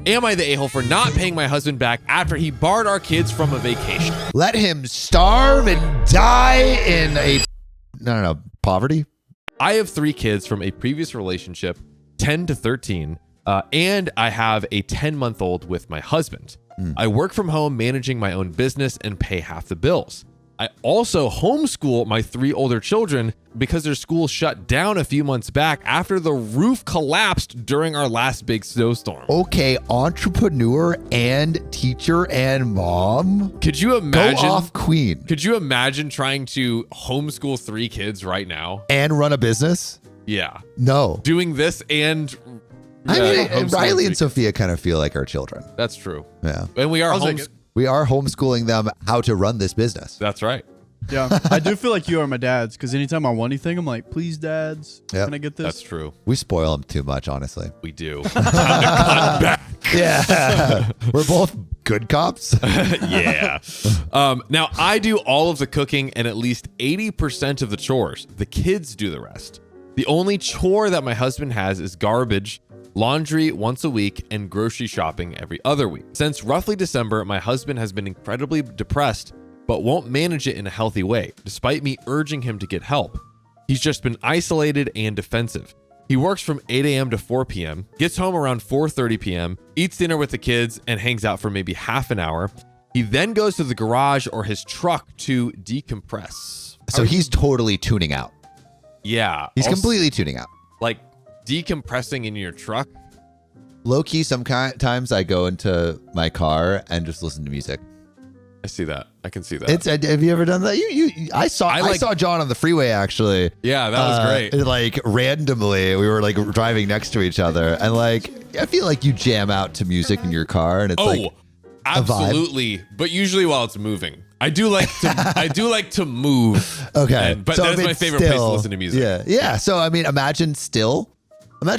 Am I the a-hole for not paying my husband back after he barred our kids from a vacation? Let him starve and die in poverty. I have 3 kids from a previous relationship, 10 to 13, and I have a 10-month-old with my husband. I work from home managing my own business and pay half the bills. I also homeschool my 3 older children because their school shut down a few months back after the roof collapsed during our last big snowstorm. Okay, entrepreneur and teacher and mom. Could you imagine? Go off, queen. Could you imagine trying to homeschool 3 kids right now? And run a business? Yeah. No. Doing this and... I mean, Riley and Sophia kind of feel like our children. That's true. Yeah. And we are We are homeschooling them how to run this business. That's right. Yeah, I do feel like you are my dads because anytime I want anything, I'm like, please, dads, can I get this? That's true. We spoil them too much, honestly. We do. Time to cut back. Yeah. We're both good cops. Yeah. Now, I do all of the cooking and at least 80% of the chores. The kids do the rest. The only chore that my husband has is garbage, laundry once a week, and grocery shopping every other week. Since roughly December, my husband has been incredibly depressed, but won't manage it in a healthy way, despite me urging him to get help. He's just been isolated and defensive. He works from 8 a.m. to 4 p.m., gets home around 4:30 p.m., eats dinner with the kids, and hangs out for maybe half an hour. He then goes to the garage or his truck to decompress. So he's totally tuning out. Yeah. He's completely tuning out. Like, decompressing in your truck. Low key, sometimes I go into my car and just listen to music. I see that. I can see that. Have you ever done that? I saw John on the freeway actually. Yeah, that was great. Like randomly, we were like driving next to each other, and like I feel like you jam out to music in your car, and it's absolutely. But usually while it's moving. I do like to move. Okay, but that's my favorite place to listen to music. Yeah. So I mean, imagine still.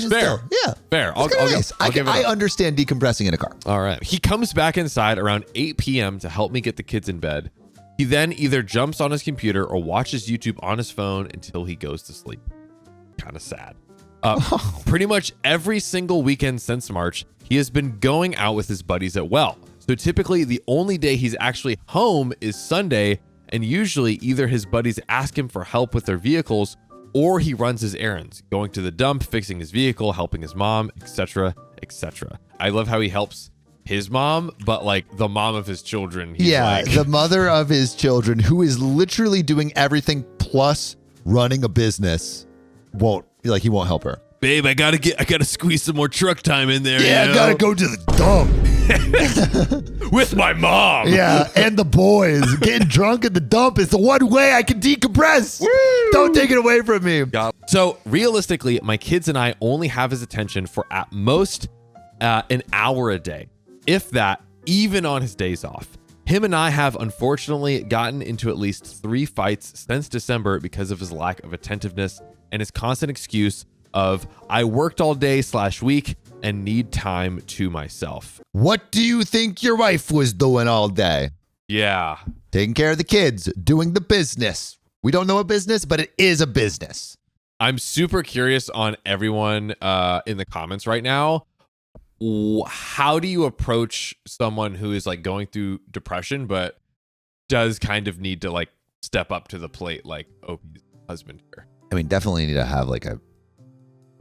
Fair. Yeah. Fair. I understand decompressing in a car. All right. He comes back inside around 8 p.m. to help me get the kids in bed. He then either jumps on his computer or watches YouTube on his phone until he goes to sleep. Kind of sad. Pretty much every single weekend since March, he has been going out with his buddies at well. So typically the only day he's actually home is Sunday, and usually either his buddies ask him for help with their vehicles or he runs his errands, going to the dump, fixing his vehicle, helping his mom, etc., etc. I love how he helps his mom, but like the mom of his children. The mother of his children, who is literally doing everything plus running a business, he won't help her. Babe, I gotta squeeze some more truck time in there. Yeah, I gotta go to the dump. With my mom. Yeah, and the boys. Getting drunk at the dump is the one way I can decompress. Woo! Don't take it away from me. So realistically, my kids and I only have his attention for at most an hour a day, if that, even on his days off. Him and I have unfortunately gotten into at least 3 fights since December because of his lack of attentiveness and his constant excuse of I worked all day /week and need time to myself. What do you think your wife was doing all day? Yeah. Taking care of the kids, doing the business. We don't know a business, but it is a business. I'm super curious on everyone in the comments right now. How do you approach someone who is like going through depression, but does kind of need to like step up to the plate like Opie's husband here? I mean, definitely need to have like a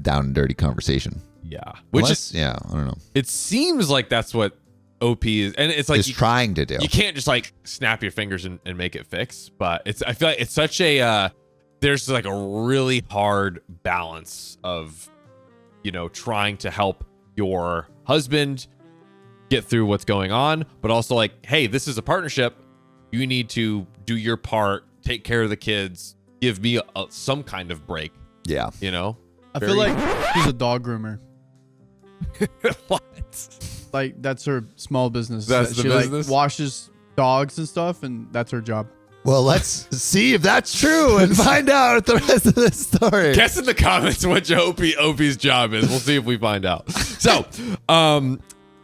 down and dirty conversation. Yeah. I don't know. It seems like that's what OP is. And it's like is trying to do. You can't just like snap your fingers and make it fix. But I feel like it's such a, there's like a really hard balance of, trying to help your husband get through what's going on, but also like, hey, this is a partnership. You need to do your part, take care of the kids, give me some kind of break. Yeah. I feel like she's a dog groomer. What? Like that's her small business. That's the business? Like washes dogs and stuff, and that's her job. Well, let's see if that's true and find out the rest of this story. Guess in the comments what Opie's job is. We'll see if we find out. So,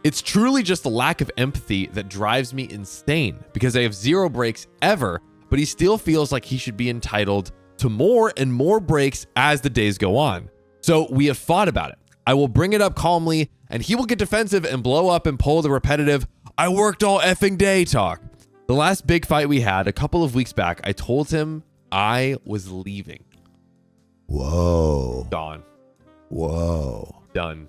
it's truly just the lack of empathy that drives me insane because I have 0 breaks ever, but he still feels like he should be entitled to more and more breaks as the days go on. So we have fought about it. I will bring it up calmly and he will get defensive and blow up and pull the repetitive, I worked all effing day talk. The last big fight we had a couple of weeks back, I told him I was leaving. Whoa. Dawn. Whoa. Done.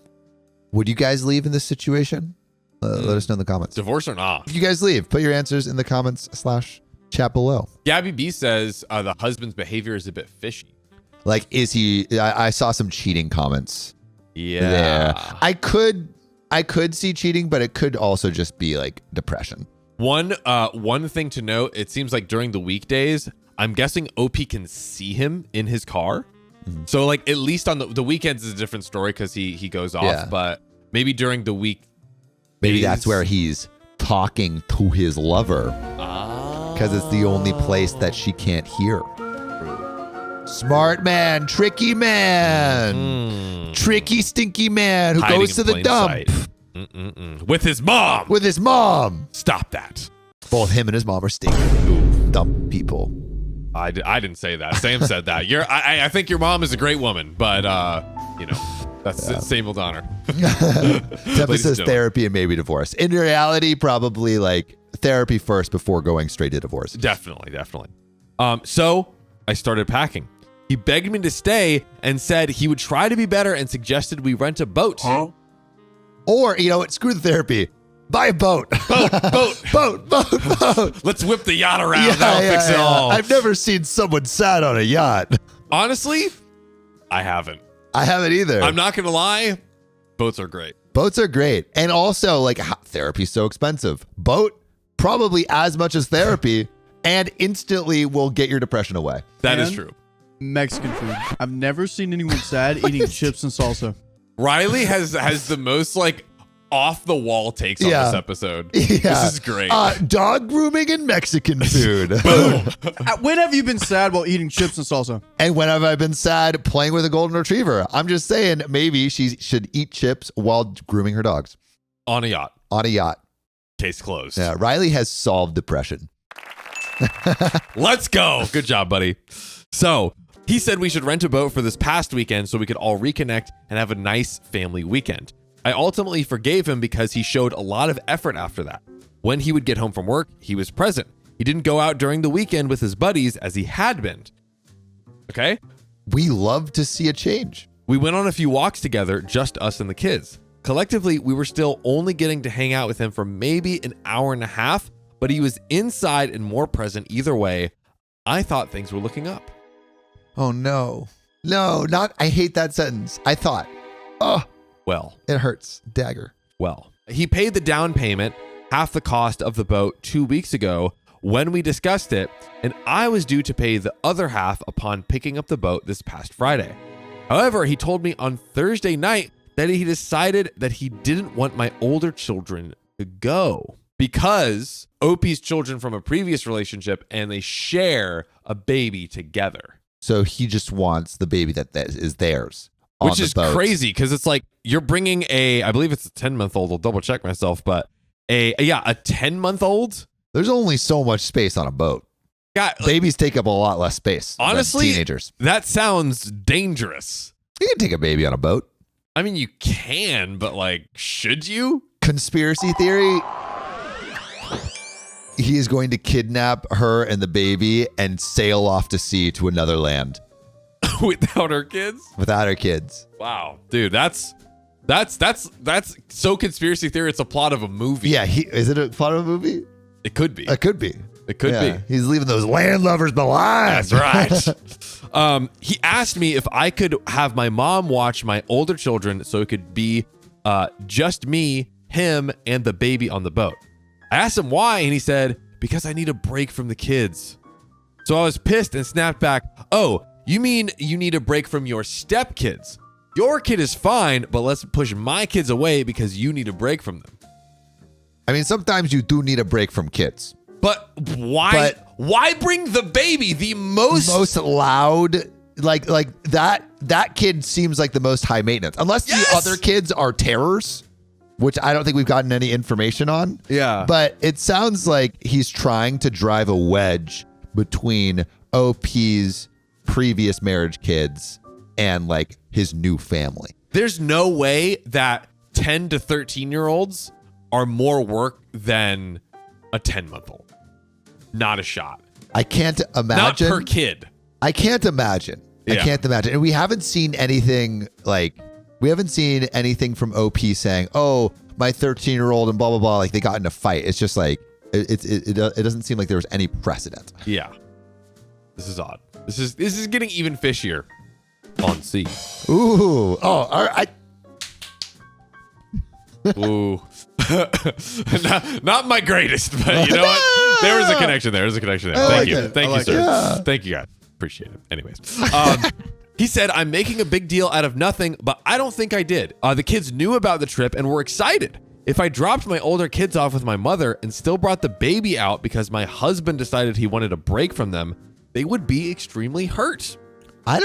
Would you guys leave in this situation? Let us know in the comments. Divorce or not? If you guys leave, put your answers in the comments /chat below. Gabby B says the husband's behavior is a bit fishy. Like, is he? I saw some cheating comments. Yeah. There. I could see cheating, but it could also just be like depression. One thing to note, it seems like during the weekdays, I'm guessing OP can see him in his car. Mm-hmm. So like at least on the weekends is a different story because he goes off, but maybe during the week. Maybe that's where he's talking to his lover because it's the only place that she can't hear. Smart man, tricky man, tricky, stinky man who goes to the dump. With his mom. With his mom. Stop that. Both him and his mom are stinky. Dump people. I didn't say that. Sam said that. I think your mom is a great woman, but that's same old honor. Teppa says therapy and maybe divorce. In reality, probably like therapy first before going straight to divorce. Definitely. So I started packing. He begged me to stay and said he would try to be better and suggested we rent a boat. Huh? Or, you know what? Screw the therapy. Buy a boat. Boat. Let's whip the yacht around. That'll fix it all. I've never seen someone sad on a yacht. Honestly, I haven't. I haven't either. I'm not going to lie. Boats are great. Boats are great. And also, like, therapy's so expensive. Boat, probably as much as therapy, and instantly will get your depression away. That is true. Mexican food. I've never seen anyone sad eating chips and salsa. Riley has the most like off the wall takes on this episode. Yeah. This is great. Dog grooming and Mexican food. Boom. When have you been sad while eating chips and salsa? And when have I been sad playing with a golden retriever? I'm just saying maybe she should eat chips while grooming her dogs. On a yacht. On a yacht. Case closed. Yeah, Riley has solved depression. Let's go. Good job, buddy. So he said we should rent a boat for this past weekend so we could all reconnect and have a nice family weekend. I ultimately forgave him because he showed a lot of effort after that. When he would get home from work, he was present. He didn't go out during the weekend with his buddies as he had been. Okay? We love to see a change. We went on a few walks together, just us and the kids. Collectively, we were still only getting to hang out with him for maybe an hour and a half, but he was inside and more present either way. I thought things were looking up. Oh, no. No, not, I hate that sentence. I thought, well, it hurts. Dagger. Well, he paid the down payment, half the cost of the boat 2 weeks ago when we discussed it, and I was due to pay the other half upon picking up the boat this past Friday. However, he told me on Thursday night that he decided that he didn't want my older children to go because OP's children from a previous relationship and they share a baby together. So he just wants the baby that is theirs. Which is crazy because it's like you're bringing I believe it's a 10-month-old. I'll double check myself, but a 10-month-old. There's only so much space on a boat. God, babies take up a lot less space. Honestly, than teenagers. That sounds dangerous. You can take a baby on a boat. I mean, you can, but like, should you? Conspiracy theory. He is going to kidnap her and the baby and sail off to sea to another land. Without her kids? Without her kids. Wow. Dude, that's so conspiracy theory. It's a plot of a movie. Yeah. Is it a plot of a movie? It could be. It could be. It could be. He's leaving those land lovers behind. That's right. He asked me if I could have my mom watch my older children so it could be just me, him, and the baby on the boat. I asked him why, and he said, because I need a break from the kids. So I was pissed and snapped back, oh, you mean you need a break from your stepkids? Your kid is fine, but let's push my kids away because you need a break from them. I mean, sometimes you do need a break from kids. But why? Why bring the baby? The most loud, like that kid seems like the most high maintenance. Unless the other kids are terrors, which I don't think we've gotten any information on. Yeah. But it sounds like he's trying to drive a wedge between OP's previous marriage kids and like his new family. There's no way that 10 to 13-year-olds are more work than a 10-month-old. Not a shot. I can't imagine. Not per kid. I can't imagine. Yeah. I can't imagine. And we haven't seen anything from OP saying, oh, my 13-year-old and blah, blah, blah. Like they got in a fight. It's just like, it doesn't seem like there was any precedent. Yeah. This is odd. This is getting even fishier on C. Ooh. Oh, all right. Ooh. not my greatest, but you know what? There was a connection there. Thank you. Thank you, sir. Yeah. Thank you, guys. Appreciate it. Anyways. He said, I'm making a big deal out of nothing, but I don't think I did. The kids knew about the trip and were excited. If I dropped my older kids off with my mother and still brought the baby out because my husband decided he wanted a break from them, they would be extremely hurt. I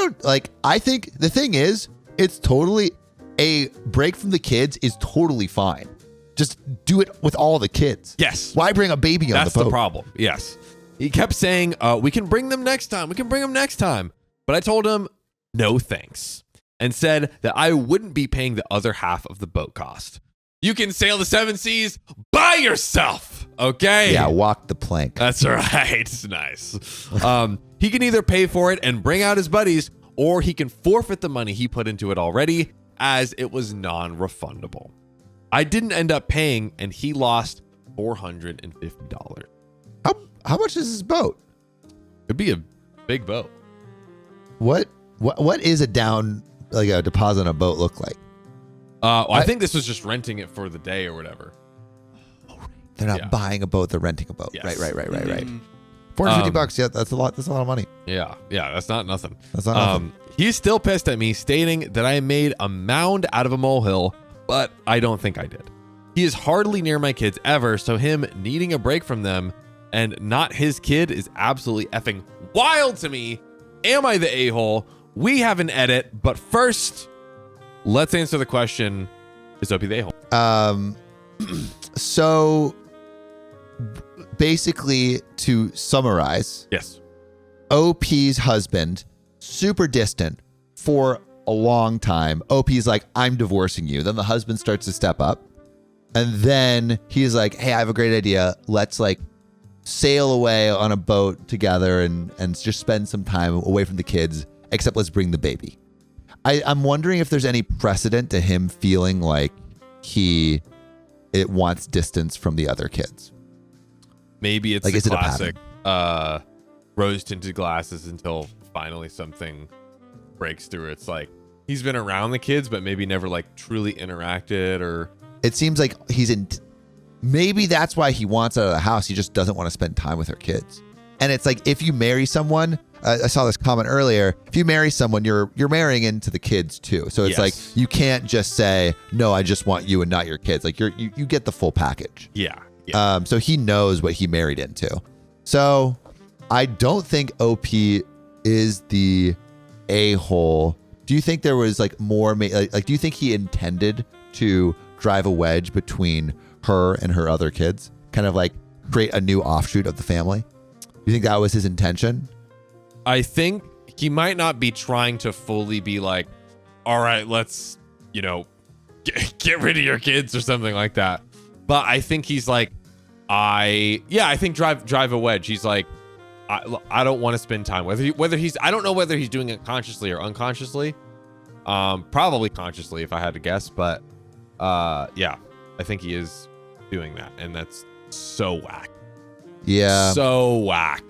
think the thing is, it's totally a break from the kids is totally fine. Just do it with all the kids. Yes. Why bring a baby on That's the boat? the problem. Yes. He kept saying, we can bring them next time. But I told him, no thanks. And said that I wouldn't be paying the other half of the boat cost. You can sail the 7 seas by yourself. Okay. Yeah, walk the plank. That's right. Nice. He can either pay for it and bring out his buddies, or he can forfeit the money he put into it already, as it was non-refundable. I didn't end up paying, and he lost $450. How much is this boat? It'd be a big boat. What is a deposit on a boat look like? I think this was just renting it for the day or whatever. They're not buying a boat; they're renting a boat. Yes. Right. Mm-hmm. $450. Yeah, that's a lot. That's a lot of money. Yeah, that's not nothing. That's not nothing. He's still pissed at me, stating that I made a mound out of a molehill, but I don't think I did. He is hardly near my kids ever, so him needing a break from them and not his kid is absolutely effing wild to me. Am I the a-hole? We have an edit, but first, let's answer the question, is OP the a-hole? So basically, to summarize, Yes. OP's husband, super distant for a long time. OP's like, I'm divorcing you. Then the husband starts to step up. And then he's like, hey, I have a great idea. Let's sail away on a boat together and just spend some time away from the kids, except let's bring the baby. I'm wondering if there's any precedent to him feeling like it wants distance from the other kids. Maybe it's is the it a classic rose-tinted glasses until finally something breaks through. It's like he's been around the kids, but maybe never truly interacted or... It seems like maybe that's why he wants out of the house. He just doesn't want to spend time with her kids. And it's like, if you marry someone, I saw this comment earlier, if you marry someone, you're marrying into the kids too. So it's like, you can't just say, no, I just want you and not your kids. Like you get the full package. Yeah. So he knows what he married into. So I don't think OP is the a-hole. Do you think there was more, do you think he intended to drive a wedge between her and her other kids? Kind of create a new offshoot of the family? You think that was his intention? I think he might not be trying to fully be like, all right, let's, get rid of your kids or something like that. But I think he's like, I think drive a wedge. He's like, I don't want to spend time whether he's, I don't know whether he's doing it consciously or unconsciously. Probably consciously if I had to guess, but I think he is doing that, and that's so whack. Yeah. So whack.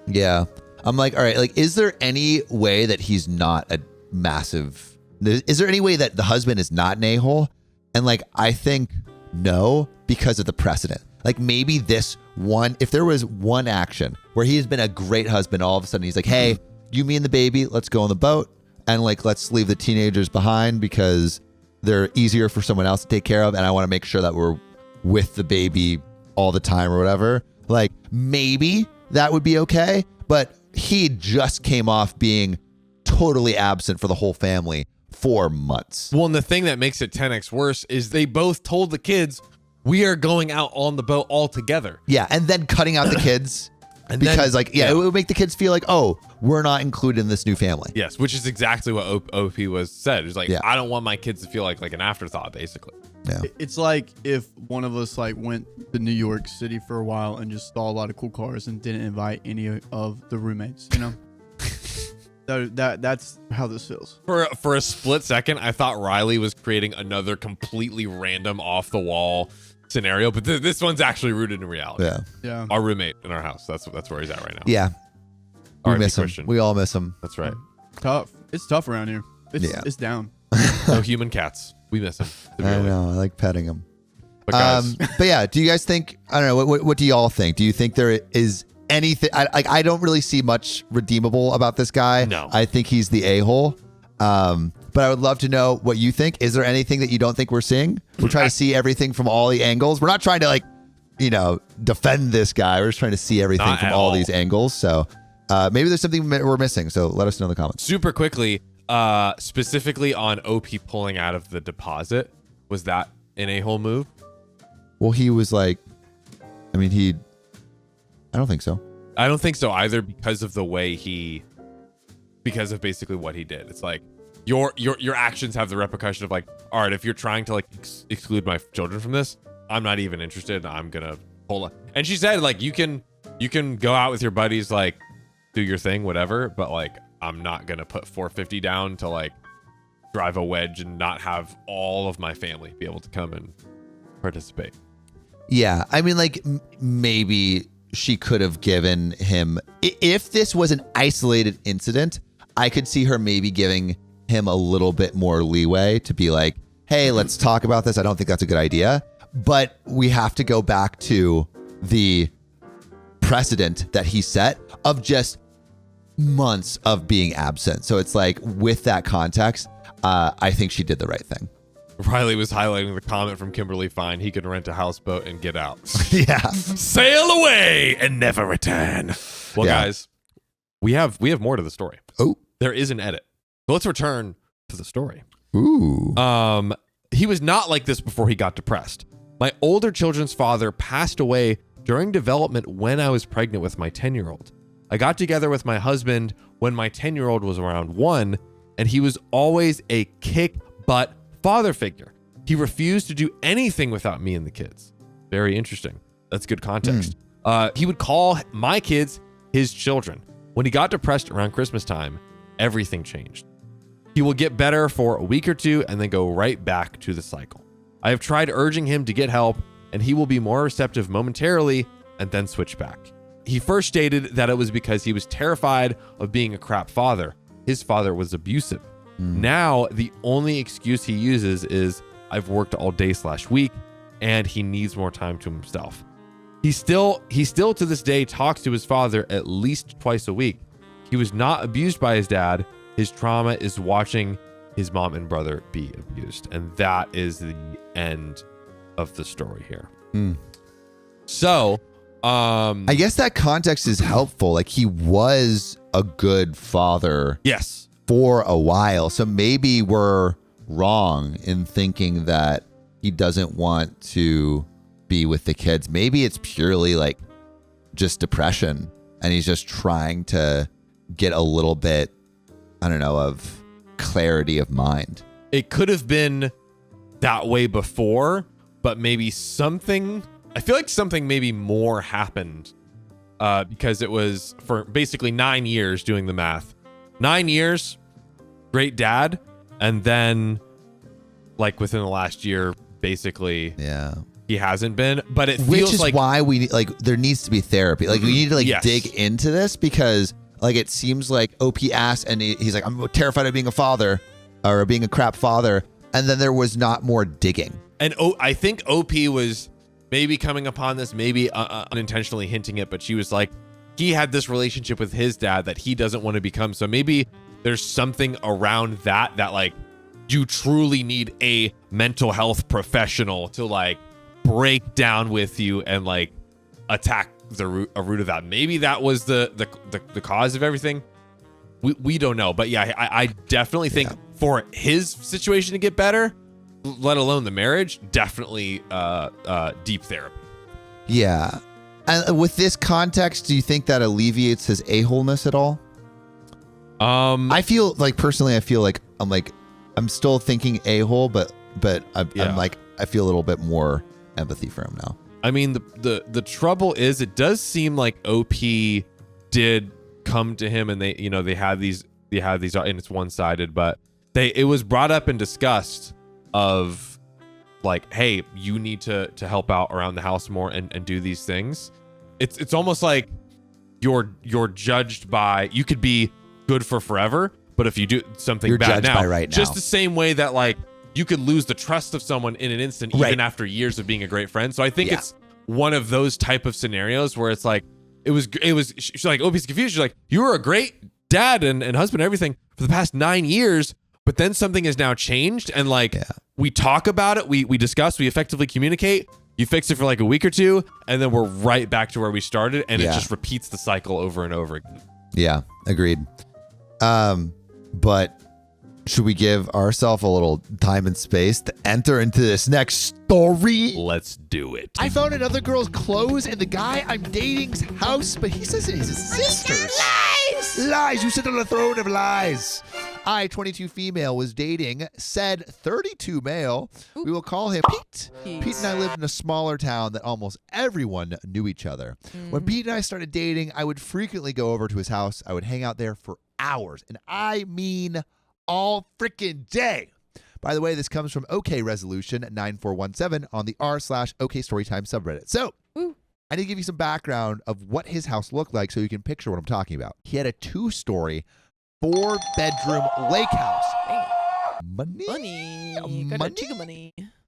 Yeah. I'm like, all right, is there any way that he's not a massive, is there any way that the husband is not an a-hole? And I think no, because of the precedent. Maybe this one, if there was one action where he's been a great husband, all of a sudden he's like, hey, you, me and the baby, let's go on the boat. And let's leave the teenagers behind because they're easier for someone else to take care of. And I want to make sure that we're with the baby all the time or whatever. Maybe that would be okay. But he just came off being totally absent for the whole family for months. Well, and the thing that makes it 10x worse is they both told the kids, we are going out on the boat all together. Yeah. And then cutting out the kids. And because then, it would make the kids feel like, oh, we're not included in this new family. Yes, which is exactly what OP was said. It's like, Yeah. I don't want my kids to feel like an afterthought, basically. Yeah. It's like if one of us like went to New York City for a while and just saw a lot of cool cars and didn't invite any of the roommates, you know? That's how this feels. For a split second, I thought Riley was creating another completely random off the wall scenario, but this one's actually rooted in reality. Yeah. Yeah. Our roommate in our house. That's where he's at right now. Yeah. We R.I.P. miss him. Christian. We all miss him. That's right. Tough. It's tough around here. It's down. No human cats. We miss him. I know. I like petting him. But guys, But yeah, do you guys think, I don't know, what do y'all think? Do you think there is anything, I don't really see much redeemable about this guy. No. I think he's the a-hole. But I would love to know what you think. Is there anything that you don't think we're seeing? We're trying to see everything from all the angles. We're not trying to defend this guy. We're just trying to see everything Not from at all all. these angles. So maybe there's something we're missing. So let us know in the comments. super quickly, specifically on OP pulling out of the deposit, was that an a-hole move? Well, he was like, I don't think so. I don't think so either, because of the way because of basically what he did. It's like your actions have the repercussion of like, all right, if you're trying to exclude my children from this, I'm not even interested. I'm gonna pull. And she said like, you can go out with your buddies, like do your thing, whatever, but like I'm not gonna put $450 down to like drive a wedge and not have all of my family be able to come and participate. Yeah, maybe she could have given him, if this was an isolated incident, I could see her maybe giving him a little bit more leeway to be like, hey, let's talk about this. I don't think that's a good idea. But we have to go back to the precedent that he set of just months of being absent. So it's like, with that context, I think she did the right thing. Riley was highlighting the comment from Kimberly Fine. He can rent a houseboat and get out. Yeah. Sail away and never return. Well, Yeah. guys, we have more to the story. Oh. There is an edit. So let's return to the story. Ooh. He was not like this before he got depressed. My older children's father passed away during development when I was pregnant with my 10-year-old. I got together with my husband when my 10-year-old was around 1, and he was always a kick-butt father figure. He refused to do anything without me and the kids. Very interesting. That's good context. He would call my kids his children. When he got depressed around Christmas time, everything changed. He will get better for a week or two and then go right back to the cycle. I have tried urging him to get help, and he will be more receptive momentarily and then switch back. He first stated that it was because he was terrified of being a crap father. His father was abusive. Now, the only excuse he uses is, I've worked all day/week, and he needs more time to himself. He still to this day talks to his father at least twice a week. He was not abused by his dad. His trauma is watching his mom and brother be abused. And that is the end of the story here. So, I guess that context is helpful. Like, he was a good father. yes. For a while. So maybe we're wrong in thinking that he doesn't want to be with the kids. Maybe it's purely like just depression, and he's just trying to get a little bit, I don't know, of clarity of mind. It could have been that way before, but maybe I feel like something maybe more happened because it was for basically 9 years, doing the math. 9 years, great dad, and then like within the last year, basically, he hasn't been. But it feels which is like why we there needs to be therapy. Like, we need to Yes. dig into this, because like it seems like OP asked, and he's like, I'm terrified of being a father or being a crap father, and then there was not more digging. And I think OP was maybe coming upon this, maybe unintentionally hinting it, but she was like, he had this relationship with his dad that he doesn't want to become. So maybe there's something around that like you truly need a mental health professional to like break down with you and like attack a root of that. Maybe that was the cause of everything. We don't know. But yeah, I definitely think for his situation to get better, let alone the marriage, definitely deep therapy. Yeah. And with this context, do you think that alleviates his a-holeness at all? I feel like personally, I'm still thinking a-hole, but I'm like, I feel a little bit more empathy for him now. I mean, the trouble is, it does seem like OP did come to him, and they had these, and it's one-sided, but it was brought up and discussed of like, hey, you need to help out around the house more and do these things. It's almost like you're judged by, you could be good for forever, but if you do something You're bad judged now, by right just now. the same way that like you could lose the trust of someone in an instant, even after years of being a great friend. So I think it's one of those type of scenarios where it's like, she's like, OP's confused. She's like, you were a great dad and husband and everything for the past 9 years, but then something has now changed. And like, we talk about it, we discuss, we effectively communicate. You fix it for like a week or two, and then we're right back to where we started, and it just repeats the cycle over and over again. Yeah, agreed. But should we give ourselves a little time and space to enter into this next story? Let's do it. I found another girl's clothes in the guy I'm dating's house, but he says it is his sister's. Lies! Lies! You sit on a throne of lies. I, 22 female, was dating said 32 male. We will call him Pete. Pete and I lived in a smaller town that almost everyone knew each other. When Pete and I started dating, I would frequently go over to his house. I would hang out there for hours, and I mean all freaking day. By the way, this comes from OK Resolution 9417 on the r/OK Storytime subreddit. So, I need to give you some background of what his house looked like so you can picture what I'm talking about. He had a 2-story, 4-bedroom lake house. Money.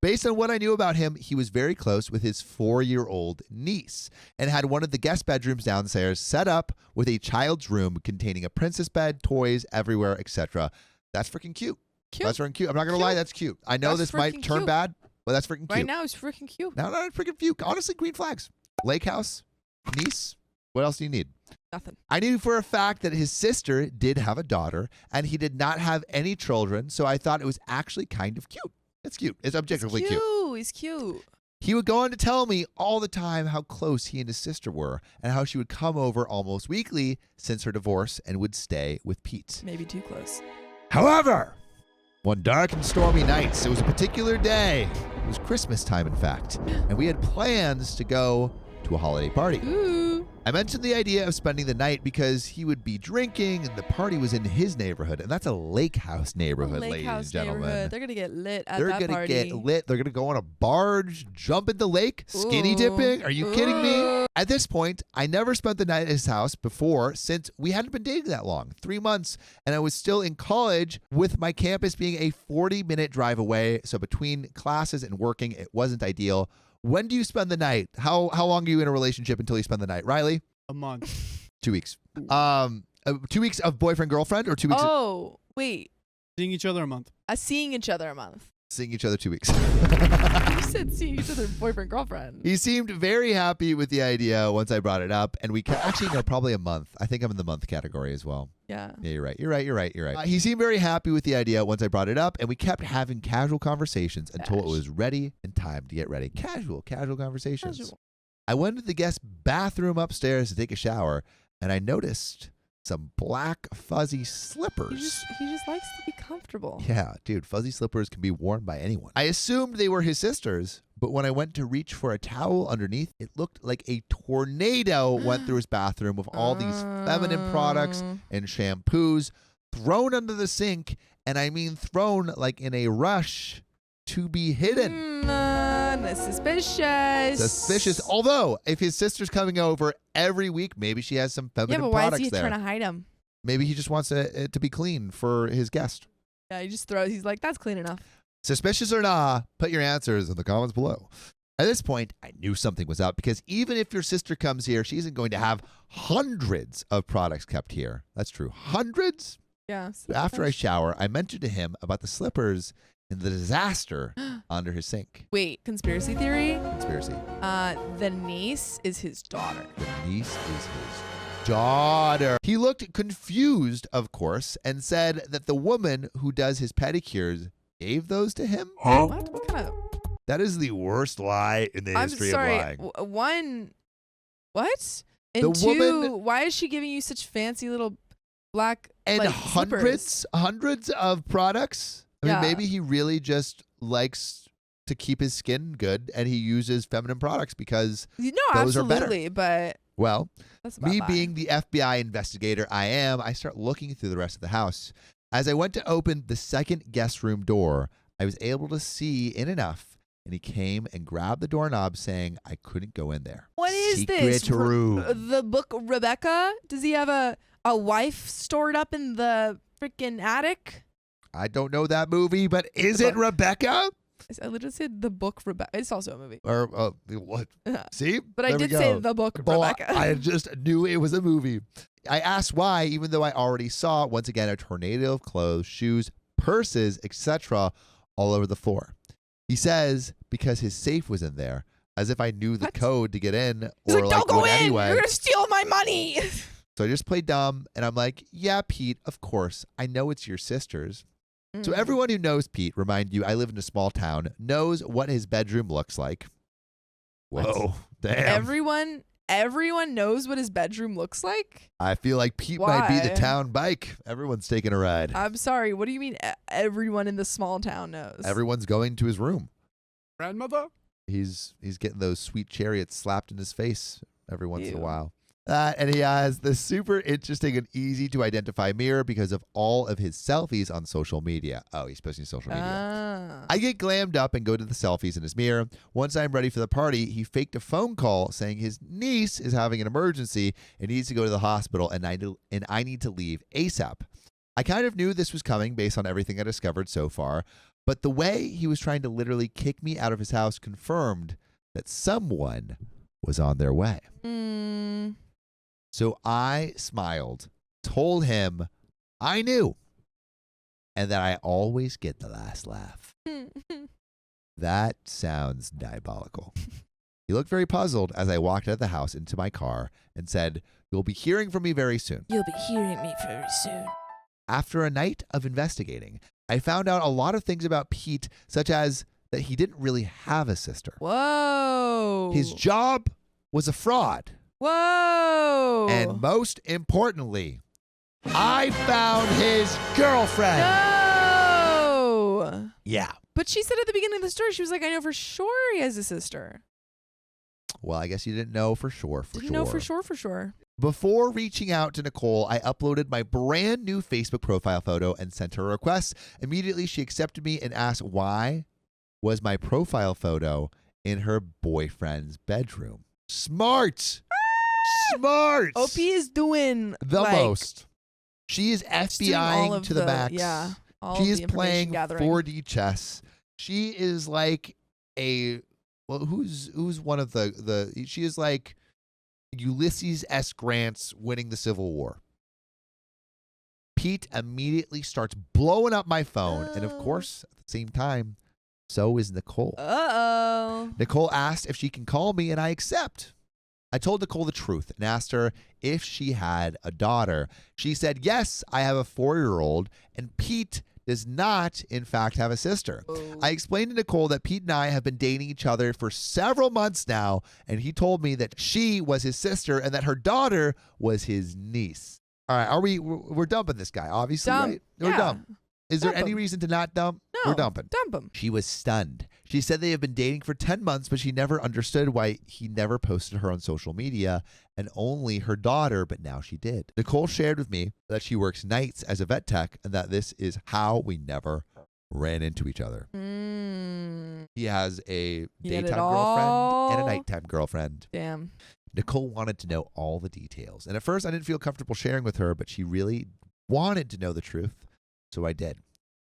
Based on what I knew about him, he was very close with his 4-year-old niece and had one of the guest bedrooms downstairs set up with a child's room containing a princess bed, toys everywhere, etc. That's freaking cute. That's freaking cute. I'm not going to lie, that's cute. I know this might turn bad, but that's freaking cute. Right now, it's freaking cute. No, it's freaking cute. Honestly, green flags. Lake house, niece. What else do you need? Nothing. I knew for a fact that his sister did have a daughter, and he did not have any children, so I thought it was actually kind of cute. It's cute. It's objectively cute. He's cute. He would go on to tell me all the time how close he and his sister were, and how she would come over almost weekly since her divorce and would stay with Pete. Maybe too close. However, one dark and stormy night, it was a particular day. It was Christmas time, in fact, and we had plans to go to a holiday party. Ooh. I mentioned the idea of spending the night because he would be drinking and the party was in his neighborhood, and that's a lake house neighborhood, ladies and gentlemen. They're going to get lit at They're that gonna party. get lit. They're going to go on a barge, jump in the lake, skinny dipping. Are you kidding me? At this point, I never spent the night at his house before since we hadn't been dating that long, 3 months, and I was still in college with my campus being a 40-minute drive away. So between classes and working, it wasn't ideal. When do you spend the night? How long are you in a relationship until you spend the night? Riley? A month. 2 weeks. 2 weeks of boyfriend, girlfriend, or 2 weeks wait. Seeing each other a month. Seeing each other a month. seeing each other 2 weeks. You said seeing each other boyfriend, girlfriend. He seemed very happy with the idea once I brought it up, and we actually, no, probably a month. I think I'm in the month category as well. Yeah. Yeah, you're right. He seemed very happy with the idea once I brought it up, and we kept having casual conversations until it was ready and time to get ready. Casual conversations. Casual. I went to the guest bathroom upstairs to take a shower, and I noticed some black fuzzy slippers. He just likes to be comfortable. Yeah, dude, fuzzy slippers can be worn by anyone. I assumed they were his sister's, but when I went to reach for a towel underneath, it looked like a tornado went through his bathroom with all these feminine products and shampoos thrown under the sink, and I mean thrown like in a rush to be hidden. Suspicious. Although, if his sister's coming over every week, maybe she has some feminine products there. Yeah, but why is he trying to hide them? Maybe he just wants it to be clean for his guest. Yeah, he's like, that's clean enough. Suspicious or nah, put your answers in the comments below. At this point, I knew something was up because even if your sister comes here, she isn't going to have hundreds of products kept here. That's true. Hundreds? Yeah. After I shower, I mentioned to him about the slippers and the disaster under his sink. Wait, conspiracy theory? Conspiracy. The niece is his daughter. The niece is his daughter. He looked confused, of course, and said that the woman who does his pedicures gave those to him. What? What kind of... That is the worst lie in the history of lying. One, What? The And two, woman- why is she giving you such fancy little black And like, hundreds of products. I mean, Yeah. maybe he really just likes to keep his skin good and he uses feminine products because, No, those are better. absolutely, but well, that's about me that. being the FBI investigator I am, I start looking through the rest of the house. As I went to open the second guest room door, I was able to see in enough, and he came and grabbed the doorknob saying I couldn't go in there. What is Secret this? room. The book Rebecca? Does he have a wife stored up in the freaking attic? I don't know that movie, but is it Rebecca? I literally said the book Rebecca. It's also a movie. Or what? See? But I There we did say go. the book Boy, Rebecca. I just knew it was a movie. I asked why, even though I already saw, once again, a tornado of clothes, shoes, purses, etc. all over the floor. He says because his safe was in there, as if I knew the What? code to get in He's or like, don't go would in. anyway. You're going to steal my money. So I just played dumb, and I'm like, yeah, Pete, of course. I know it's your sister's. So everyone who knows Pete, remind you, I live in a small town, knows what his bedroom looks like. Whoa, damn. Everyone knows what his bedroom looks like? I feel like Pete might be the Why? town bike. Everyone's taking a ride. I'm sorry. What do you mean everyone in the small town knows? Everyone's going to his room. Grandmother? He's getting those sweet chariots slapped in his face every once in a Ew. while. And he has the super interesting and easy to identify mirror because of all of his selfies on social media. Oh, he's posting social media. Ah. I get glammed up and go to the selfies in his mirror. Once I'm ready for the party, he faked a phone call saying his niece is having an emergency and needs to go to the hospital and I need to leave ASAP. I kind of knew this was coming based on everything I discovered so far, but the way he was trying to literally kick me out of his house confirmed that someone was on their way. Mm. So I smiled, told him I knew, and that I always get the last laugh. That sounds diabolical. He looked very puzzled as I walked out of the house into my car and said, "You'll be hearing from me very soon." You'll be hearing me very soon. After a night of investigating, I found out a lot of things about Pete, such as that he didn't really have a sister. Whoa. His job was a fraud. Whoa. And most importantly, I found his girlfriend. No. Yeah. But she said at the beginning of the story, she was like, I know for sure he has a sister. Well, I guess you didn't know for sure. Didn't know for sure. Before reaching out to Nicole, I uploaded my brand new Facebook profile photo and sent her a request. Immediately, she accepted me and asked why was my profile photo in her boyfriend's bedroom. Smart. Smart. OP is doing the like, most. She is she's doing all FBIing of to the max. Yeah. All She of is the information playing gathering. 4D chess. She is like who's one of the she is like Ulysses S. Grant's winning the Civil War. Pete immediately starts blowing up my phone, and of Oh. course, at the same time, so is Nicole. Uh-oh. Nicole asked if she can call me, and I accept. I told Nicole the truth and asked her if she had a daughter. She said, yes, I have a 4-year-old, and Pete does not, in fact, have a sister. Oh. I explained to Nicole that Pete and I have been dating each other for several months now, and he told me that she was his sister and that her daughter was his niece. All right, we're dumping this guy, obviously, Dump. right? We're Yeah. dump. Is there Dump any him. reason to not dump? No. We're dumping. Dump him. She was stunned. She said they have been dating for 10 months, but she never understood why he never posted her on social media and only her daughter, but now she did. Nicole shared with me that she works nights as a vet tech and that this is how we never ran into each other. He has a He had it daytime girlfriend and a all. nighttime girlfriend. Damn. Nicole wanted to know all the details. And at first, I didn't feel comfortable sharing with her, but she really wanted to know the truth, so I did.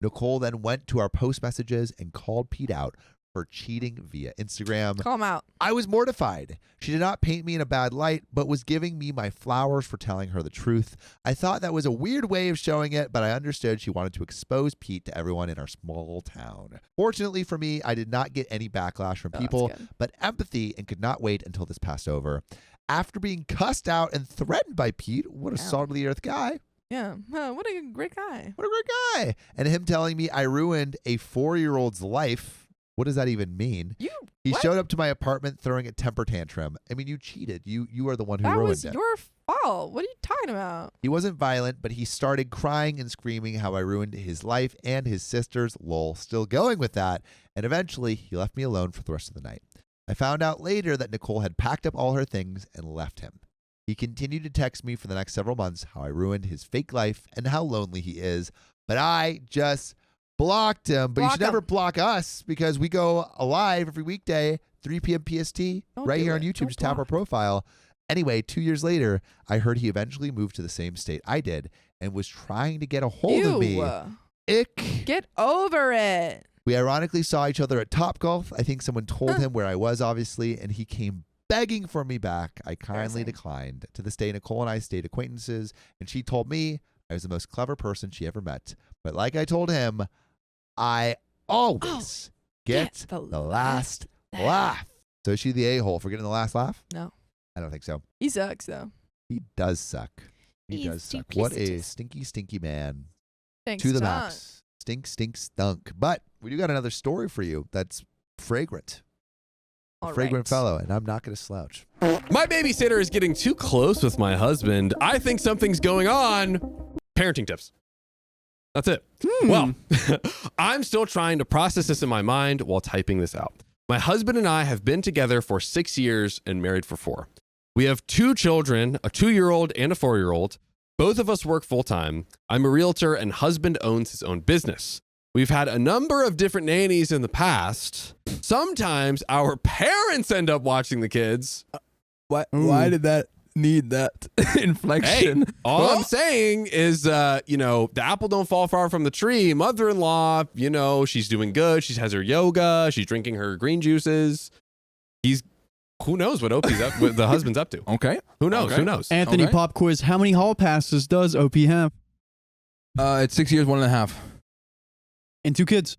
Nicole then went to our post messages and called Pete out for cheating via Instagram. Call him out. I was mortified. She did not paint me in a bad light, but was giving me my flowers for telling her the truth. I thought that was a weird way of showing it, but I understood she wanted to expose Pete to everyone in our small town. Fortunately for me, I did not get any backlash from Oh, people, that's good. but empathy, and could not wait until this passed over. After being cussed out and threatened by Pete, what a Wow. salt of the earth guy. Yeah. Huh, what a great guy. What a great guy. And him telling me I ruined a 4-year-old's life What does that even mean? He what? showed up to my apartment throwing a temper tantrum. I mean, you cheated. You are the one who That ruined was it. your fault. What are you talking about? He wasn't violent, but he started crying and screaming how I ruined his life and his sister's. Lol, still going with that. And eventually, he left me alone for the rest of the night. I found out later that Nicole had packed up all her things and left him. He continued to text me for the next several months how I ruined his fake life and how lonely he is, but I just blocked him. But you should never block us because we go live every weekday, 3 p.m. PST, right here on YouTube. Just tap our profile. Anyway, 2 years later, I heard he eventually moved to the same state I did and was trying to get a hold of me. Ick. Get over it. We ironically saw each other at Topgolf. I think someone told him where I was, obviously, and he came begging for me back. I kindly declined. To this day, Nicole and I stayed acquaintances, and she told me I was the most clever person she ever met. But like I told him, I always get the last laugh. So is she the a-hole for getting the last laugh? No. I don't think so. He sucks, though. He does suck. He does suck. What a stinky, stinky man. Thanks, to the max. Stink, stink, stunk. But we do got another story for you that's fragrant. A fragrant fellow, and I'm not going to slouch. My babysitter is getting too close with my husband. I think something's going on. Parenting tips. That's it. Well, I'm still trying to process this in my mind while typing this out. My husband and I have been together for 6 years and married for 4. We have 2 children, a 2-year-old and a 4-year-old. Both of us work full-time. I'm a realtor and husband owns his own business. We've had a number of different nannies in the past. Sometimes our parents end up watching the kids. Why did that need that inflection? Hey, all I'm saying is, the apple don't fall far from the tree. Mother-in-law, she's doing good. She has her yoga. She's drinking her green juices. Who knows what Opie's up, what the husband's up to? Okay. Who knows? Okay. Who knows? Anthony, pop quiz. How many hall passes does OP have? It's 6 years, 1.5. And 2 kids.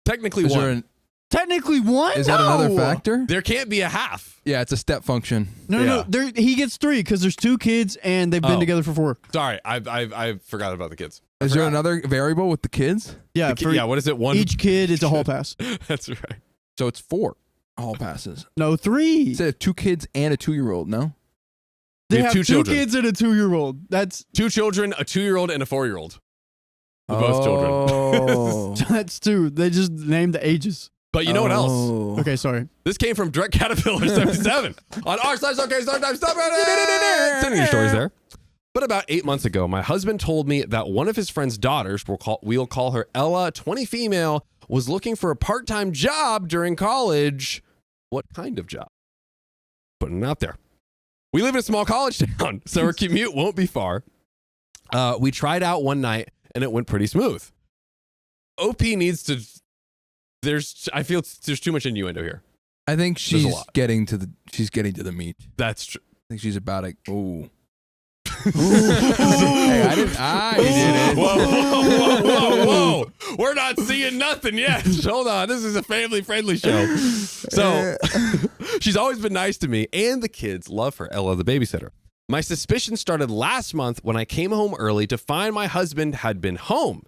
Technically one. Technically one? Is that another factor? There can't be a half. Yeah, it's a step function. No. He gets 3 because there's 2 kids and they've been together for 4. Sorry, I forgot about the kids. Is there another variable with the kids? Yeah. What is it? One. Each kid is a hall pass. That's right. So it's 4 hall passes. No, 3. Instead of 2 kids and a 2-year-old, no? They have 2 children. kids and a 2-year-old. That's 2 children, a 2-year-old, and a 4-year-old. Both children. That's 2. They just named the ages. But you know what else? Okay, sorry. This came from Direct Caterpillar 77 on r/OK sending your stories there. But about 8 months ago, my husband told me that one of his friend's daughters, we'll call her Ella, 20 female, was looking for a part-time job during college. What kind of job? Putting it out there. We live in a small college town, so our commute won't be far. We tried out one night, and it went pretty smooth. OP needs to... I feel there's too much innuendo here. I think she's getting to the meat. That's true. I think she's about to... Ooh. Hey, I did it. Whoa. We're not seeing nothing yet. Hold on. This is a family-friendly show. So she's always been nice to me, and the kids love her, Ella, the babysitter. My suspicion started last month when I came home early to find my husband had been home.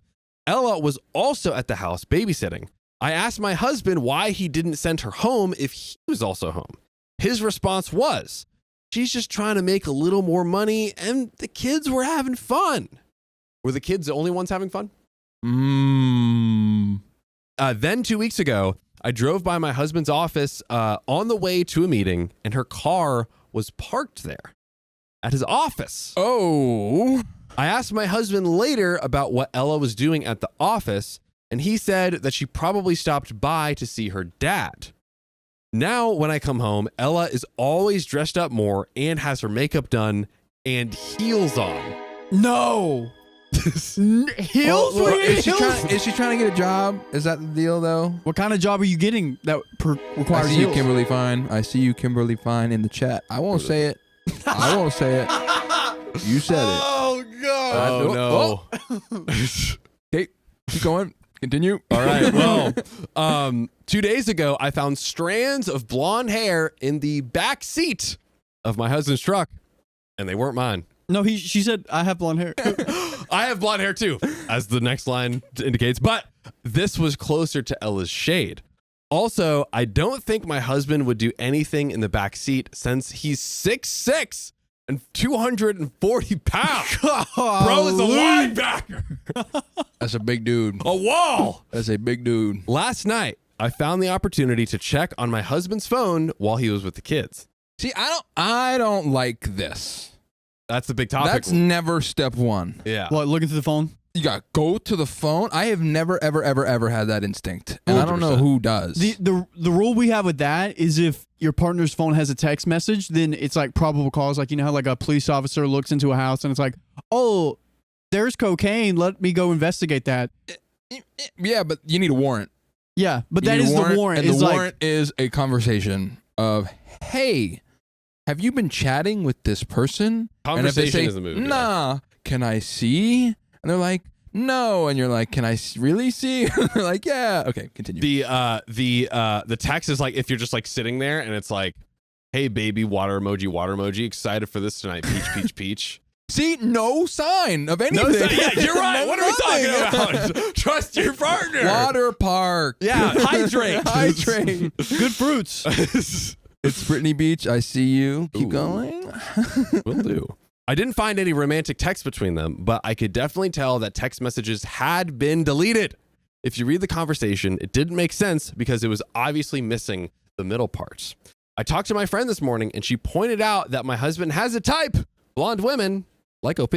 Ella was also at the house babysitting. I asked my husband why he didn't send her home if he was also home. His response was, she's just trying to make a little more money, and the kids were having fun. Were the kids the only ones having fun? Then 2 weeks ago, I drove by my husband's office on the way to a meeting, and her car was parked there at his office. Oh. I asked my husband later about what Ella was doing at the office, and he said that she probably stopped by to see her dad. Now, when I come home, Ella is always dressed up more and has her makeup done and heels on. No. Heels? Is she trying to get a job? Is that the deal, though? What kind of job are you getting that requires I see heels? you, Kimberly Fine. I see you, Kimberly Fine, in the chat. I won't say it. I won't say it. You said it. Oh, God. Oh, no. Okay, keep going. Continue. All right. Well, 2 days ago, I found strands of blonde hair in the back seat of my husband's truck, and they weren't mine. No, she said, I have blonde hair. I have blonde hair too, as the next line indicates, but this was closer to Ella's shade. Also, I don't think my husband would do anything in the back seat since he's 6'6" and 240 pounds. Bro is a linebacker. That's a big dude. A wall. That's a big dude. Last night, I found the opportunity to check on my husband's phone while he was with the kids. See, I don't like this. That's the big topic. That's never step one. Yeah. What, looking through the phone? You got to go to the phone. I have never, ever, ever, ever had that instinct. And I don't know 100%. who does. The rule we have with that is if your partner's phone has a text message, then it's like probable cause. Like, you know how like a police officer looks into a house and it's like, oh, there's cocaine. Let me go investigate that. Yeah, but you need a warrant. Yeah, but You that need is a the warrant. And It's the like, warrant is a conversation of, hey, have you been chatting with this person? And if they Conversation say, is a move, yeah. nah, can I see? And they're like, no. And you're like, can I really see? And they're like, yeah. Okay, continue. The text is like if you're just like sitting there and it's like, hey baby, water emoji, excited for this tonight, peach, peach, peach. See, no sign of anything. No, yeah, you're right. No, What are we nothing. talking about? Trust your partner. Water park. Yeah, hydrate. Hydrate. good fruits. It's Brittany Beach. I see you. Keep Ooh. going. Will do. I didn't find any romantic text between them, but I could definitely tell that text messages had been deleted. If you read the conversation, it didn't make sense because it was obviously missing the middle parts. I talked to my friend this morning and she pointed out that my husband has a type, blonde women, like OP.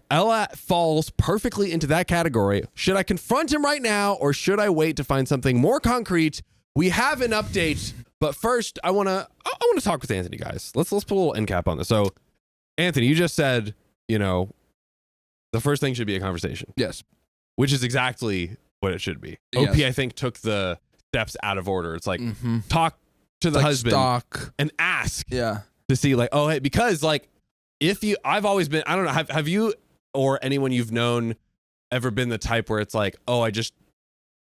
Ella falls perfectly into that category. Should I confront him right now or should I wait to find something more concrete? We have an update, but first I want to talk with Anthony, guys. Let's put a little end cap on this. So, Anthony, you just said, you know, the first thing should be a conversation. Yes. Which is exactly what it should be. Yes. OP, I think, took the steps out of order. It's like talk to the Like husband stock. and ask Yeah. to see like, oh, hey, because like I've always been, I don't know, have you or anyone you've known ever been the type where it's like, oh, I just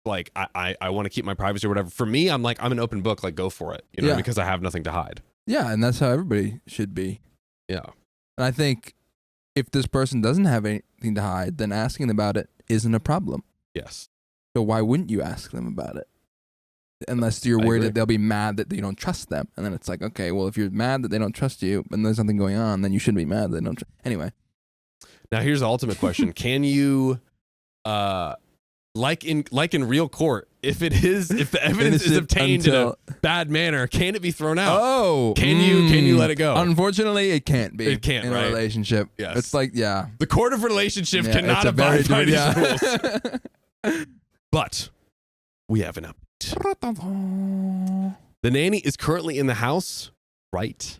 like, I want to keep my privacy or whatever. For me, I'm like, I'm an open book, like go for it, you know, Yeah. because I have nothing to hide. Yeah, and that's how everybody should be. Yeah. And I think if this person doesn't have anything to hide, then asking about it isn't a problem. Yes. So why wouldn't you ask them about it? Unless you're I worried agree. that they'll be mad that you don't trust them. And then it's like, okay, well, if you're mad that they don't trust you and there's something going on, then you shouldn't be mad that they don't trust. Anyway. Now here's the ultimate question. Can you, like in real court, if the evidence is Innocent obtained in until- a bad manner, can it be thrown out? Oh. Can you let it go? Unfortunately, it can't be. It can't, in right? a relationship. Yes. It's like, yeah. The court of relationship Yeah, cannot it's a very abide by these yeah. rules. But we have an update. The nanny is currently in the house, right?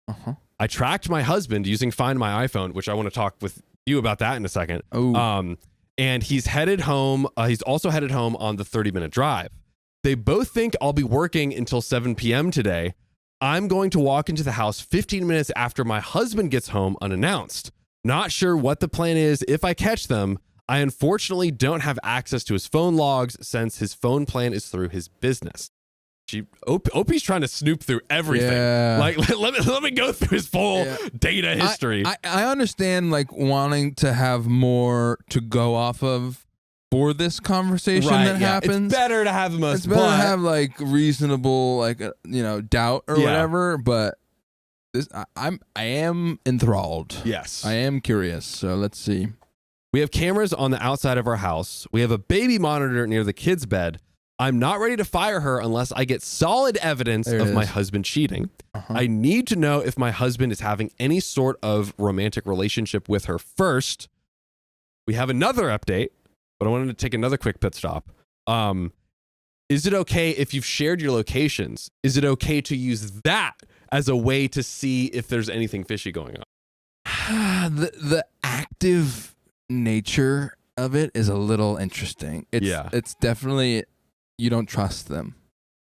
Uh-huh. I tracked my husband using Find My iPhone, which I want to talk with you about that in a second. Oh. And he's headed home. He's also headed home on the 30-minute drive. They both think I'll be working until 7 p.m. today. I'm going to walk into the house 15 minutes after my husband gets home unannounced. Not sure what the plan is if I catch them. I unfortunately don't have access to his phone logs since his phone plan is through his business. Opie's trying to snoop through everything. Yeah. Like, let me go through his full data history. I understand like wanting to have more to go off of for this conversation that happens. It's better to have the most. It's better to have like reasonable, like doubt or whatever. But this, I am enthralled. Yes, I am curious. So let's see. We have cameras on the outside of our house. We have a baby monitor near the kid's bed. I'm not ready to fire her unless I get solid evidence of my husband cheating. I need to know if my husband is having any sort of romantic relationship with her first. We have another update, but I wanted to take another quick pit stop. Is it okay if you've shared your locations? Is it okay to use that as a way to see if there's anything fishy going on? The active nature of it is a little interesting. It's definitely, you don't trust them.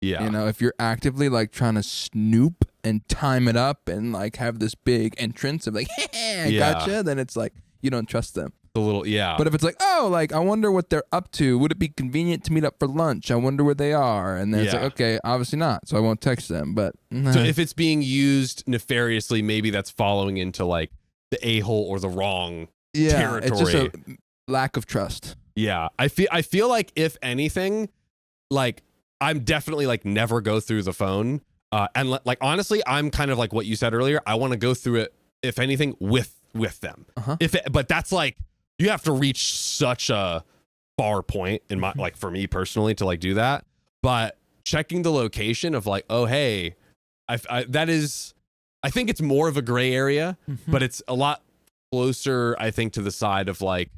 Yeah. You know, if you're actively like trying to snoop and time it up and like have this big entrance of like, hey, I gotcha, then it's like, you don't trust them. A little, But if it's like, oh, like, I wonder what they're up to. Would it be convenient to meet up for lunch? I wonder where they are. And then it's like, okay, obviously not. So I won't text them. But so if it's being used nefariously, maybe that's following into like the a-hole or the wrong territory. It's just a lack of trust. Yeah. I feel like if anything, like I'm definitely like never go through the phone. And like honestly, I'm kind of like what you said earlier. I want to go through it, if anything, with them. But that's like you have to reach such a far point in my like for me personally to like do that. But checking the location of like, oh hey, that is, I think it's more of a gray area, but it's a lot closer, I think, to the side of like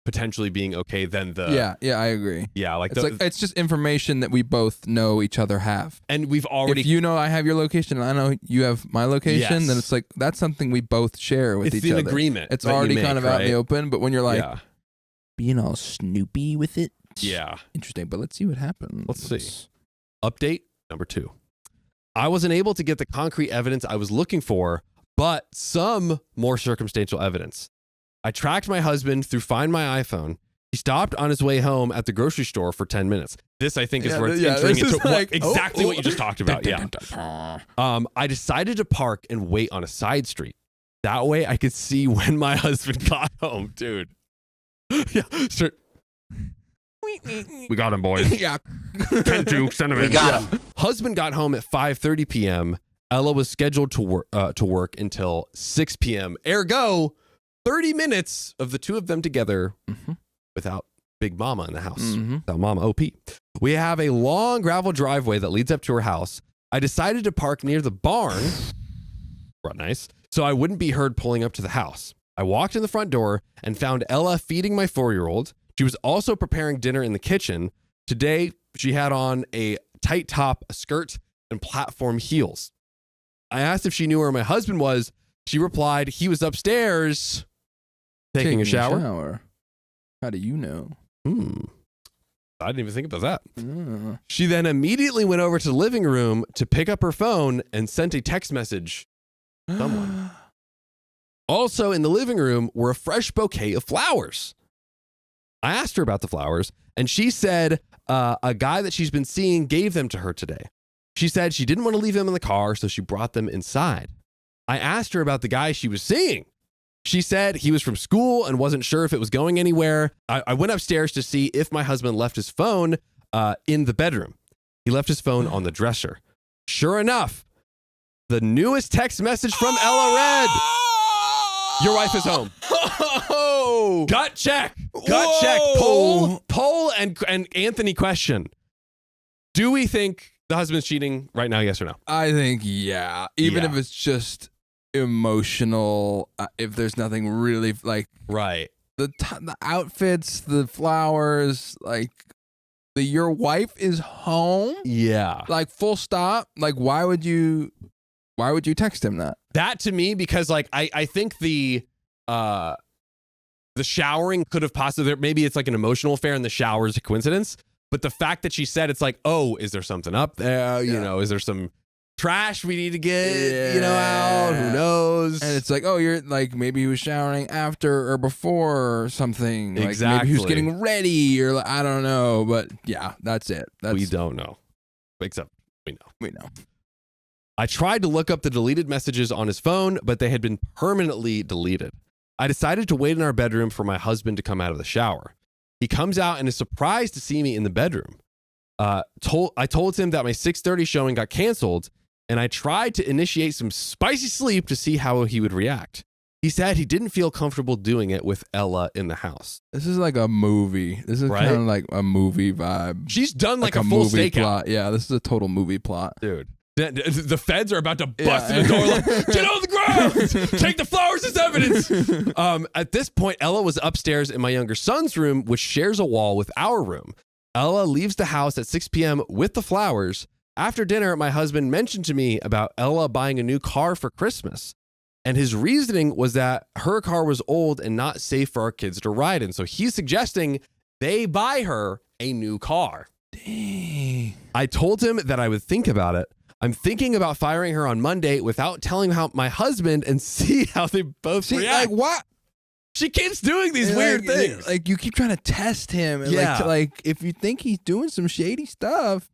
potentially being okay than the I agree. Yeah, like it's just information that we both know each other have. And we've already, if you know I have your location and I know you have my location, then it's like that's something we both share with each other. It's an agreement. It's already kind of out in the open, but when you're like being all snoopy with it, interesting. But let's see what happens. Let's see. Update number 2. I wasn't able to get the concrete evidence I was looking for, but some more circumstantial evidence. I tracked my husband through Find My iPhone. He stopped on his way home at the grocery store for 10 minutes. This, I think, is where it's entering into like, exactly what you just talked about. I decided to park and wait on a side street. That way I could see when my husband got home, dude. Sure. We got him, boys. 10-2, send him in. We got him. Husband got home at 5:30 p.m. Ella was scheduled to work until 6 p.m. Ergo, 30 minutes of the two of them together without Big Mama in the house. Without Mama OP. We have a long gravel driveway that leads up to her house. I decided to park near the barn. Nice. So I wouldn't be heard pulling up to the house. I walked in the front door and found Ella feeding my 4-year-old. She was also preparing dinner in the kitchen. Today, she had on a tight top, a skirt, and platform heels. I asked if she knew where my husband was. She replied he was upstairs taking a shower. How do you know? I didn't even think about that. She then immediately went over to the living room to pick up her phone and sent a text message to someone. Also in the living room were a fresh bouquet of flowers. I asked her about the flowers, and she said a guy that she's been seeing gave them to her today. She said she didn't want to leave them in the car, so she brought them inside. I asked her about the guy she was seeing. She said he was from school and wasn't sure if it was going anywhere. I went upstairs to see if my husband left his phone in the bedroom. He left his phone on the dresser. Sure enough, the newest text message from Ella read, "Your wife is home." Gut check. Gut check. Poll and Anthony question. Do we think the husband's cheating right now? Yes or no? I think even if it's just emotional, if there's nothing really like the outfits, the flowers, like your wife is home, like full stop. Like why would you text him that to me? Because like I think the showering could have possibly, maybe it's like an emotional affair and the shower is a coincidence, but the fact that she said, it's like, oh, is there something up there? You know, is there some trash we need to get, out? Who knows? And it's like, oh, you're like, maybe he was showering after or before or something. Like maybe he was getting ready or like, I don't know. But yeah, that's it. We don't know. Except we know. We know. I tried to look up the deleted messages on his phone, but they had been permanently deleted. I decided to wait in our bedroom for my husband to come out of the shower. He comes out and is surprised to see me in the bedroom. I told him that my 6:30 showing got canceled, and I tried to initiate some spicy sleep to see how he would react. He said he didn't feel comfortable doing it with Ella in the house. This is like a movie. This is kind of like a movie vibe. She's done like a full movie stakeout. Plot. Yeah, this is a total movie plot. Dude. The feds are about to bust in the door like, get on the ground! Take the flowers as evidence! At this point, Ella was upstairs in my younger son's room, which shares a wall with our room. Ella leaves the house at 6 p.m. with the flowers. After dinner, my husband mentioned to me about Ella buying a new car for Christmas. And his reasoning was that her car was old and not safe for our kids to ride in. So he's suggesting they buy her a new car. Dang. I told him that I would think about it. I'm thinking about firing her on Monday without telling my husband and see how they both react. Like what? She keeps doing these weird things. Like you keep trying to test him. And like if you think he's doing some shady stuff,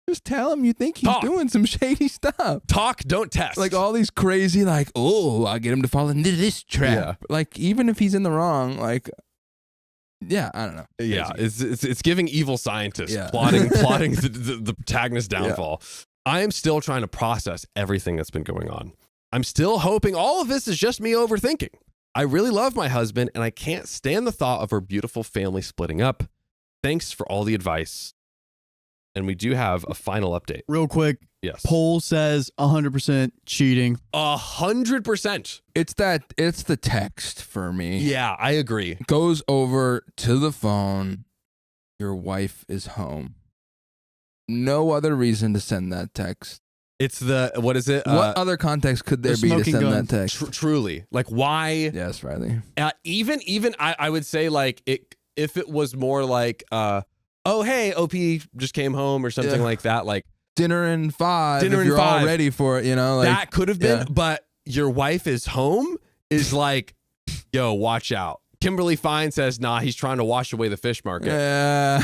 just tell him you think he's doing some shady stuff. Talk, don't test. Like all these crazy, like, oh, I'll get him to fall into this trap. Like even if he's in the wrong, like Yeah, I don't know. Yeah, Crazy. it's giving evil scientists Yeah. plotting the protagonist's downfall. I am still trying to process everything that's been going on. I'm still hoping all of this is just me overthinking. I really love my husband, and I can't stand the thought of our beautiful family splitting up. Thanks for all the advice. And we do have a final update. Real quick, Yes. poll says 100% cheating. 100%. It's the text for me. Yeah, I agree. Goes over to the phone. Your wife is home. No other reason to send that text. It's the, what is it? What other context could there the be to smoking send gun. that text? Truly. Like, why? Yes, Riley. Even I would say, like, if it was more like, oh, hey, OP just came home or something like that, like, Dinner in 5. Dinner if in you're 5. all ready for it, you know, like that could have been, yeah. but your wife is home is like, yo, watch out. Kimberly Fine says, nah, he's trying to wash away the fish market. Yeah.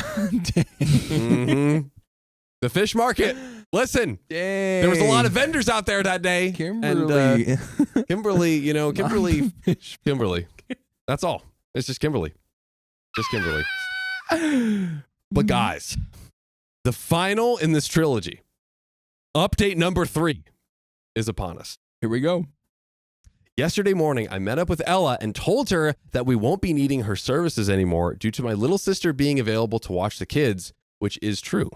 Mhm. The fish market. Listen, Dang. there was a lot of vendors out there that day. Kimberly. And Kimberly, Kimberly. That's all. It's just Kimberly. Just Kimberly. But guys, the final in this trilogy, update number 3, is upon us. Here we go. Yesterday morning, I met up with Ella and told her that we won't be needing her services anymore due to my little sister being available to watch the kids, which is true.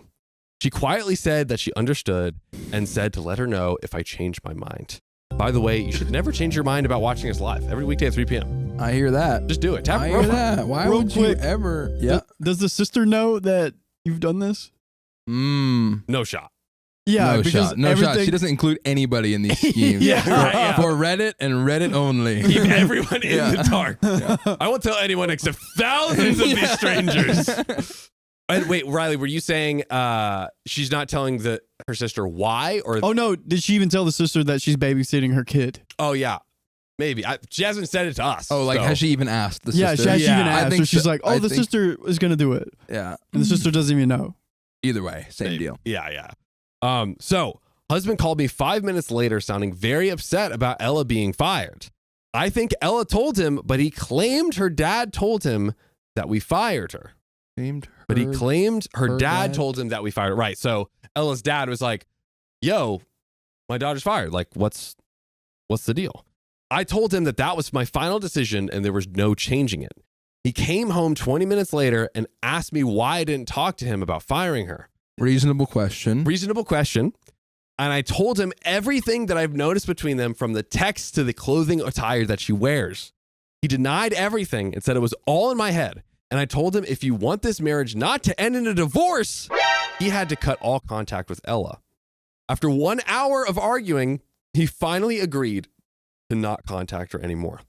She quietly said that she understood and said to let her know if I changed my mind. By the way, you should never change your mind about watching us live every weekday at 3 p.m. I hear that. Just do it. Tap I hear that. Why Real would quick. you ever? Yeah. Does the sister know that you've done this? No shot. Yeah, no because shot. No everything, shot. She doesn't include anybody in these schemes. Yeah, right, yeah. For Reddit and Reddit only. Keep everyone in Yeah. the dark. I won't tell anyone except thousands of these strangers. And wait, Riley, were you saying she's not telling her sister why? Or Oh no! Did she even tell the sister that she's babysitting her kid? oh yeah, maybe. She hasn't said it to us. Oh, like so. has she even asked the Yeah, sister? she actually even Yeah, I asked think her. She's so. like, "Oh, I the think- sister is gonna do it," Yeah. and the sister doesn't even know. Either way, same Maybe. deal. Yeah. So husband called me 5 minutes later, sounding very upset about Ella being fired. I think Ella told him, but he claimed her dad told him that we fired her. But he claimed her dad told him that we fired her. Right. So Ella's dad was like, yo, my daughter's fired. Like, what's the deal? I told him that was my final decision and there was no changing it. He came home 20 minutes later and asked me why I didn't talk to him about firing her. Reasonable question. Reasonable question. And I told him everything that I've noticed between them, from the text to the clothing attire that she wears. He denied everything and said it was all in my head. And I told him if you want this marriage not to end in a divorce, he had to cut all contact with Ella. After 1 hour of arguing, he finally agreed to not contact her anymore.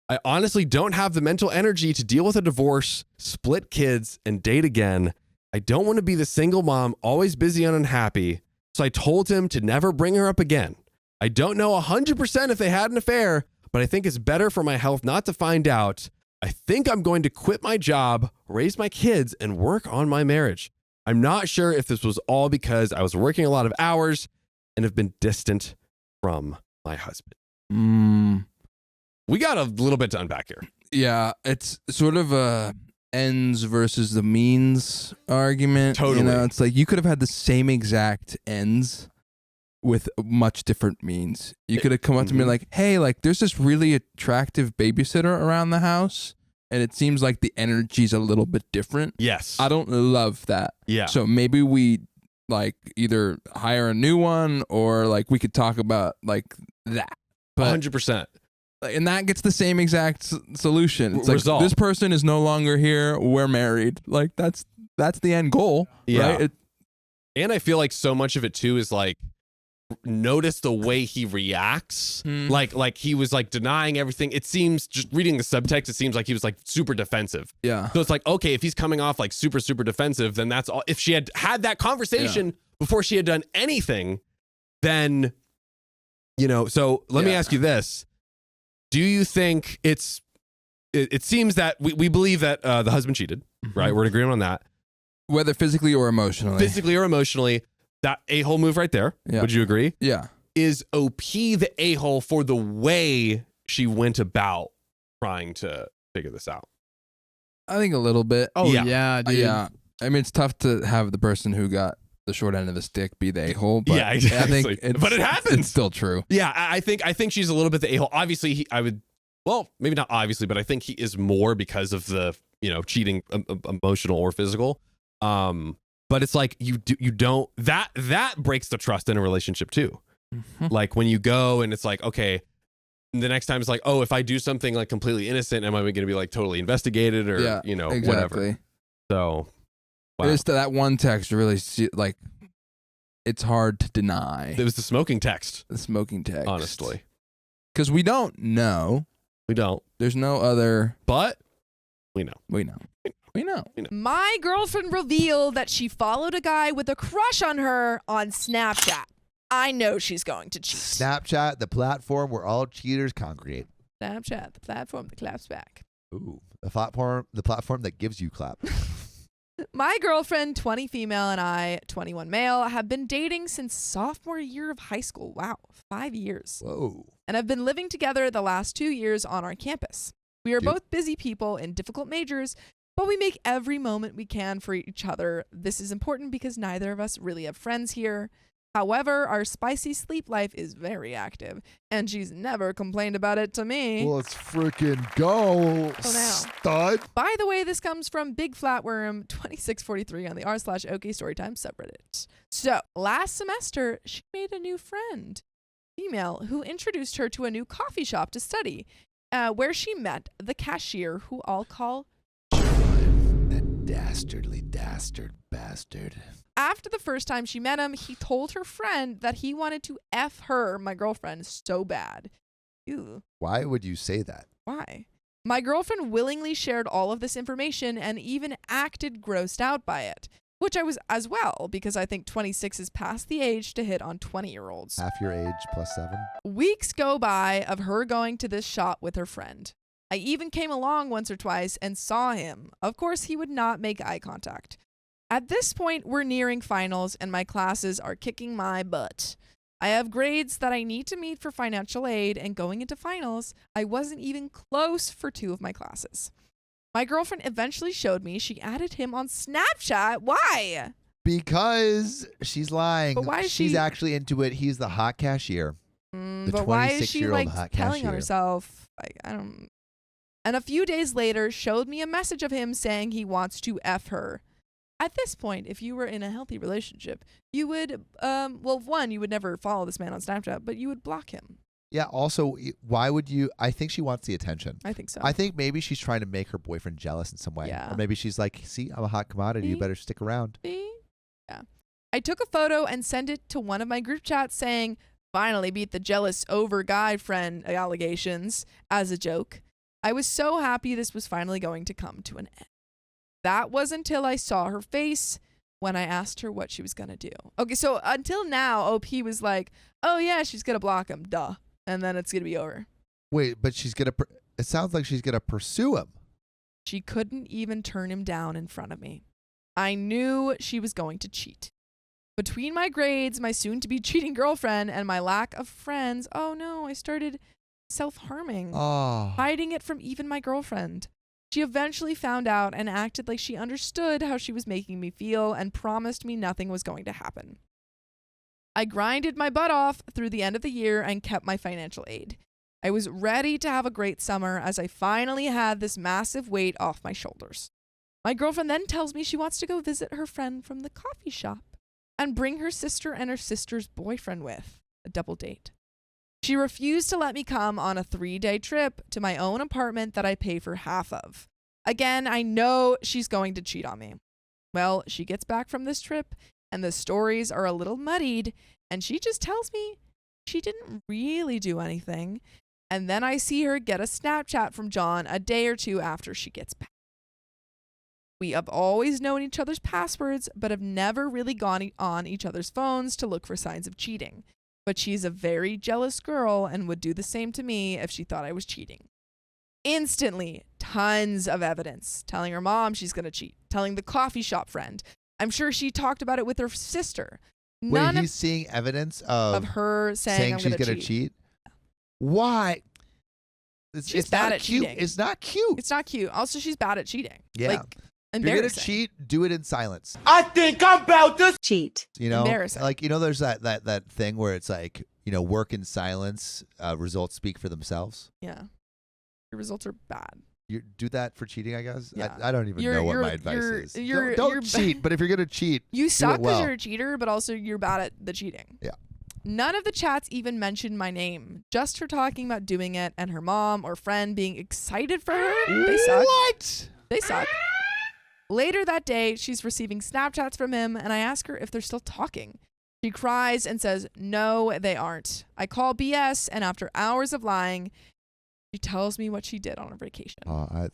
I honestly don't have the mental energy to deal with a divorce, split kids, and date again. I don't want to be the single mom, always busy and unhappy. So I told him to never bring her up again. I don't know 100% if they had an affair, but I think it's better for my health not to find out. I think I'm going to quit my job, raise my kids, and work on my marriage. I'm not sure if this was all because I was working a lot of hours and have been distant from my husband. We got a little bit to unpack here. Yeah, it's sort of a ends versus the means argument. Totally. You know, it's like you could have had the same exact ends with much different means. You could have come up to me like, hey, like there's this really attractive babysitter around the house, and it seems like the energy's a little bit different. Yes. I don't love that. Yeah. So maybe we like either hire a new one, or like we could talk about like that. But 100%. and that gets the same exact solution. It's like Result. this person is no longer here. We're married. Like that's the end goal. Yeah. Right? And I feel like so much of it too is like, notice the way he reacts. Like he was like denying everything. It seems, just reading the subtext, it seems like he was like super defensive. Yeah. So it's like, okay, if he's coming off like super defensive, then that's all. If she had had that conversation before she had done anything, then, so let me ask you this. Do you think it seems that we believe that the husband cheated, right? We're in agreement on that. Whether physically or emotionally. Physically or emotionally, that a-hole move right there. Yeah. Would you agree? Yeah. Is OP the a-hole for the way she went about trying to figure this out? I think a little bit. Oh Yeah. yeah, dude. Yeah. I mean, it's tough to have the person who got the short end of the stick be the a-hole, but Yeah, exactly. I think But it happens. It's still true. Yeah, I think she's a little bit the a-hole. Obviously, well, maybe not obviously, but I think he is more because of the, cheating, emotional or physical. But it's like you don't that breaks the trust in a relationship too. Mm-hmm. Like when you go and it's like, okay, the next time it's like, oh, if I do something like completely innocent, am I going to be like totally investigated or exactly. whatever? So wow. There's that one text really like it's hard to deny. It was the smoking text. The smoking text. Honestly. Because we don't know. We don't. There's no other. But we know. We know. We know. My girlfriend revealed that she followed a guy with a crush on her on Snapchat. I know she's going to cheat. Snapchat, the platform where all cheaters congregate. Snapchat, the platform that claps back. Ooh, the platform that gives you clap. My girlfriend, 20 female, and I, 21 male, have been dating since sophomore year of high school. Wow, 5 years. Whoa. And have been living together the last 2 years on our campus. We are both busy people in difficult majors, but we make every moment we can for each other. This is important because neither of us really have friends here. However, our spicy sleep life is very active, and she's never complained about it to me. Well, let's freaking go, stud. By the way, this comes from Big Flatworm 2643 on the r/OK Storytime subreddit. So, last semester, she made a new friend, female, who introduced her to a new coffee shop to study, where she met the cashier, who I'll call John, that dastardly bastard. After the first time she met him, he told her friend that he wanted to F her, my girlfriend, so bad. Ew. Why would you say that? Why? My girlfriend willingly shared all of this information and even acted grossed out by it, which I was as well, because I think 26 is past the age to hit on 20-year-olds. Half your age plus 7? Weeks go by of her going to this shop with her friend. I even came along once or twice and saw him. Of course, he would not make eye contact. At this point, we're nearing finals and my classes are kicking my butt. I have grades that I need to meet for financial aid, and going into finals, I wasn't even close for 2 of my classes. My girlfriend eventually showed me she added him on Snapchat. Why? Because she's lying. But why is she's she actually into it. He's the hot cashier. But why is she 26-year-old like hot telling on cashier. herself? I don't. And a few days later, showed me a message of him saying he wants to F her. At this point, if you were in a healthy relationship, you would, one, you would never follow this man on Snapchat, but you would block him. Yeah, also, why would you? I think she wants the attention. I think so. I think maybe she's trying to make her boyfriend jealous in some way. Yeah. Or maybe she's like, see, I'm a hot commodity. You See? better stick around. See? Yeah. I took a photo and sent it to one of my group chats saying, finally beat the jealous over guy friend allegations as a joke. I was so happy this was finally going to come to an end. That was until I saw her face when I asked her what she was going to do. Okay, so until now, OP was like, oh yeah, she's going to block him, duh. And then it's going to be over. Wait, but she's going to, it sounds like she's going to pursue him. She couldn't even turn him down in front of me. I knew she was going to cheat. Between my grades, my soon-to-be cheating girlfriend, and my lack of friends, oh no, I started self-harming, hiding it from even my girlfriend. She eventually found out and acted like she understood how she was making me feel and promised me nothing was going to happen. I grinded my butt off through the end of the year and kept my financial aid. I was ready to have a great summer as I finally had this massive weight off my shoulders. My girlfriend then tells me she wants to go visit her friend from the coffee shop and bring her sister and her sister's boyfriend with, a double date. She refused to let me come on a 3-day trip to my own apartment that I pay for half of. Again, I know she's going to cheat on me. Well, she gets back from this trip and the stories are a little muddied, and she just tells me she didn't really do anything. And then I see her get a Snapchat from John a day or 2 after she gets back. We have always known each other's passwords, but have never really gone on each other's phones to look for signs of cheating. But she's a very jealous girl and would do the same to me if she thought I was cheating. Instantly, tons of evidence, telling her mom she's going to cheat, telling the coffee shop friend. I'm sure she talked about it with her sister. Wait, he's seeing evidence of her saying I'm she's going to cheat? Why? She's bad not at cute. cheating. It's not cute. It's not cute. Also, she's bad at cheating. Yeah. Like, If you're gonna embarrassing. cheat, do it in silence. I think I'm about to cheat. You know, Embarrassing. like there's that thing where it's like work in silence. Results speak for themselves. Yeah. Your results are bad. You do that for cheating, I guess. Yeah. I don't even know what my advice is. Don't cheat, but if you're gonna cheat, You suck do it well. you're a cheater, but also you're bad at the cheating. Yeah. None of the chats even mentioned my name. Just her talking about doing it and her mom or friend being excited for her. They suck. What? They suck. Later that day, she's receiving Snapchats from him, and I ask her if they're still talking. She cries and says, no, they aren't. I call BS, and after hours of lying, she tells me what she did on her vacation.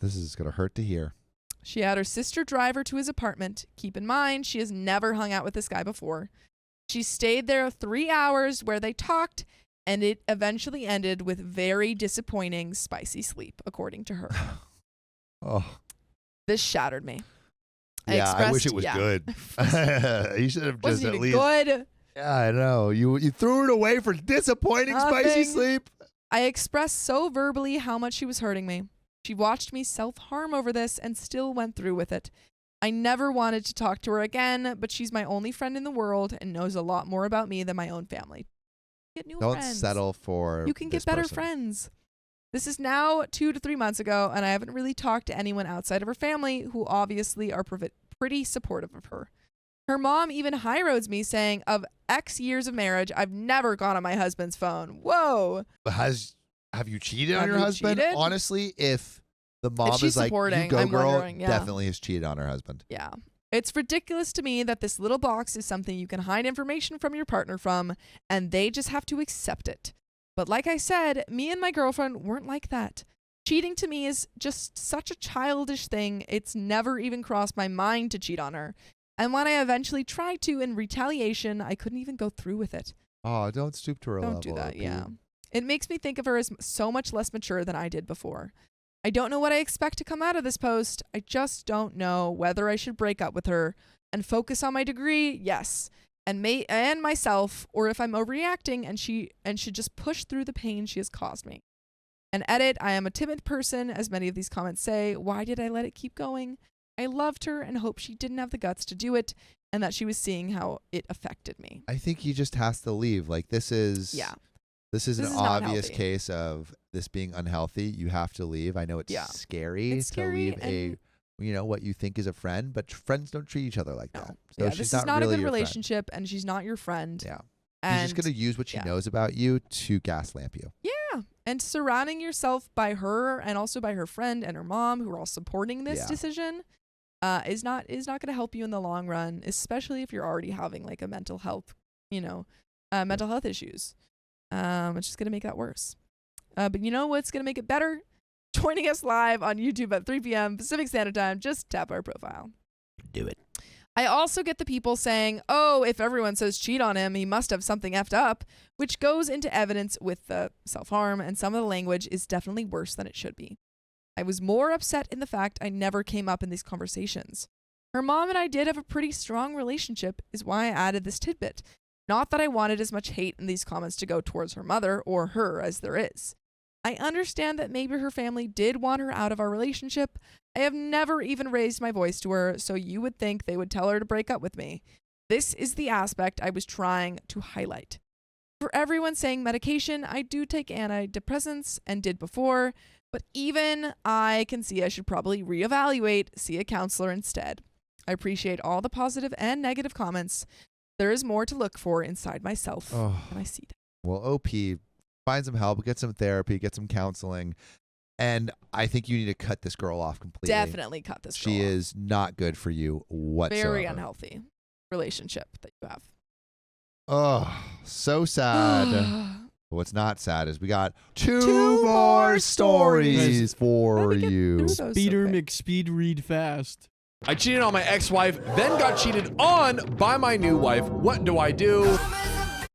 This is gonna hurt to hear. She had her sister drive her to his apartment. Keep in mind, she has never hung out with this guy before. She stayed there 3 hours where they talked, and it eventually ended with very disappointing, spicy sleep, according to her. Oh. This shattered me. Yeah, I wish it was good. You should have just Wasn't at even least. good. Yeah, I know. You threw it away for disappointing spicy Nothing. sleep. I expressed so verbally how much she was hurting me. She watched me self-harm over this and still went through with it. I never wanted to talk to her again, but she's my only friend in the world and knows a lot more about me than my own family. Get new Don't friends. settle for. You can this get better person. friends. This is now 2 to 3 months ago, and I haven't really talked to anyone outside of her family who obviously are pretty supportive of her. Her mom even high-roads me saying, of X years of marriage, I've never gone on my husband's phone. Whoa. Have you cheated on Have your you husband? cheated? Honestly, if the mom she's is like, you supporting, go I'm girl, wondering, yeah. definitely has cheated on her husband. Yeah. It's ridiculous to me that this little box is something you can hide information from your partner from, and they just have to accept it. But like I said, me and my girlfriend weren't like that. Cheating to me is just such a childish thing. It's never even crossed my mind to cheat on her. And when I eventually tried to in retaliation, I couldn't even go through with it. Oh, don't stoop to her level. Don't do that, OP. yeah. It makes me think of her as so much less mature than I did before. I don't know what I expect to come out of this post. I just don't know whether I should break up with her and focus on my degree, yes, and myself, or if I'm overreacting and should just push through the pain she has caused me. And edit, I am a timid person, as many of these comments say. Why did I let it keep going? I loved her and hope she didn't have the guts to do it and that she was seeing how it affected me. I think he just has to leave. Like this is an This is not obvious healthy. case of this being unhealthy. You have to leave. I know it's scary It's scary to leave what you think is a friend, but friends don't treat each other like No. that. So Yeah, she's this not is not really a good your friend. relationship, and she's not your friend. Yeah. And She's just going to use what she knows about you to gaslamp you. yeah, and surrounding yourself by her and also by her friend and her mom, who are all supporting this decision, is not going to help you in the long run, especially if you're already having like a mental health issues. It's just going to make that worse. But you know what's going to make it better? Joining us live on YouTube at 3 p.m. Pacific Standard Time. Just tap our profile. Do it. I also get the people saying, oh, if everyone says cheat on him, he must have something effed up, which goes into evidence with the self-harm, and some of the language is definitely worse than it should be. I was more upset in the fact I never came up in these conversations. Her mom and I did have a pretty strong relationship, is why I added this tidbit. Not that I wanted as much hate in these comments to go towards her mother or her as there is. I understand that maybe her family did want her out of our relationship. I have never even raised my voice to her, so you would think they would tell her to break up with me. This is the aspect I was trying to highlight. For everyone saying medication, I do take antidepressants and did before, but even I can see I should probably reevaluate, see a counselor instead. I appreciate all the positive and negative comments. There is more to look for inside myself, and I see that. Well, OP, find some help, get some therapy, get some counseling, and I think you need to cut this girl off completely. Definitely cut this girl She off. is not good for you whatsoever. Very unhealthy relationship that you have. Oh, so sad. What's not sad is we got two more stories for you. Speeder McSpeed read fast. I cheated on my ex-wife, then got cheated on by my new wife. What do I do?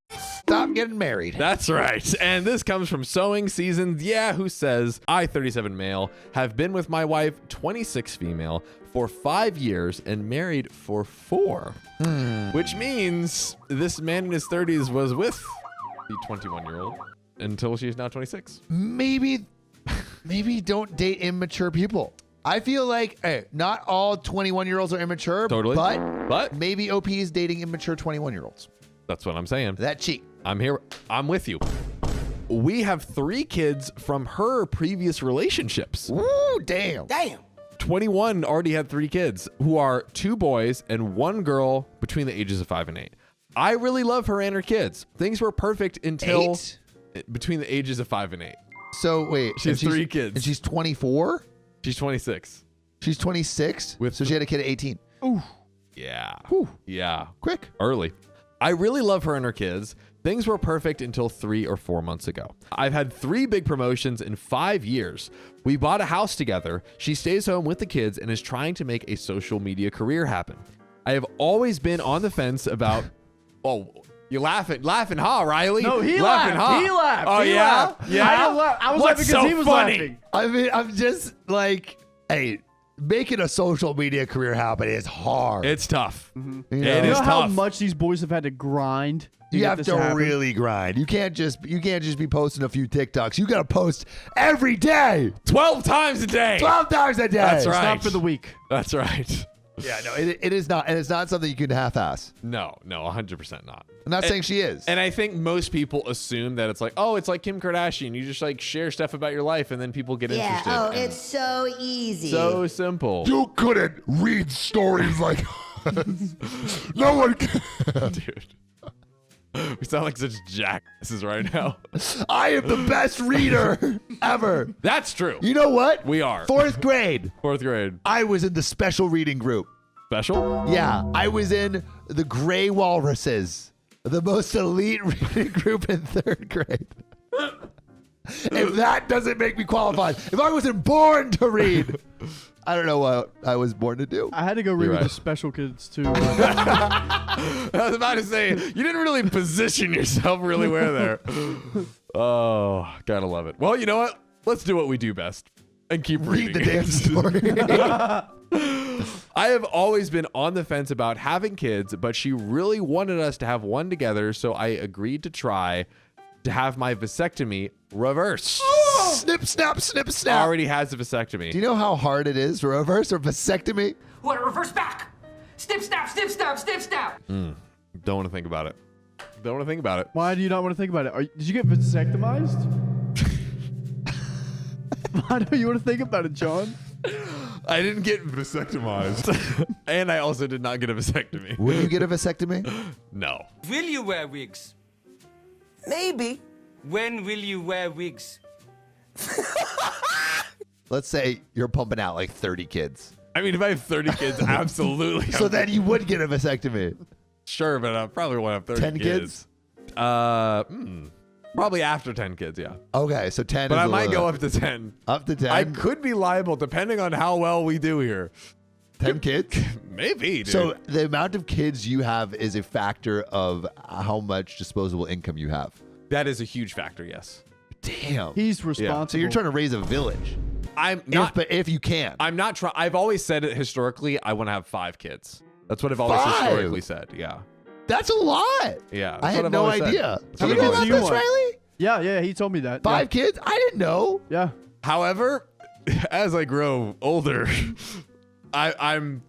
Stop getting married. That's right. And this comes from Sewing Seasons. Yeah, who says, I, 37 male, have been with my wife, 26 female, for 5 years and married for 4. Which means this man in his 30s was with the 21-year-old until she's now 26. Maybe maybe don't date immature people. I feel like, hey, not all 21-year-olds are immature. Totally. But maybe OP is dating immature 21-year-olds. That's what I'm saying. That cheat. I'm here. I'm with you. We have 3 kids from her previous relationships. Ooh, damn. 21 already had 3 kids, who are 2 boys and 1 girl between the ages of 5 and 8. I really love her and her kids. Things were perfect until between the ages of 5 and 8. So wait, She has 3 kids. And she's 24? She's 26. She's 26? So she had a kid at 18. Ooh. Yeah. Whew. Yeah. Quick. Early. I really love her and her kids. Things were perfect until 3 or 4 months ago. I've had 3 big promotions in 5 years. We bought a house together. She stays home with the kids and is trying to make a social media career happen. I have always been on the fence about, oh, you're laughing, huh, Riley? No, he laughing, laughed. huh? He laughed. Oh, He yeah? laughed. Yeah? I was What's laughing so because he was funny? laughing. I mean, I'm just like, hey, making a social media career happen is hard. It's tough. you know? It You is know how tough. much these boys have had to grind? You get have this to happen? really grind. You can't just be posting a few TikToks. You got to post every day, 12 times a day. 12 times a day. That's It's right. not for the weak. That's right. Yeah, no, it is not, and it's not something you can half-ass. No, 100% not. I'm not saying she is. And I think most people assume that it's like, oh, it's like Kim Kardashian. You just like share stuff about your life and then people get interested. Oh, And it's so easy. so simple. You couldn't read stories like us. No one can. Dude. We sound like such jackasses right now. I am the best reader ever. That's true. You know what? We are. 4th grade. 4th grade. I was in the special reading group. Special? Yeah, I was in the Gray Walruses, the most elite reading group in 3rd grade. If that doesn't make me qualified, if I wasn't born to read, I don't know what I was born to do. I had to go read You're with right. the special kids too. I was about to say, you didn't really position yourself really well there. Oh, gotta love it. Well, you know what? Let's do what we do best and keep Read the reading. damn story. I have always been on the fence about having kids, but she really wanted us to have one together, so I agreed to try to have my vasectomy reversed. Snip, snap, snip, snap. Already has a vasectomy. Do you know how hard it is to reverse or vasectomy? Want to reverse back? Snip, snap, snip, snap, snip, snap. Don't want to think about it. Don't want to think about it. Why do you not want to think about it? Did you get vasectomized? Why don't you want to think about it, John? I didn't get vasectomized. And I also did not get a vasectomy. Will you get a vasectomy? No. Will you wear wigs? Maybe. When will you wear wigs? Let's say you're pumping out like 30 kids. I mean, if I have 30 kids, absolutely. So then you would get a vasectomy. Sure, but I probably won't have 30 10 kids? Probably after 10 kids, yeah. Okay, so 10 But is I a might little- go up to 10. Up to 10? I could be liable depending on how well we do here. 10 kids? Maybe, dude. So the amount of kids you have is a factor of how much disposable income you have. that is a huge factor, yes. Damn. He's responsible. So you're trying to raise a village. I'm not. But if you can. I'm not trying. I've always said it historically. I want to have 5 kids. That's what I've always 5? historically said. Yeah. That's a lot. Yeah. That's I what had I've no always said. idea. That's Do what you I've know always about you this, want? Riley? Yeah, he told me that. 5 kids? I didn't know. Yeah. However, as I grow older, I'm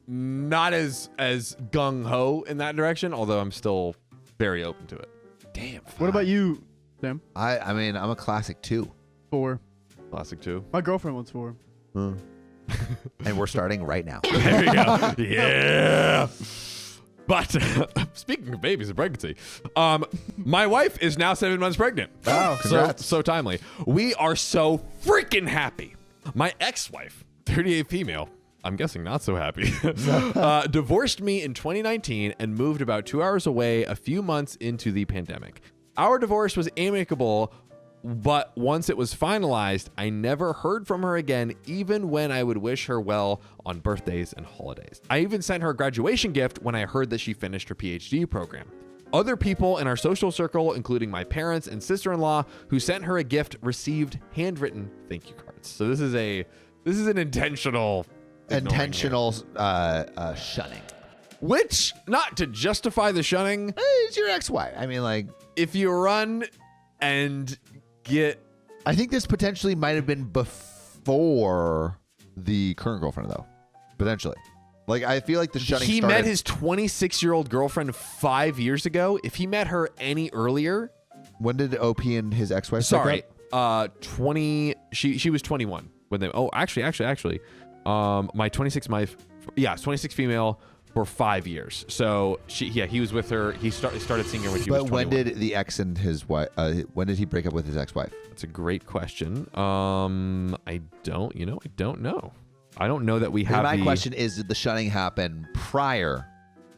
not as gung ho in that direction. Although I'm still very open to it. Damn. What about you, Sam? I mean, I'm a classic 2. 4. Classic 2. My girlfriend wants 4. And we're starting right now. There we go. Yeah. But speaking of babies and pregnancy, my wife is now 7 months pregnant. Wow, congrats. So timely. We are so freaking happy. My ex-wife, 38 female, I'm guessing not so happy, divorced me in 2019 and moved about 2 hours away a few months into the pandemic. Our divorce was amicable, but once it was finalized, I never heard from her again, even when I would wish her well on birthdays and holidays. I even sent her a graduation gift when I heard that she finished her PhD program. Other people in our social circle, including my parents and sister-in-law who sent her a gift, received handwritten thank you cards. So this is an intentional Shunning. which, not to justify the shunning, It's your ex-wife. I mean, like, if you run and get I think this potentially might have been before the current girlfriend, though. Potentially. Like, I feel like the shunning He started. met his 26-year-old girlfriend 5 years ago. If he met her any earlier, When did OP and his ex-wife sorry, break up? 20. She was 21 when they. Oh, actually, my 26 wife, 26 female for 5 years. So he was with her. He started seeing her when she was 21. But when did the ex and his wife? When did he break up with his ex-wife? That's a great question. I don't know. I don't know that we have. My question is: did the shunning happen prior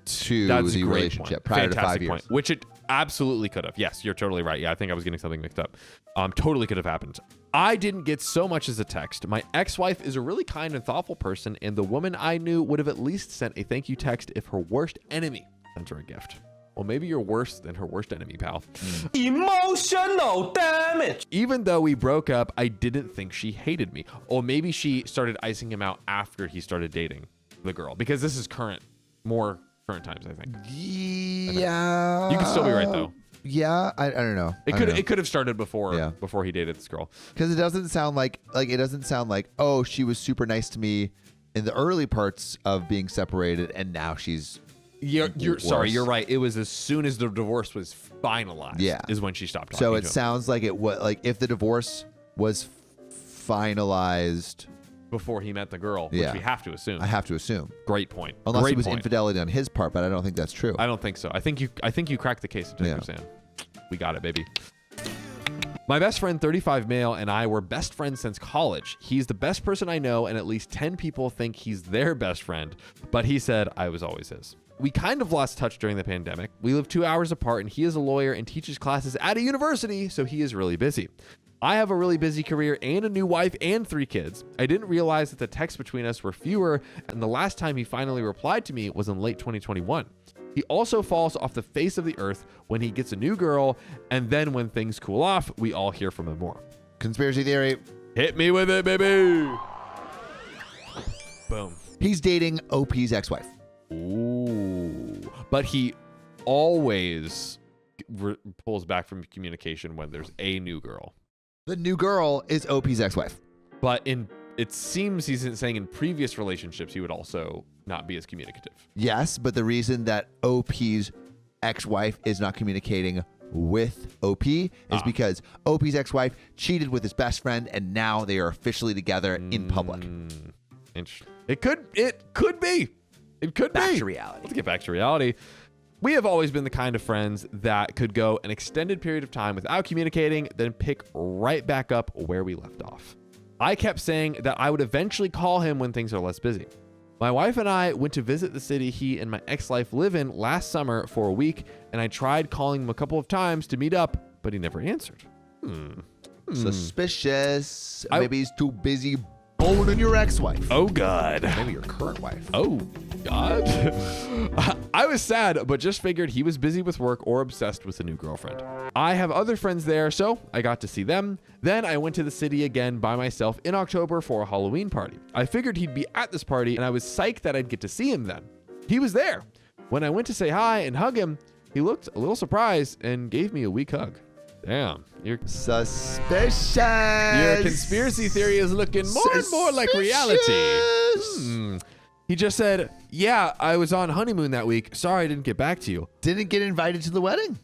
to the relationship? Prior to 5 years, point. Which it absolutely could have. Yes, you're totally right. Yeah, I think I was getting something mixed up. Totally could have happened. I didn't get so much as a text. My ex-wife is a really kind and thoughtful person, and the woman I knew would have at least sent a thank you text if her worst enemy sent her a gift. Well, maybe you're worse than her worst enemy, pal. Emotional damage. Even though we broke up, I didn't think she hated me. Or maybe she started icing him out after he started dating the girl. Because this is more current times, I think. Yeah. You could still be right, though. Yeah, I don't know. It could have started before he dated this girl. Because it doesn't sound like oh, she was super nice to me in the early parts of being separated, and now she's You're sorry, you're right. It was as soon as the divorce was finalized. Yeah. Is when she stopped talking So to it him. sounds like it was like if the divorce was finalized Before he met the girl, which Yeah. we have to assume. I have to assume. Great point. Unless Great it was point. infidelity on his part, but I don't think that's true. I don't think so. I think you cracked the case, Yeah. Sam. We got it, baby. My best friend, 35 male, and I were best friends since college. He's the best person I know, and at least 10 people think he's their best friend, but he said I was always his. We kind of lost touch during the pandemic. We live 2 hours apart, and he is a lawyer and teaches classes at a university, so he is really busy. I have a really busy career and a new wife and 3 kids. I didn't realize that the texts between us were fewer, and the last time he finally replied to me was in late 2021. He also falls off the face of the earth when he gets a new girl, and then when things cool off, we all hear from him more. Conspiracy theory. Hit me with it, baby. Boom. He's dating OP's ex-wife. Ooh. But he always pulls back from communication when there's a new girl. The new girl is OP's ex-wife. But it seems he's saying in previous relationships he would also not be as communicative. Yes, but the reason that OP's ex-wife is not communicating with OP is because OP's ex-wife cheated with his best friend, and now they are officially together in public. Interesting. It could be. It could be. Back to reality. Let's get back to reality. We have always been the kind of friends that could go an extended period of time without communicating, then pick right back up where we left off. I kept saying that I would eventually call him when things are less busy. My wife and I went to visit the city he and my ex-wife live in last summer for a week, and I tried calling him a couple of times to meet up, but he never answered. Suspicious. Maybe he's too busy boning your ex-wife. Oh, God. Maybe your current wife. Oh, God. I was sad, but just figured he was busy with work or obsessed with a new girlfriend. I have other friends there, so I got to see them. Then I went to the city again by myself in October for a Halloween party. I figured he'd be at this party, and I was psyched that I'd get to see him then. He was there. When I went to say hi and hug him, he looked a little surprised and gave me a weak hug. Damn, your Suspicious. conspiracy theory is looking more and more like reality. He just said, yeah, I was on honeymoon that week. Sorry I didn't get back to you. Didn't get invited to the wedding.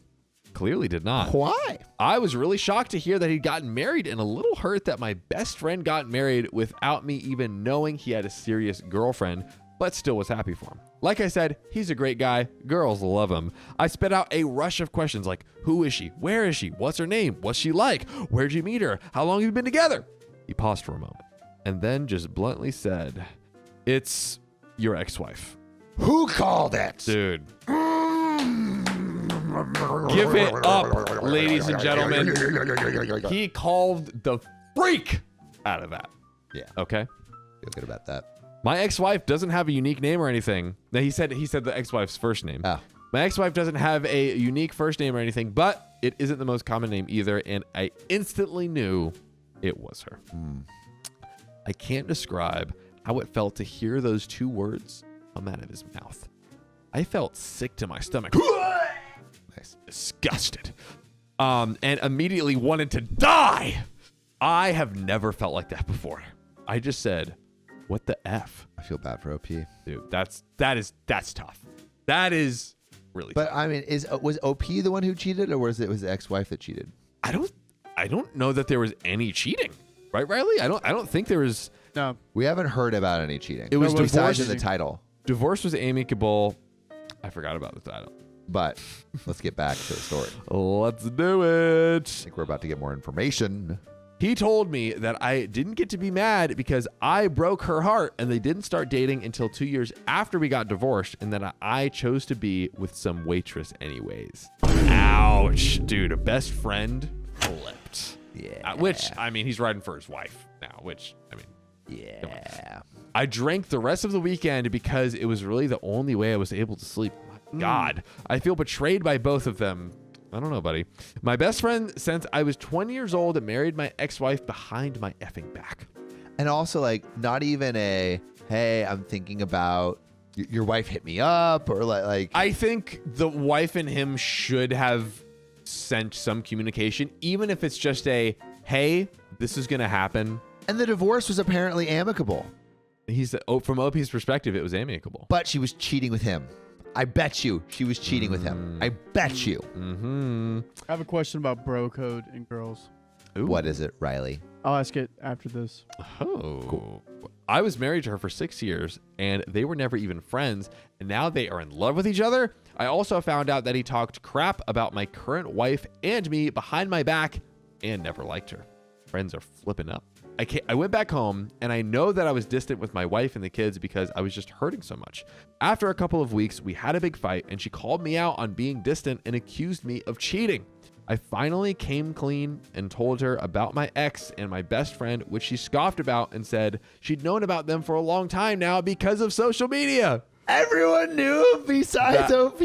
Clearly did not. Why? I was really shocked to hear that he'd gotten married and a little hurt that my best friend got married without me even knowing he had a serious girlfriend, but still was happy for him. Like I said, he's a great guy. Girls love him. I spit out a rush of questions like, who is she? Where is she? What's her name? What's she like? Where'd you meet her? How long have you been together? He paused for a moment and then just bluntly said, it's your ex-wife. Who called it? Dude. Give it up, ladies and gentlemen. He called the freak out of that. Yeah. Okay. Feel good about that. My ex-wife doesn't have a unique name or anything. Now, he said the ex-wife's first name. Oh. My ex-wife doesn't have a unique first name or anything, but it isn't the most common name either, and I instantly knew it was her. I can't describe how it felt to hear those 2 words come out of his mouth. I felt sick to my stomach. Nice. Disgusted. And immediately wanted to die. I have never felt like that before. I just said, what the F? I feel bad for OP. Dude, that's tough. That is really tough. But I mean, was OP the one who cheated, or was it his ex-wife that cheated? I don't know that there was any cheating. Right, Riley? I don't think there was. No. We haven't heard about any cheating. It was besides in the divorce. title. Divorce was amicable. I forgot about the title. But let's get back to the story. Let's do it. I think we're about to get more information. He told me that I didn't get to be mad because I broke her heart and they didn't start dating until 2 years after we got divorced, and that I chose to be with some waitress anyways. Ouch. Dude, a best friend flipped. Yeah. Which, I mean, he's riding for his wife now, which, I mean. Yeah. I drank the rest of the weekend because it was really the only way I was able to sleep. My God, I feel betrayed by both of them. I don't know, buddy. My best friend since I was 20 years old and married my ex-wife behind my effing back. And also, like, not even a, hey, I'm thinking about your wife hit me up, or like. I think the wife and him should have sent some communication, even if it's just a, hey, this is going to happen. And the divorce was apparently amicable. From OP's perspective, it was amicable. But she was cheating with him. I bet you she was cheating with him. I bet you. Mm-hmm. I have a question about bro code in girls. Ooh. What is it, Riley? I'll ask it after this. Oh, cool. I was married to her for 6 years, and they were never even friends, and now they are in love with each other. I also found out that he talked crap about my current wife and me behind my back and never liked her. Friends are flipping up. I went back home, and I know that I was distant with my wife and the kids because I was just hurting so much. After a couple of weeks, we had a big fight, and she called me out on being distant and accused me of cheating. I finally came clean and told her about my ex and my best friend, which she scoffed about and said she'd known about them for a long time now because of social media. Everyone knew besides OP.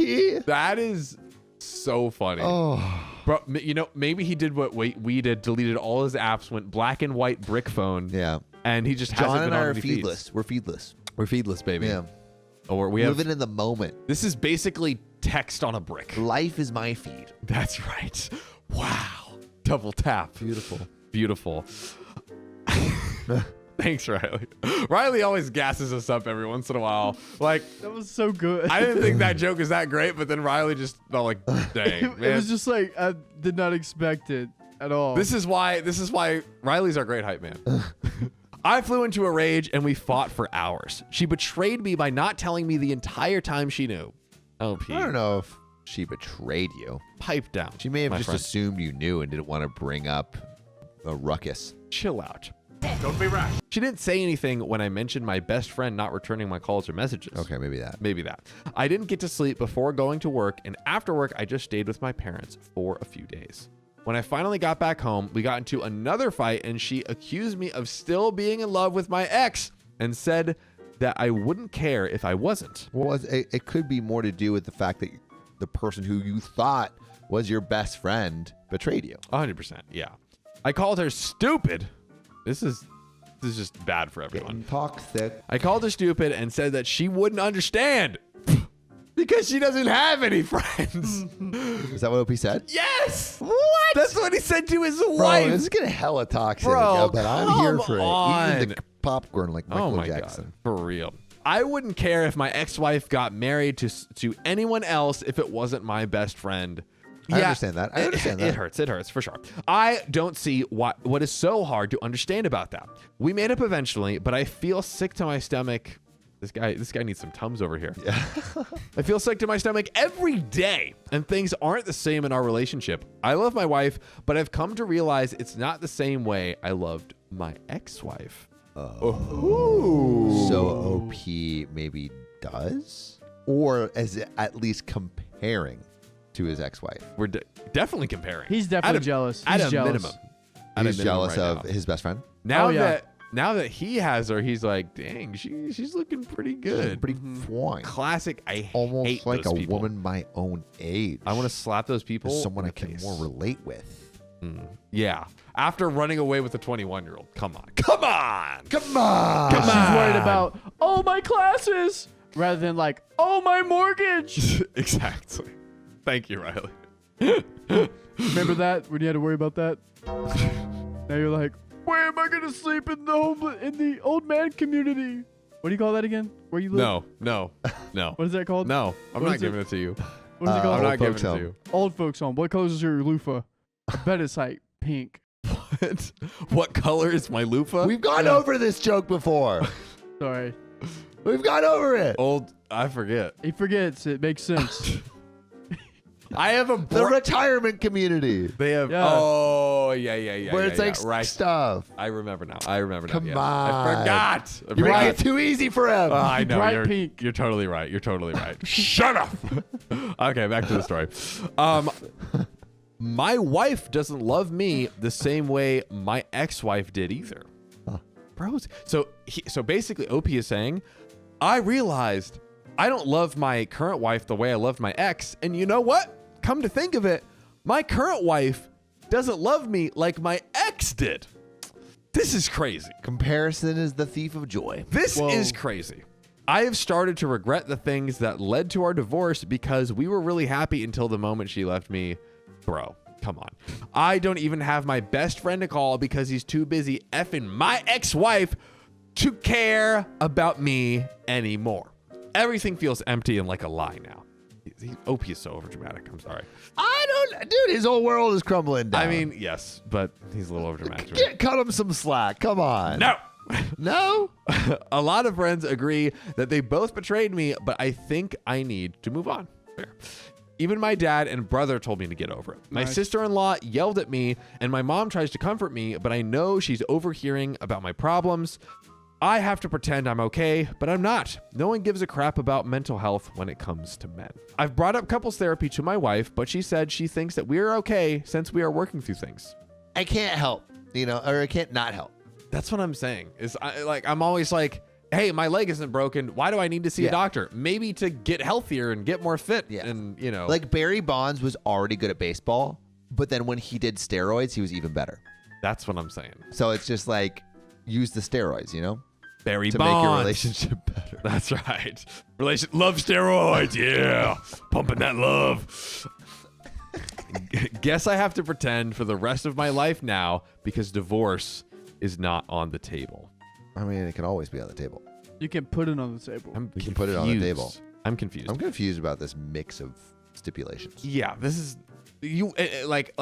That is so funny. Oh. Bro, you know, maybe he did what we did, deleted all his apps, went black and white brick phone. Yeah. And he just John hasn't and been I on are any feeds. feedless. We're feedless. We're feedless, baby. Yeah. Or we have Living in the moment. This is basically text on a brick. Life is my feed. That's right. Wow. Double tap. Beautiful. Beautiful. Thanks, Riley. Riley always gasses us up every once in a while. Like, That was so good. I didn't think that joke was that great, but then Riley just felt like, dang, It man. was just like I did not expect it at all. This is why Riley's our great hype man. I flew into a rage and we fought for hours. She betrayed me by not telling me the entire time she knew. Oh, Pete. I don't know if she betrayed you. Pipe down. She may have my just friend. assumed you knew and didn't want to bring up a ruckus. Chill out. Don't be rash. She didn't say anything when I mentioned my best friend not returning my calls or messages. Okay, maybe that. Maybe that. I didn't get to sleep before going to work, and after work, I just stayed with my parents for a few days. When I finally got back home, we got into another fight, and she accused me of still being in love with my ex and said that I wouldn't care if I wasn't. Well, it could be more to do with the fact that the person who you thought was your best friend betrayed you. 100%, yeah. I called her stupid. This is just bad for everyone. Getting toxic. I called her stupid and said that she wouldn't understand because she doesn't have any friends. Is that what OP said? Yes. What? That's what he said to his Bro, wife. this is getting hella toxic. Bro, but I'm here come for on. it. Eating the popcorn like Michael Oh my Jackson. God, for real. I wouldn't care if my ex-wife got married to anyone else if it wasn't my best friend. I understand that. I understand that. It hurts. It hurts for sure. I don't see what is so hard to understand about that. We made up eventually, but I feel sick to my stomach. This guy needs some Tums over here. Yeah. I feel sick to my stomach every day, and things aren't the same in our relationship. I love my wife, but I've come to realize it's not the same way I loved my ex-wife. So OP maybe does? Or is it at least comparing to his ex-wife? We're definitely comparing. He's definitely At a- jealous. At He's a jealous. minimum. At a He's minimum jealous right of now. his best friend? Now Oh, yeah. that he has her, he's like, dang, she's looking pretty good. Pretty fine. Classic. I Almost hate like those a people. woman my own age. I want to slap those people. someone in I the can face. more relate with. Yeah. After running away with a 21-year-old. Come on. Come on. Come on. Because she's worried about, oh, my classes, rather than like, oh, my mortgage. Exactly. Thank you, Riley. Remember that when you had to worry about that? Now you're like, where am I gonna sleep in the old man community? What do you call that again? Where you live? No. What is that called? No, I'm What not is giving it to you. What is it I'm called? not giving it folks to home. you. Old folks home. What color is your loofah? I bet it's like pink. What color is my loofah? We've gone over this joke before. Sorry. We've gone over it. Old. I forget. He forgets. It makes sense. I have a. The retirement community. They have. Yeah. Oh yeah. Where it's like right. stuff. I remember now. Come yeah. on. I forgot. You make it too easy for him. I know. Bright pink. You're totally right. You're totally right. Shut up. Okay, back to the story. My wife doesn't love me the same way my ex-wife did either. Bros. So basically, OP is saying, I realized I don't love my current wife the way I loved my ex, and you know what? Come to think of it, my current wife doesn't love me like my ex did. This is crazy. Comparison is the thief of joy. This Whoa. is crazy. I have started to regret the things that led to our divorce because we were really happy until the moment she left me. Bro, come on. I don't even have my best friend to call because he's too busy effing my ex-wife to care about me anymore. Everything feels empty and like a lie now. OP is so overdramatic. I'm sorry. Dude, his whole world is crumbling down. I mean, yes, but he's a little overdramatic. Cut him some slack. Come on. No. No? A lot of friends agree that they both betrayed me, but I think I need to move on. Fair. Even my dad and brother told me to get over it. My Nice. sister-in-law yelled at me, and my mom tries to comfort me, but I know she's overhearing about my problems. I have to pretend I'm okay, but I'm not. No one gives a crap about mental health when it comes to men. I've brought up couples therapy to my wife, but she said she thinks that we're okay since we are working through things. I can't help, or I can't not help. That's what I'm saying. I'm always like, hey, my leg isn't broken. Why do I need to see a doctor? Maybe to get healthier and get more fit. Yeah. And, Like Barry Bonds was already good at baseball, but then when he did steroids, he was even better. that's what I'm saying. So it's just like, use the steroids, Barry to Bonds. make your relationship better. That's right. Love steroids. Yeah. Pumping that love. Guess I have to pretend for the rest of my life now because divorce is not on the table. I mean, it can always be on the table. You can put it on the table. You can put it on the confused. table. I'm confused. I'm confused about this mix of stipulations. Yeah, this is you like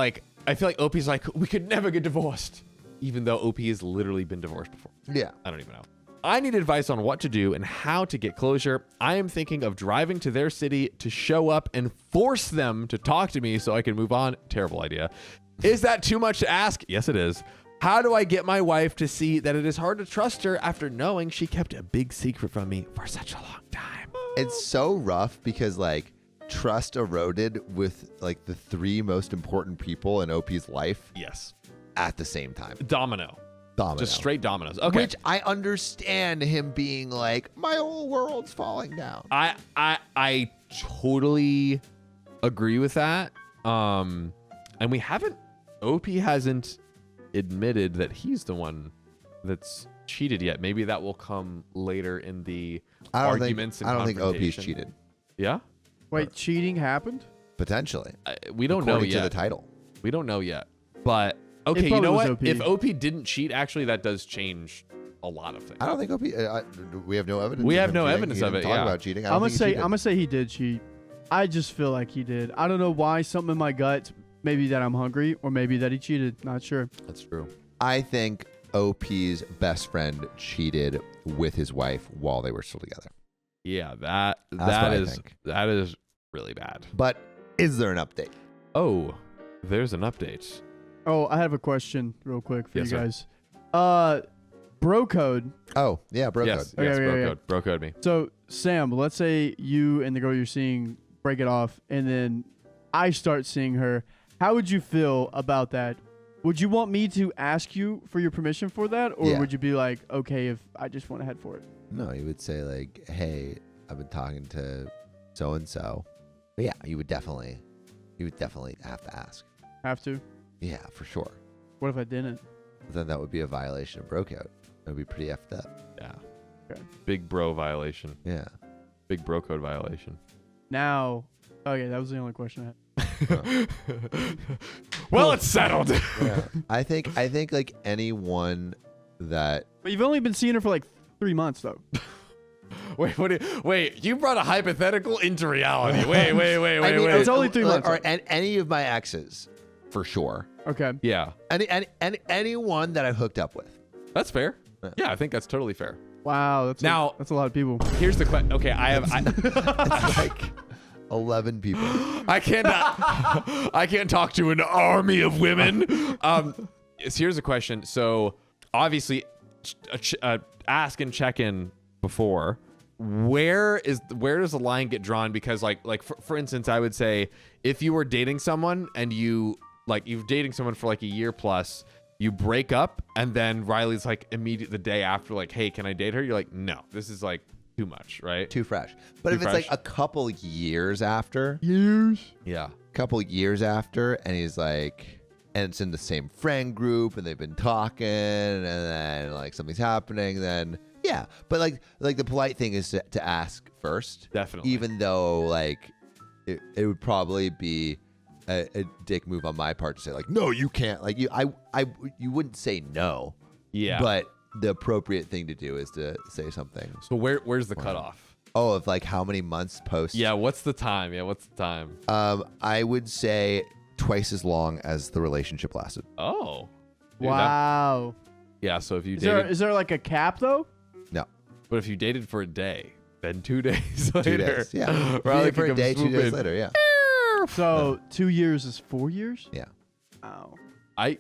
I feel like OP's like we could never get divorced, even though OP has literally been divorced before. Yeah. I don't even know. I need advice on what to do and how to get closure. I am thinking of driving to their city to show up and force them to talk to me so I can move on. Terrible idea. Is that too much to ask? Yes, it is. How do I get my wife to see that it is hard to trust her after knowing she kept a big secret from me for such a long time? It's so rough because trust eroded with the three most important people in OP's life Yes. at the same time. Domino. Just straight dominoes. Okay. Which I understand him being like, my whole world's falling down. I totally agree with that. And OP hasn't admitted that he's the one that's cheated yet. Maybe that will come later in the arguments and I don't think OP's confrontation. cheated. Yeah? Wait, cheating happened? Potentially. We don't know According to yet. the title. We don't know yet. But okay, you probably know was what? OP. If OP didn't cheat, actually that does change a lot of things. I don't think OP. We have no evidence. We of have him no cheating. evidence He of didn't it, talk yeah. about cheating. I'm gonna say he did cheat. I just feel like he did. I don't know why. Something in my gut. Maybe that I'm hungry, or maybe that he cheated. Not sure. That's true. I think OP's best friend cheated with his wife while they were still together. Yeah, That's what I think. that is really bad. But is there an update? Oh, there's an update. Oh, I have a question real quick for Yes, you sir. guys. Bro code. Oh, yeah, bro Yes, code. yes, Okay, bro yeah. code. Bro code me. So, Sam, let's say you and the girl you're seeing break it off, and then I start seeing her. How would you feel about that? Would you want me to ask you for your permission for that, or Yeah. would you be like, okay, if I just went ahead for it? No, you would say hey, I've been talking to so and so. But yeah, you would definitely have to ask. Have to? Yeah, for sure. What if I didn't? Then that would be a violation of bro code. That would be pretty effed up. Yeah. Okay. Big bro violation. Yeah. Big bro code violation. Now, okay, that was the only question I had. Well, it's settled. Yeah. I think like anyone that But you've only been seeing her for like 3 months though. Wait, you brought a hypothetical into reality. Wait. It's only 3 months. and any of my exes, for sure. Okay. Yeah, Anyone that I've hooked up with. that's fair. Yeah, I think that's totally fair. Wow. That's a lot of people. Here's the question. Okay, It's like 11 people. I can't talk to an army of women. Here's a question. So obviously, ask and check in before. Where does the line get drawn? Because like for instance, I would say if you were dating someone and you've dating someone for like a year plus, you break up and then Riley's like the day after like, hey, can I date her? You're like, no, this is like too much, right? Too fresh. But Too if it's fresh. like a couple years after, Yeah. and he's like, and it's in the same friend group and they've been talking and then like something's happening, then yeah. But like the polite thing is to ask first. Definitely. Even though like it would probably be a dick move on my part to say like, no, you can't. Like you wouldn't say no. Yeah. But the appropriate thing to do is to say something. So where's the cutoff? Oh, of like how many months post? Yeah, what's the time? I would say twice as long as the relationship lasted. Oh. Dude, Wow. yeah, so if you Is dated there like a cap though? No. but if you dated for a day, then 2 days later. 2 days. Yeah. Riley For can a come day, 2 swoop days in. later. Yeah. So 2 years is 4 years? Yeah. Wow. I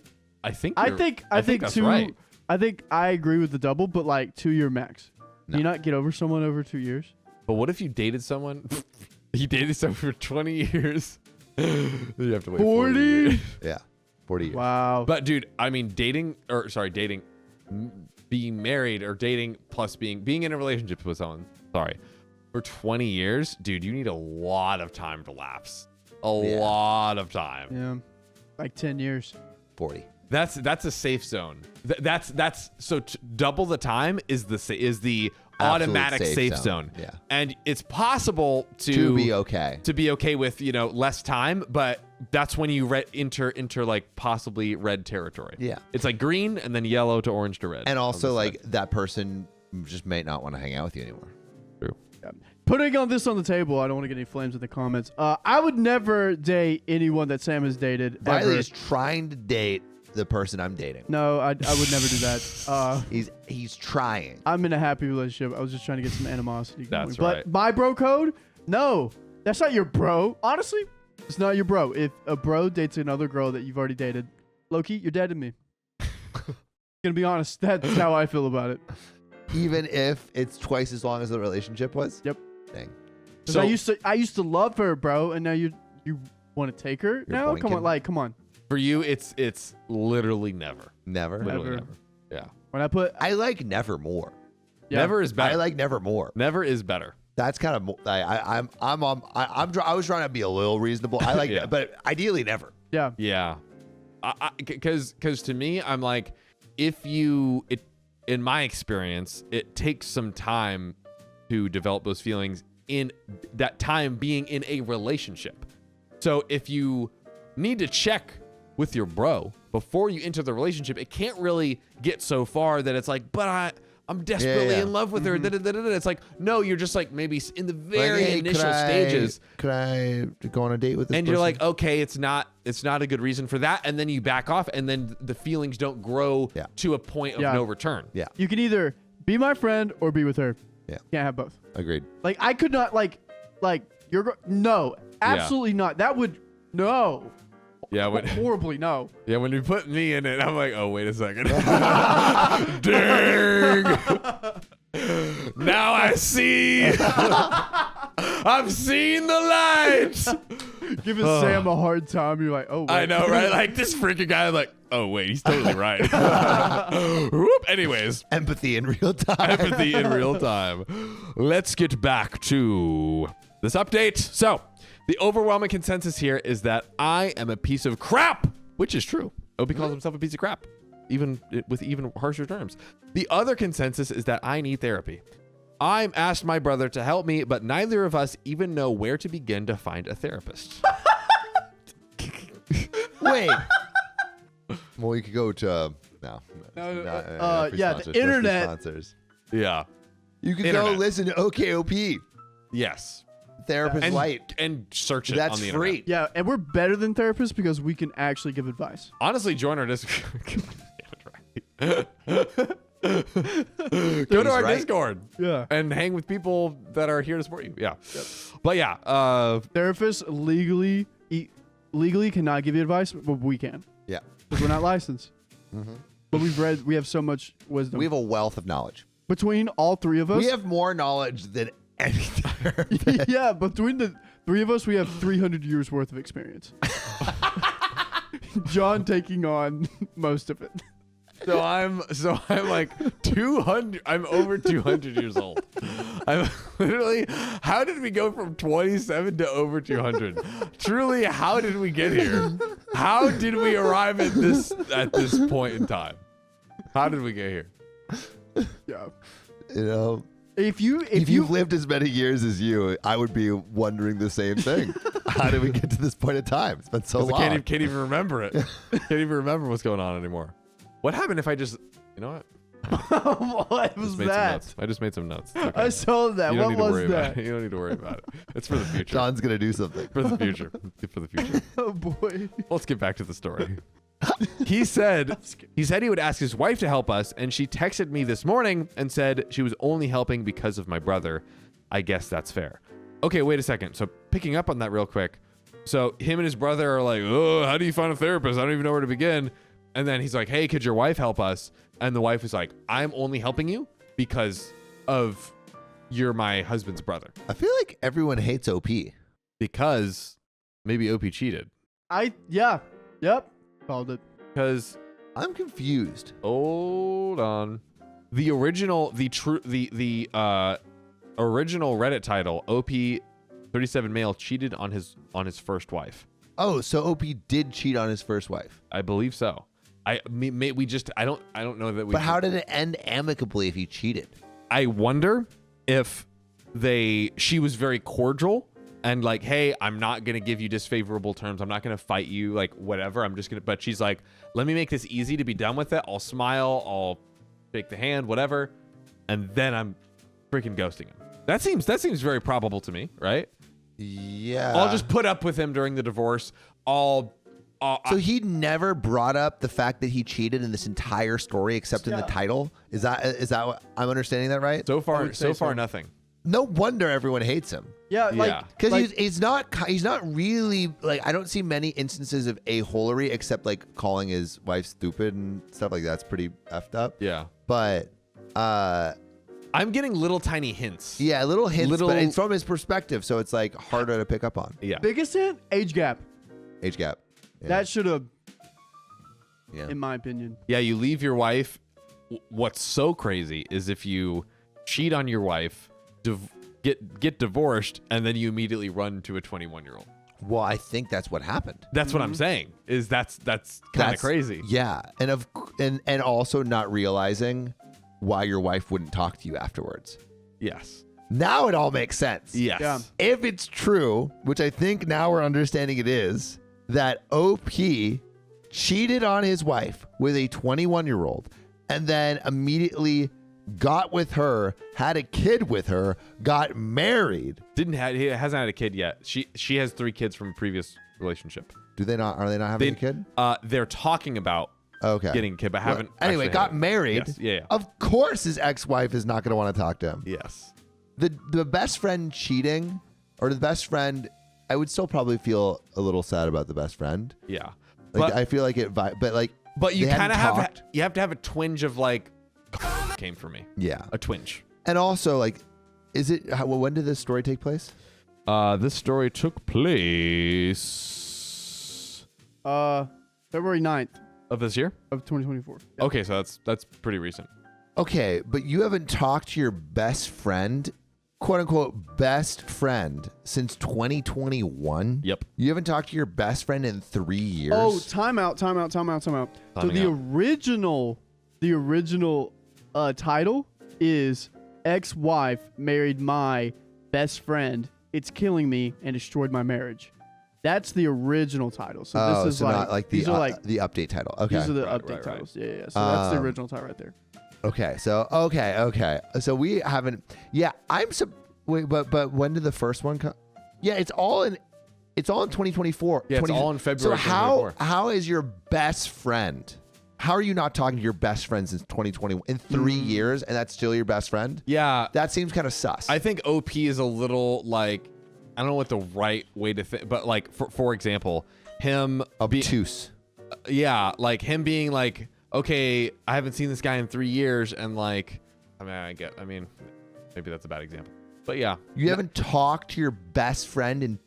think I you're- think that's two. right. I think I agree with the double, but like 2 year max. No. Do you not get over someone over 2 years? But what if you dated someone? You dated someone for 20 years. You have to wait 40 years. Yeah. 40 years. Wow. But dude, I mean, dating, being married or dating plus being in a relationship with someone. Sorry, for 20 years, dude, you need a lot of time to lapse. A lot of time. Yeah. Like 10 years. 40. That's a safe zone. That's so double the time is the Absolute automatic safe zone. Yeah. And it's possible To be okay. to be okay with less time, but that's when you enter like possibly red territory. Yeah. It's like green and then yellow to orange to red. And also on this like that person just may not want to hang out with you anymore. side. True. Putting on this on the table, I don't want to get any flames in the comments. I would never date anyone that Sam has dated. Riley ever. is trying to date the person I'm dating. No, I would never do that. He's trying. I'm in a happy relationship. I was just trying to get some animosity going. That's But right. my bro code? No. That's not your bro. Honestly, it's not your bro. If a bro dates another girl that you've already dated, Loki, you're dead to me. Gonna be honest. That's how I feel about it. Even if it's twice as long as the relationship was? Yep. Dang. 'Cause I used to love her, bro, and now you want to take her now? Come boinking. on, like, come on. For you, it's literally never. Never. Literally Never. never. Yeah. When I put I like never more. yeah. Never is better. I like never more. Never is better. That's kind of I was trying to be a little reasonable. I like Yeah. but ideally never. Yeah. Yeah. Because to me, I'm like, in my experience, it takes some time to develop those feelings in that time being in a relationship. So if you need to check with your bro before you enter the relationship, it can't really get so far that it's like, but I'm desperately Yeah. in love with her. It's like, no, you're just like maybe in the very Like, hey, initial stages. Could I go on a date with this And person? you're like, okay, it's not a good reason for that. And then you back off and then the feelings don't grow Yeah. to a point of Yeah. no return. Yeah. You can either be my friend or be with her. Yeah. Can't have both. Agreed. Like I could not like no, absolutely not. That would no. Yeah. Horribly no. Yeah, when you put me in it, I'm like, oh, wait a second. Dang. Now I see. I've seen the light. Giving Sam a hard time. You're like, oh, wait. I know, right? Like this freaking guy, like, oh, wait, he's totally right. Whoop. Anyways, Empathy in real time. empathy in real time. Let's get back to this update. So, the overwhelming consensus here is that I am a piece of crap, which is true. Opie calls himself a piece of crap, even with even harsher terms. The other consensus is that I need therapy. I'm asked my brother to help me, but neither of us even know where to begin to find a therapist. Wait. Well, you could go to no. Yeah, the internet. Sponsors. Yeah. You could Internet. go listen to OKOP. Yes. Therapist Light. And search it That's on the free. internet. Yeah, and we're better than therapists because we can actually give advice. Honestly, join our Discord. Go to our right. Discord. Yeah. And hang with people that are here to support you. Yeah. But yeah, Therapists legally cannot give you advice, but we can Yeah. because we're not licensed. But we have so much wisdom. We have a wealth of knowledge. Between all three of us. We have more knowledge than any therapist. Yeah, between the three of us, we have 300 years worth of experience. John taking on most of it. so I'm like 200. I'm over 200 years old. I'm literally. How did we go from 27 to over 200? Truly, how did we get here? How did we arrive at this point in time? How did we get here? Yeah. You know, If if you've lived as many years as you, I would be wondering the same thing. How did we get to this point in time? It's been so long. I can't even remember it. Can't even remember what's going on anymore. What happened if I just? You know what? what was Just made some that? notes. I just made some notes. It's okay. I saw that. You don't What need to was worry about that? it. You don't need to worry about it. It's for the future. John's gonna do something. For the future. For the future. Oh boy. Let's get back to the story. He said he would ask his wife to help us, and she texted me this morning and said she was only helping because of my brother. I guess that's fair. Okay, wait a second. So picking up on that real quick. So him and his brother are like, oh, how do you find a therapist? I don't even know where to begin. And then he's like, hey, could your wife help us? And the wife is like, I'm only helping you because of you're my husband's brother. I feel like everyone hates OP. Because maybe OP cheated. Yep. Called it. Because I'm confused. hold on. The original original Reddit title, OP 37 male cheated on his first wife. Oh, so OP did cheat on his first wife. I believe so. I don't know that we. But how did it end amicably if he cheated? I wonder if she was very cordial and like, hey, I'm not going to give you disfavorable terms. I'm not going to fight you, like whatever. I'm just going to, but she's like, let me make this easy to be done with it. I'll smile. I'll shake the hand, whatever. And then I'm freaking ghosting him. That seems very probable to me, right? Yeah. I'll just put up with him during the divorce. So he never brought up the fact that he cheated in this entire story except in the title? Is that what I'm understanding that right? So far, nothing. No wonder everyone hates him. Yeah, Yeah. Because he's not really like, I don't see many instances of a-holery except like calling his wife stupid and stuff like that's pretty effed up. Yeah. But I'm getting little tiny hints. yeah, little hints, Little- but it's from his perspective, so it's like harder to pick up on. Yeah. biggest hint, age gap. Age gap. Yeah. That should have, yeah. in my opinion. Yeah, you leave your wife. What's so crazy is if you cheat on your wife, get divorced, and then you immediately run to a 21-year-old. Well, I think that's what happened. That's what I'm saying. Is that's kind of crazy. Yeah, and also not realizing why your wife wouldn't talk to you afterwards. Yes. Now it all makes sense. Yes. Yeah. If it's true, which I think now we're understanding it is, that OP cheated on his wife with a 21-year-old and then immediately got with her, had a kid with her, got married. He hasn't had a kid yet. She has 3 kids from a previous relationship. Are they not having a kid? They're talking about getting a kid, but haven't. Anyway, actually got had it. married. Yes. Yeah. Of course his ex-wife is not going to want to talk to him. Yes. The best friend cheating, or the best friend, I would still probably feel a little sad about the best friend. Yeah. Like I feel like but you kind of have to have a twinge of like came for me. Yeah. A twinge. And also, like, when did this story take place? This story took place February 9th of this year. of 2024. Okay, so that's pretty recent. Okay, but you haven't talked to your best friend, quote unquote, best friend since 2021? Yep. You haven't talked to your best friend in 3 years? Oh, time out. So the original title is Ex-Wife Married My Best Friend. It's Killing Me and Destroyed My Marriage. That's the original title. So Oh, this is so like, not like the these are like the update title. Okay. these are the Right, update right. titles. Yeah. So that's the original title right there. Okay. So okay. So we haven't. Yeah, wait, but when did the first one come? Yeah, it's all in 2024. Yeah, it's all in February So 2024. how is your best friend? How are you not talking to your best friend since 2020 in 3 years, and that's still your best friend? Yeah. That seems kind of sus. I think OP is a little like, I don't know what the right way to think, but like, for example, him obtuse. like him being like, okay, I haven't seen this guy in 3 years, and like, I mean, maybe that's a bad example, but yeah. You haven't talked to your best friend in,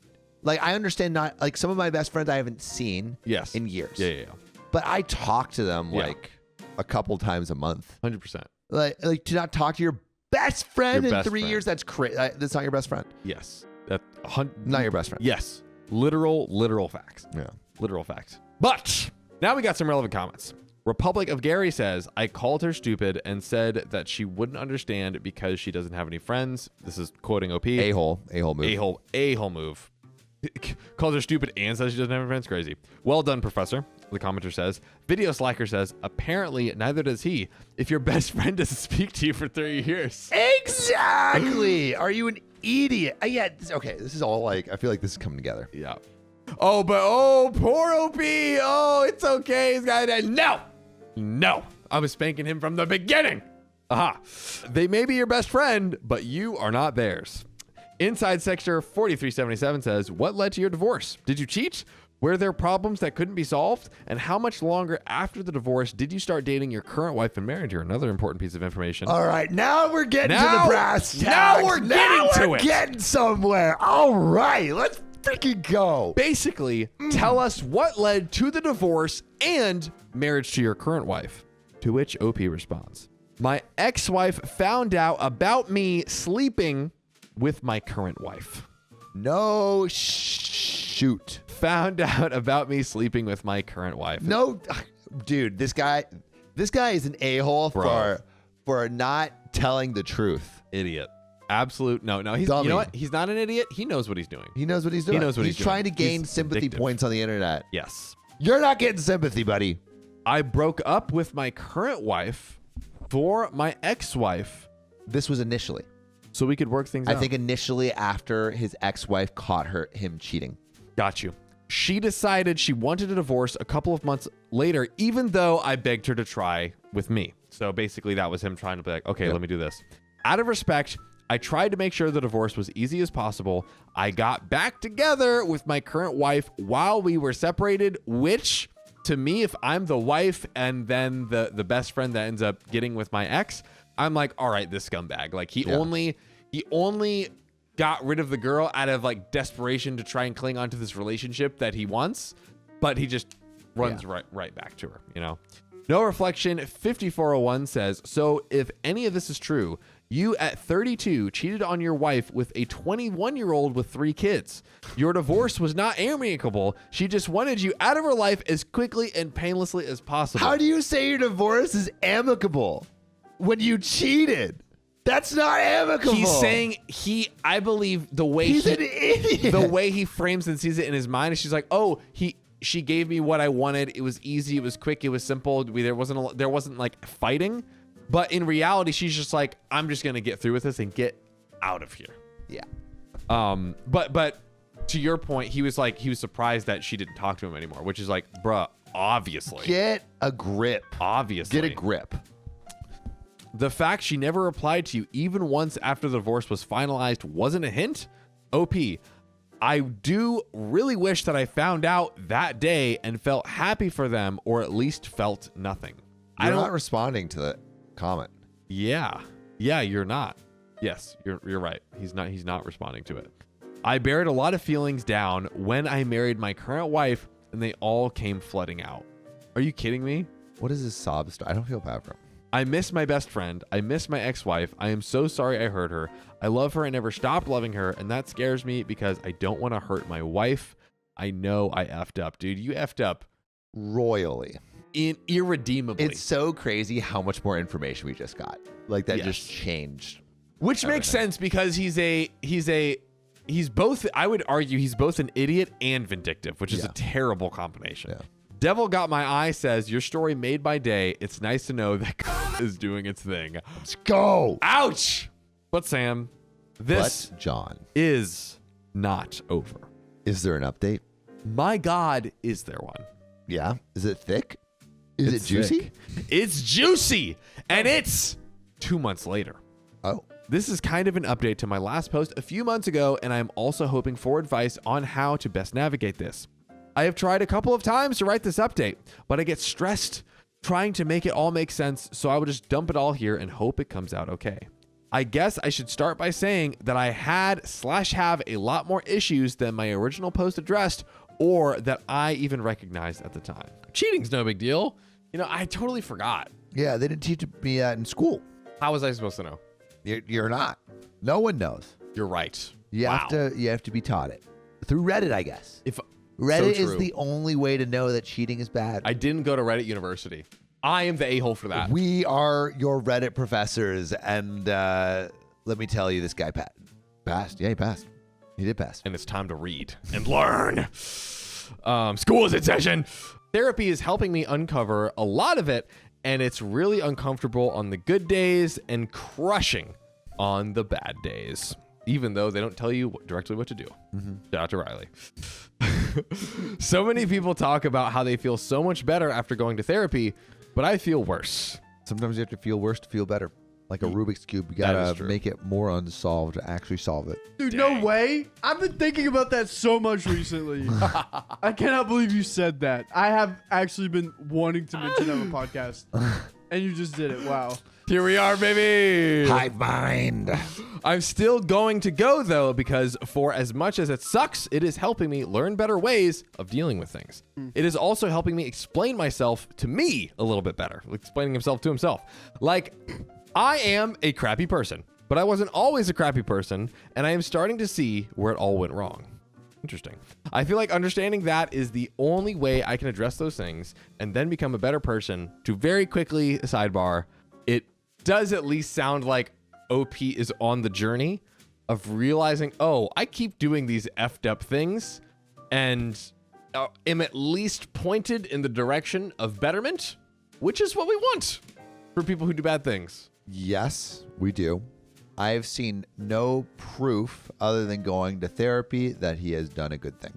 like, I understand not, like, some of my best friends I haven't seen in years. Yeah. But I talk to them like a couple times a month. 100%. Like to not talk to your best friend Your in best 3 friend. years, that's crazy. That's not your best friend. Yes. That Not your best friend. Yes. Literal facts. Yeah. Literal facts. But now we got some relevant comments. Republic of Gary says, I called her stupid and said that she wouldn't understand because she doesn't have any friends. This is quoting OP. A-hole move. A-hole move. Calls her stupid and says she doesn't have any friends. Crazy. Well done, Professor. The commenter says. Video Slacker says, apparently neither does he if your best friend doesn't speak to you for 3 years. Exactly. Are you an idiot? Yeah. Okay. This is all like, I feel like this is coming together. Yeah. Oh, but poor OP. Oh, it's okay. He's got it. No. I was spanking him from the beginning. Aha. They may be your best friend, but you are not theirs. Inside Sector 4377 says, what led to your divorce? Did you cheat? Were there problems that couldn't be solved? And how much longer after the divorce did you start dating your current wife and married her? Another important piece of information. All right. Now we're getting to the brass tacks. Now we're getting somewhere. All right. Let's freaking go. Basically, tell us what led to the divorce and marriage to your current wife. To which OP responds, my ex-wife found out about me sleeping with my current wife. No shoot. Found out about me sleeping with my current wife. No, dude, this guy is an a-hole Bro. for not telling the truth. Idiot. Absolute. No. He's, Dummy. you know what? He's not an idiot. He knows what he's doing. He knows what he's doing. He knows what he's doing. trying to gain He's sympathy addictive. points on the internet. Yes. You're not getting sympathy, buddy. I broke up with my current wife for my ex-wife This was initially. so we could work things out. I think initially after his ex-wife caught him cheating. Got you. She decided she wanted a divorce a couple of months later, even though I begged her to try with me. So basically that was him trying to be like, okay, let me do this. Out of respect, I tried to make sure the divorce was easy as possible. I got back together with my current wife while we were separated, which to me, if I'm the wife and then the best friend that ends up getting with my ex, I'm like, all right, this scumbag. Like he only got rid of the girl out of like desperation to try and cling onto this relationship that he wants, but he just runs right back to her, you know? No Reflection 5401 says, so if any of this is true, you at 32 cheated on your wife with a 21-year-old with 3 kids. Your divorce was not amicable. She just wanted you out of her life as quickly and painlessly as possible. How do you say your divorce is amicable when you cheated? That's not amicable. He's saying I believe the way he's an idiot. The way he frames and sees it in his mind is she's like, oh, she gave me what I wanted. It was easy. It was quick. It was simple. There wasn't like fighting, but in reality, she's just like, I'm just gonna get through with this and get out of here. Yeah. But to your point, he was surprised that she didn't talk to him anymore, which is like, bruh, obviously. Get a grip. Obviously. Get a grip. The fact she never replied to you even once after the divorce was finalized wasn't a hint? OP, I do really wish that I found out that day and felt happy for them, or at least felt nothing. You're not responding to the comment. Yeah, you're not. Yes, you're right. He's not responding to it. I buried a lot of feelings down when I married my current wife, and they all came flooding out. Are you kidding me? What is this sob story? I don't feel bad for him. I miss my best friend. I miss my ex-wife. I am so sorry I hurt her. I love her and never stopped loving her, and that scares me because I don't want to hurt my wife. I know I effed up, dude. You effed up royally. Irredeemably. It's so crazy how much more information we just got. Like that just changed. Which makes sense because he's a he's both, I would argue he's both an idiot and vindictive, which is a terrible combination. Yeah. Devil Got My Eye says, your story made my day. It's nice to know that is doing its thing. Let's go. Ouch. But Sam, this But John, is not over. is there an update? My God, is there one? Yeah. Is it thick? Is It's it juicy? thick. It's juicy. And it's 2 months later. Oh. This is kind of an update to my last post a few months ago, and I'm also hoping for advice on how to best navigate this. I have tried a couple of times to write this update, but I get stressed trying to make it all make sense, so I will just dump it all here and hope it comes out okay. I guess I should start by saying that I had/have a lot more issues than my original post addressed, or that I even recognized at the time. Cheating's no big deal. You know, I totally forgot. Yeah, they didn't teach me that in school. How was I supposed to know? You're not. No one knows. You're right. You have to be taught it. Through Reddit, I guess. If Reddit so is true. the only way to know that cheating is bad. I didn't go to Reddit University. I am the a-hole for that. We are your Reddit professors, and let me tell you, this guy passed. Yeah, he passed. He did pass. And it's time to read and learn. School is in session. Therapy is helping me uncover a lot of it, and it's really uncomfortable on the good days and crushing on the bad days, even though they don't tell you directly what to do. Shout out to Riley. So many people talk about how they feel so much better after going to therapy, but I feel worse. Sometimes you have to feel worse to feel better. Like a Rubik's Cube, you That is gotta true. make it more unsolved to actually solve it. Dude, no way. I've been thinking about that so much recently. I cannot believe you said that. I have actually been wanting to mention that on a podcast. And you just did it. Wow. Here we are, baby. Hive mind. I'm still going to go, though, because for as much as it sucks, it is helping me learn better ways of dealing with things. It is also helping me explain myself to me a little bit better, explaining himself to himself. Like, I am a crappy person, but I wasn't always a crappy person, and I am starting to see where it all went wrong. Interesting. I feel like understanding that is the only way I can address those things and then become a better person. To very quickly, sidebar, it does at least sound like OP is on the journey of realizing, oh, I keep doing these effed up things and am at least pointed in the direction of betterment, which is what we want for people who do bad things. Yes, we do. I have seen no proof other than going to therapy that he has done a good thing.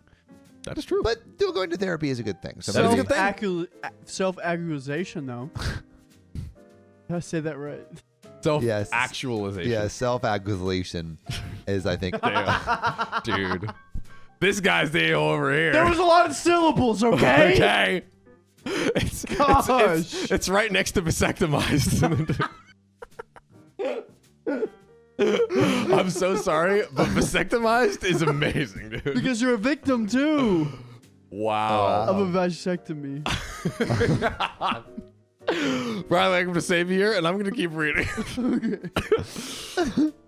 That is true. But still going to therapy is a good thing. That is a good thing. Self-accusation, though. Did I say that right? Self-actualization. Yeah, self-accusation is, I think, Damn. Dude. This guy's the a-hole over here. There was a lot of syllables, okay? Okay. It's right next to vasectomized. I'm so sorry, but vasectomized is amazing, dude. Because you're a victim, too, Wow. of a vasectomy. Riley, I'm going to save you here, and I'm going to keep reading.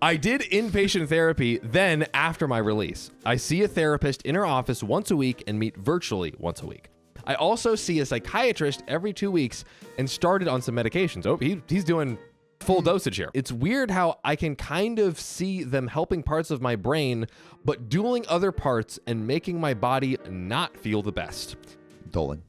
I did inpatient therapy then after my release. I see a therapist in her office once a week and meet virtually once a week. I also see a psychiatrist every 2 weeks and started on some medications. Oh, he's doing full dosage here. It's weird how I can kind of see them helping parts of my brain, but dueling other parts and making my body not feel the best. Dolan.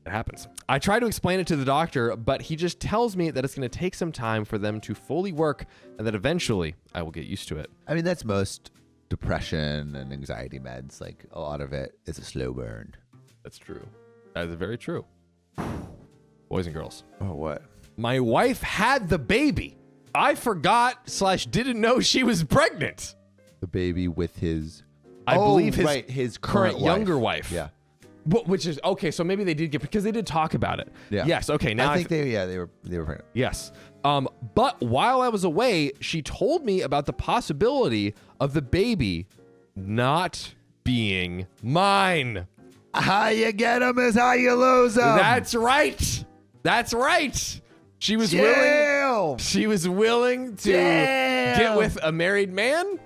It happens. I try to explain it to the doctor, but he just tells me that it's going to take some time for them to fully work and that eventually I will get used to it. I mean, that's most depression and anxiety meds. Like, a lot of it is a slow burn. That's true. That is very true. Boys and girls. Oh, what? My wife had the baby. I forgot / didn't know she was pregnant. The baby with his... I believe his his current wife. younger wife. Yeah. Which is okay. So maybe they did get, because they did talk about it. Yeah. Yes. Okay. Now I think they were pregnant. Yes. But while I was away, she told me about the possibility of the baby not being mine. How you get them is how you lose them. That's right. That's right. She was willing. She was willing to get with a married man.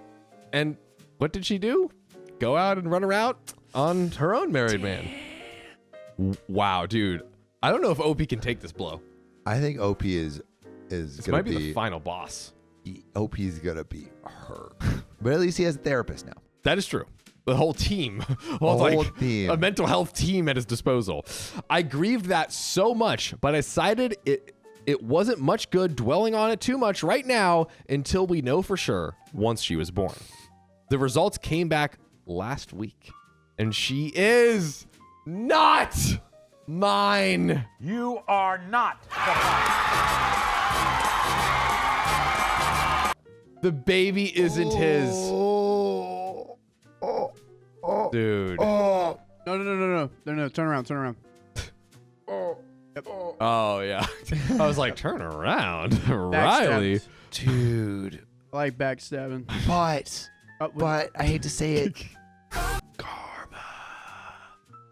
And what did she do? Go out and run around on her own married man. Wow, dude. I don't know if OP can take this blow. I think OP is This gonna might be the final boss. OP is gonna be hurt. But at least he has a therapist now. That is true. The whole team. Team. A mental health team at his disposal. I grieved that so much, but I decided it wasn't much good dwelling on it too much right now until we know for sure once she was born. The results came back last week, and she is not mine. You are not The baby isn't his. Dude. No. Turn around. Oh, yeah. I was like, turn around. Riley. Dude. I like backstabbing. But I hate to say it.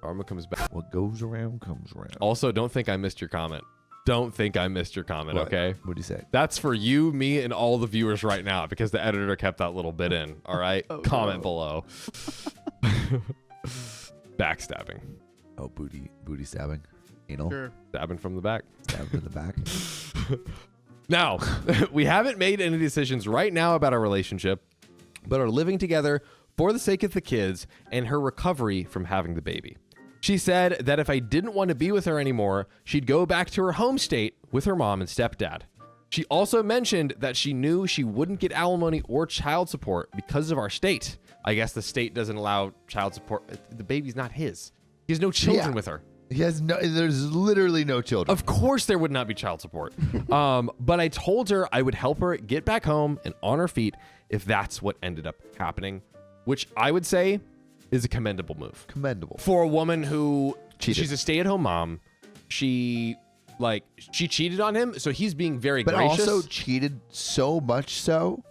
Karma comes back. What goes around comes around. Also, don't think I missed your comment. Don't think I missed your comment, What? okay? What'd you say? That's for you, me, and all the viewers right now because the editor kept that little bit in. All right? Comment below. Backstabbing. Oh, booty stabbing. Anal. Sure. Stabbing from the back. Stabbing in the back. Now, we haven't made any decisions right now about our relationship, but are living together for the sake of the kids and her recovery from having the baby. She said that if I didn't want to be with her anymore, she'd go back to her home state with her mom and stepdad. She also mentioned that she knew she wouldn't get alimony or child support because of our state. I guess the state doesn't allow child support. The baby's not his. He has no children with her. He has there's literally no children. Of course there would not be child support. But I told her I would help her get back home and on her feet if that's what ended up happening, which I would say is a commendable move. Commendable. For a woman who Cheated. She's a stay-at-home mom. She cheated on him, so he's being very But gracious. also cheated so much so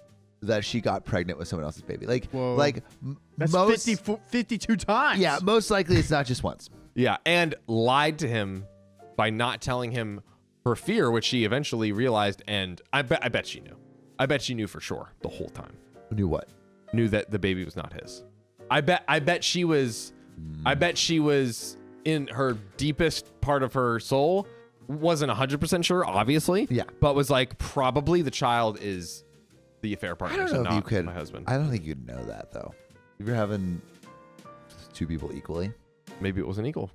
that she got pregnant with someone else's baby. Whoa. That's most 52 times. Yeah, most likely it's not just once. Yeah, and lied to him by not telling him her fear, which she eventually realized, and I bet she knew. I bet she knew for sure the whole time. Knew what? Knew that the baby was not his. I bet she was in her deepest part of her soul, wasn't 100% sure, obviously. Yeah. But was like, probably the child is the affair partner, I don't so know if you not could. my husband. I don't think you'd know that though. If you're having two people equally, Maybe it wasn't equal.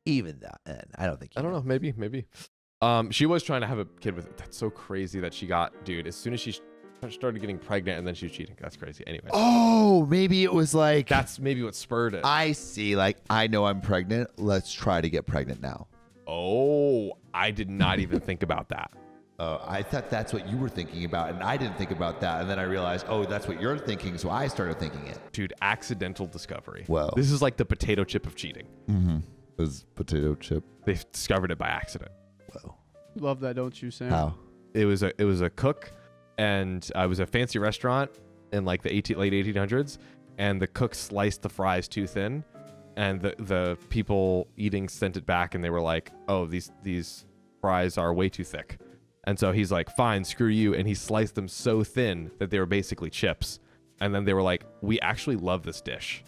even that, I don't think. I don't know. Maybe. She was trying to have a kid with. That's so crazy that she got, dude. As soon as she started getting pregnant, and then she was cheating. That's crazy. Anyway, Oh, maybe it was like. that's maybe what spurred it. I see. Like, I know I'm pregnant. Let's try to get pregnant now. Oh, I did not even think about that. I thought that's what you were thinking about, and I didn't think about that. And then I realized, oh, that's what you're thinking. So I started thinking it. Dude, accidental discovery. Whoa. This is like the potato chip of cheating. Mm-hmm. It was potato chip. They discovered it by accident. Whoa. Love that, don't you, Sam? How? It was a cook, and it was a fancy restaurant in like the late 1800s, and the cook sliced the fries too thin, and the people eating sent it back, and they were like, oh, these fries are way too thick. And so he's like, fine, screw you. And he sliced them so thin that they were basically chips. And then they were like, we actually love this dish.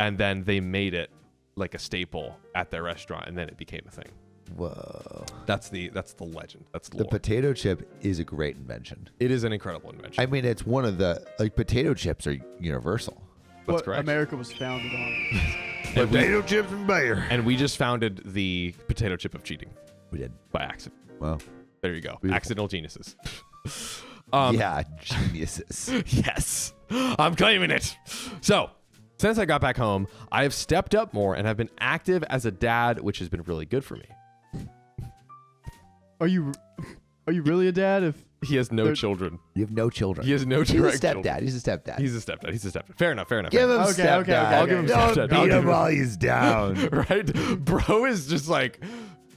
And then they made it like a staple at their restaurant. And then it became a thing. Whoa. That's the legend. That's The lore. potato chip is a great invention. It is an incredible invention. I mean, it's one of the, like, potato chips are universal. That's What correct. America was founded on. And we, chips and beer. and we just founded the potato chip of cheating We did. by accident. Well, There you go. Beautiful. Accidental geniuses. yeah, geniuses. Yes, I'm claiming it. So, since I got back home, I have stepped up more and have been active as a dad, which has been really good for me. Are you really a dad? If He has no They're- children. You have no children. He has no He's a direct stepdad. children. He's a stepdad. He's a stepdad. Fair enough. Give him Okay, stepdad. okay, I'll give him Don't stepdad. beat I'll give him him- while he's down. Right? Bro is just like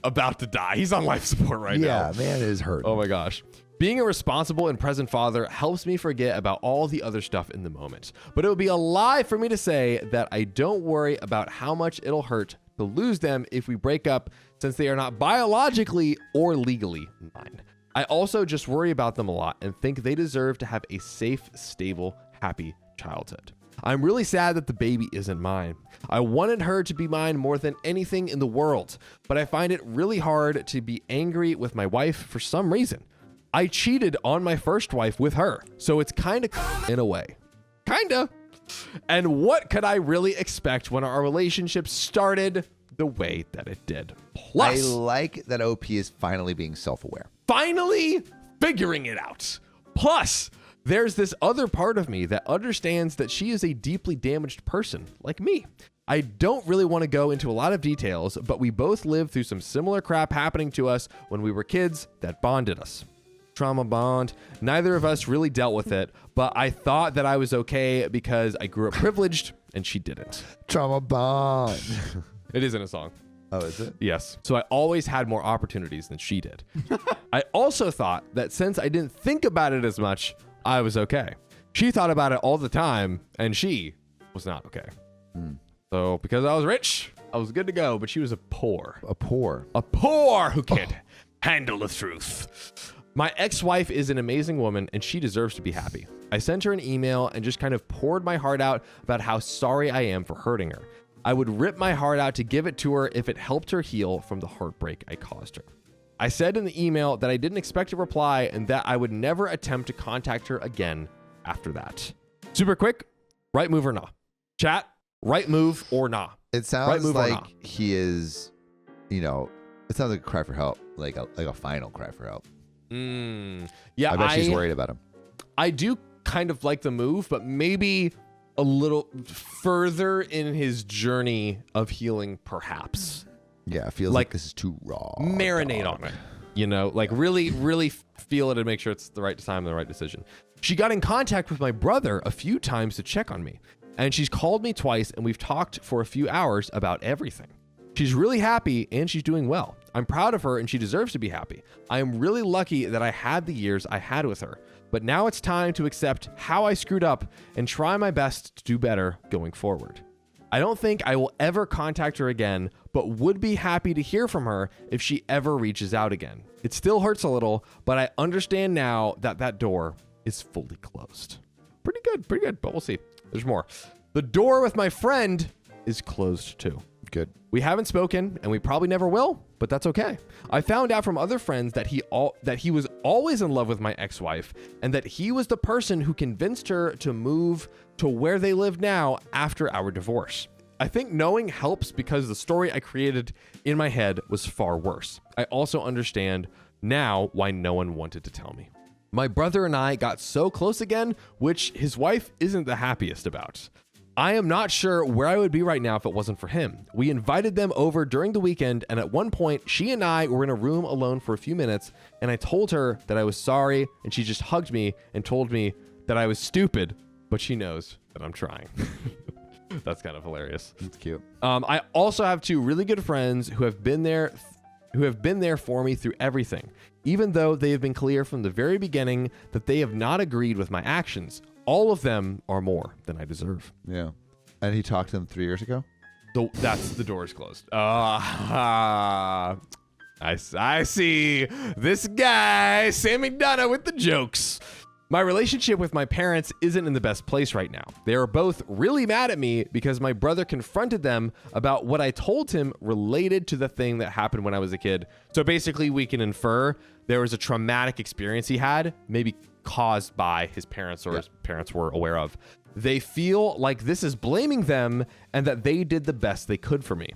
about to die. He's on life support right now. Yeah, man is hurt. Oh my gosh. Being a responsible and present father helps me forget about all the other stuff in the moment. But it would be a lie for me to say that I don't worry about how much it'll hurt to lose them if we break up, since they are not biologically or legally mine. I also just worry about them a lot and think they deserve to have a safe, stable, happy childhood. I'm really sad that the baby isn't mine. I wanted her to be mine more than anything in the world, but I find it really hard to be angry with my wife for some reason. I cheated on my first wife with her, so it's kind of in a way. Kinda. And what could I really expect when our relationship started the way that it did? I Plus, like that OP is finally being self-aware. finally figuring it out. Plus, there's this other part of me that understands that she is a deeply damaged person like me. I don't really want to go into a lot of details, but we both lived through some similar crap happening to us when we were kids that bonded us. Trauma bond. Neither of us really dealt with it, but I thought that I was okay because I grew up privileged and she didn't. Trauma bond. It isn't a song. Oh, is it? Yes. So I always had more opportunities than she did. I also thought that since I didn't think about it as much, I was okay. She thought about it all the time, and she was not okay. So because I was rich, I was good to go, but she was a poor who can't handle the truth. My ex-wife is an amazing woman, and she deserves to be happy. I sent her an email and just kind of poured my heart out about how sorry I am for hurting her. I would rip my heart out to give it to her if it helped her heal from the heartbreak I caused her. I said in the email that I didn't expect a reply and that I would never attempt to contact her again after that. Super quick, right move or nah? Chat, right move or nah? It sounds Right move or like nah? he is, it sounds like a cry for help, like a final cry for help. Yeah, I bet she's worried about him. I do kind of like the move, but maybe a little further in his journey of healing, perhaps. Yeah, it feels like this is too raw. Marinate on it, like really feel it and make sure it's the right time and the right decision. She got in contact with my brother a few times to check on me, and she's called me twice, and we've talked for a few hours about everything. She's really happy and she's doing well. I'm proud of her and she deserves to be happy. I am really lucky that I had the years I had with her, but now it's time to accept how I screwed up and try my best to do better going forward. I don't think I will ever contact her again, but would be happy to hear from her if she ever reaches out again. It still hurts a little, but I understand now that that door is fully closed. Pretty good, but we'll see. There's more. The door with my friend is closed too. Good. We haven't spoken, and we probably never will, but that's okay. I found out from other friends that he was always in love with my ex-wife, and that he was the person who convinced her to move to where they live now after our divorce. I think knowing helps because the story I created in my head was far worse. I also understand now why no one wanted to tell me. My brother and I got so close again, which his wife isn't the happiest about. I am not sure where I would be right now if it wasn't for him. We invited them over during the weekend, and at one point, she and I were in a room alone for a few minutes, and I told her that I was sorry, and she just hugged me and told me that I was stupid, but she knows that I'm trying. That's kind of hilarious. That's cute. I also have two really good friends who have been there for me through everything, even though they have been clear from the very beginning that they have not agreed with my actions. All of them are more than I deserve. Yeah. And he talked to them 3 years ago? The door is closed. I see this guy, Sammy Donna, with the jokes. My relationship with my parents isn't in the best place right now. They are both really mad at me because my brother confronted them about what I told him related to the thing that happened when I was a kid. So basically, we can infer there was a traumatic experience he had, maybe caused by his parents or his parents were aware of. They feel like this is blaming them and that they did the best they could for me.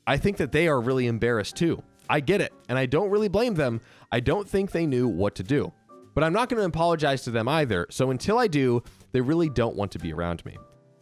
I think that they are really embarrassed too. I get it, and I don't really blame them. I don't think they knew what to do. But I'm not going to apologize to them either, so until I do, they really don't want to be around me.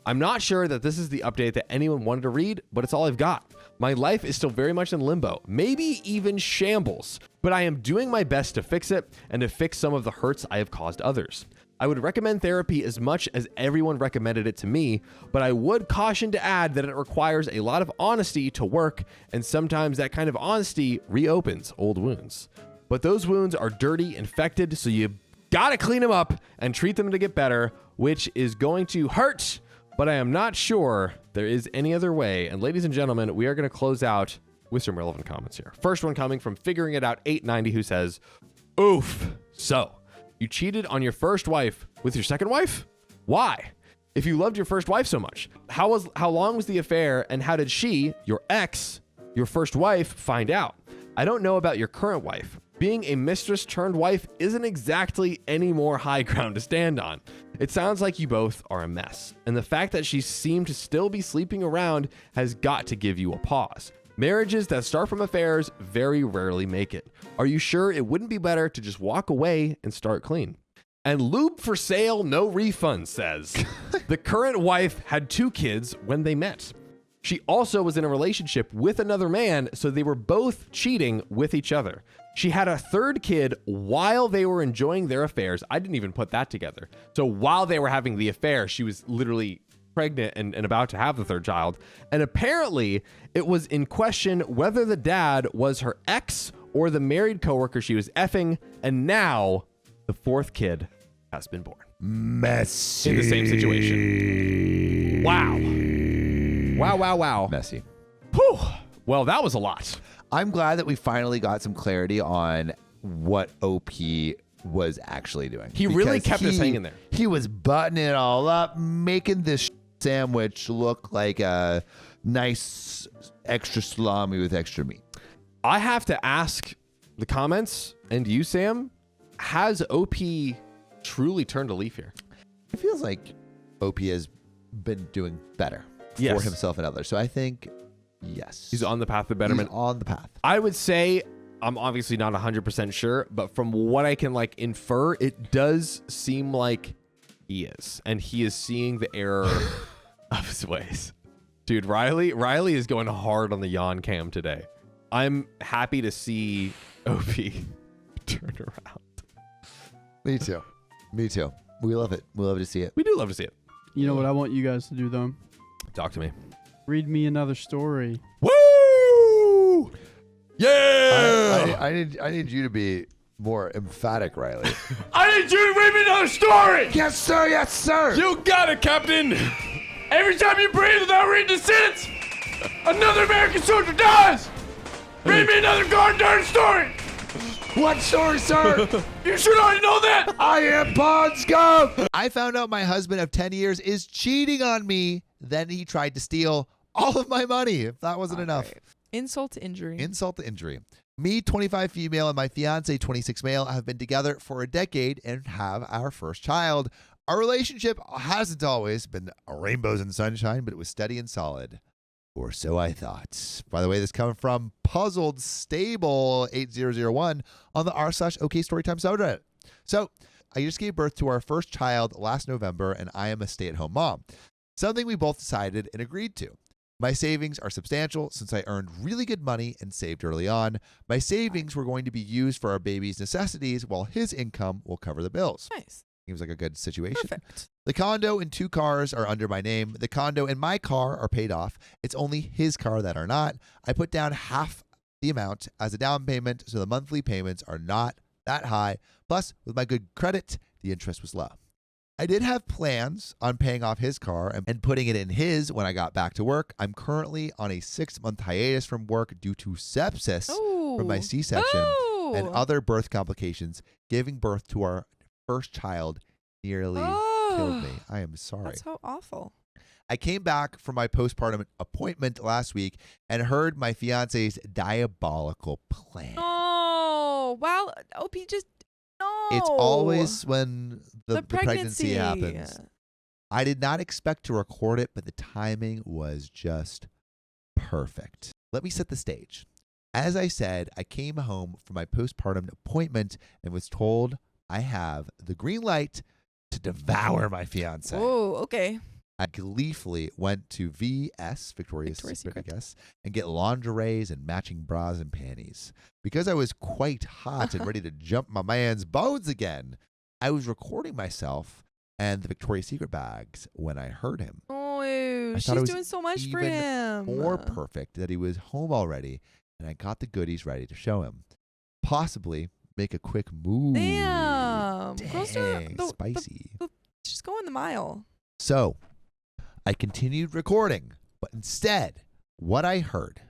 I'm not sure that this is the update that anyone wanted to read, but it's all I've got. My life is still very much in limbo, maybe even shambles, but I am doing my best to fix it and to fix some of the hurts I have caused others. I would recommend therapy as much as everyone recommended it to me, but I would caution to add that it requires a lot of honesty to work, and sometimes that kind of honesty reopens old wounds. But those wounds are dirty, infected, so you gotta clean them up and treat them to get better, which is going to hurt, but I am not sure there is any other way. And ladies and gentlemen, we are going to close out with some relevant comments here. First one coming from Figuring It Out 890, who says, oof, so you cheated on your first wife with your second wife? Why? If you loved your first wife so much, how long was the affair, and how did she, your ex, your first wife, find out? I don't know about your current wife. Being a mistress turned wife isn't exactly any more high ground to stand on. It sounds like you both are a mess, and the fact that she seemed to still be sleeping around has got to give you a pause. Marriages that start from affairs very rarely make it. Are you sure it wouldn't be better to just walk away and start clean? And lube for sale, no refund says. The current wife had 2 kids when they met. She also was in a relationship with another man, so they were both cheating with each other. She had a 3rd kid while they were enjoying their affairs. I didn't even put that together. So while they were having the affair, she was literally pregnant and about to have the 3rd child. And apparently it was in question whether the dad was her ex or the married coworker she was effing. And now the 4th kid has been born. Messy. In the same situation. Wow. Messy. Whew. Well, that was a lot. I'm glad that we finally got some clarity on what OP was actually doing. He really Because kept us hanging there. He was buttoning it all up, making this sandwich look like a nice extra salami with extra meat. I have to ask the comments and you, Sam, has OP truly turned a leaf here? It feels like OP has been doing better Yes. for himself and others. So I think, yes. He's on the path of betterment. He's on the path. I would say, I'm obviously not 100% sure, but from what I can like infer, it does seem like he is. And he is seeing the error of his ways. Dude, Riley is going hard on the yawn cam today. I'm happy to see OP turn around. Me too. Me too. We love it. We love to see it. We do love to see it. You know what I want you guys to do, though? Talk to me. Read me another story. Woo! Yeah! I need you to be more emphatic, Riley. I need you to read me another story! Yes, sir. Yes, sir. You got it, Captain! Every time you breathe without reading the sentence, another American soldier dies! Read me another goddamn story! What story, sir? You should already know that! I am Bon Scum. I found out my husband of 10 years is cheating on me. Then he tried to steal all of my money. If that wasn't enough. Right. Insult to injury. Insult to injury. Me, 25 female, and my fiance, 26 male, have been together for a decade and have our first child. Our relationship hasn't always been rainbows and sunshine, but it was steady and solid. Or so I thought. By the way, this coming from Puzzled Stable 8001 on the r/OK Storytime subreddit. So I just gave birth to our first child last November, and I am a stay-at-home mom. Something we both decided and agreed to. My savings are substantial since I earned really good money and saved early on. My savings were going to be used for our baby's necessities while his income will cover the bills. Nice. Seems like a good situation. Perfect. The condo and 2 cars are under my name. The condo and my car are paid off. It's only his car that are not. I put down half the amount as a down payment, so the monthly payments are not that high. Plus, with my good credit, the interest was low. I did have plans on paying off his car and putting it in his when I got back to work. I'm currently on a 6-month hiatus from work due to sepsis from my C-section and other birth complications. Giving birth to our first child nearly killed me. I am sorry. That's so awful. I came back from my postpartum appointment last week and heard my fiance's diabolical plan. Oh, wow. OP just, no. It's always when the pregnancy pregnancy happens. I did not expect to record it, but the timing was just perfect. Let me set the stage. As I said, I came home from my postpartum appointment and was told I have the green light to devour my fiance. Oh, okay. I gleefully went to Victoria's Secret, I guess, and get lingeries and matching bras and panties. Because I was quite hot and ready to jump my man's bones again, I was recording myself and the Victoria's Secret bags when I heard him. Oh, I she's thought it was doing so much for even him. more perfect that he was home already, and I got the goodies ready to show him. Possibly make a quick move. Damn. Dang, Girls are spicy. She's going the mile. So I continued recording, but instead, what I heard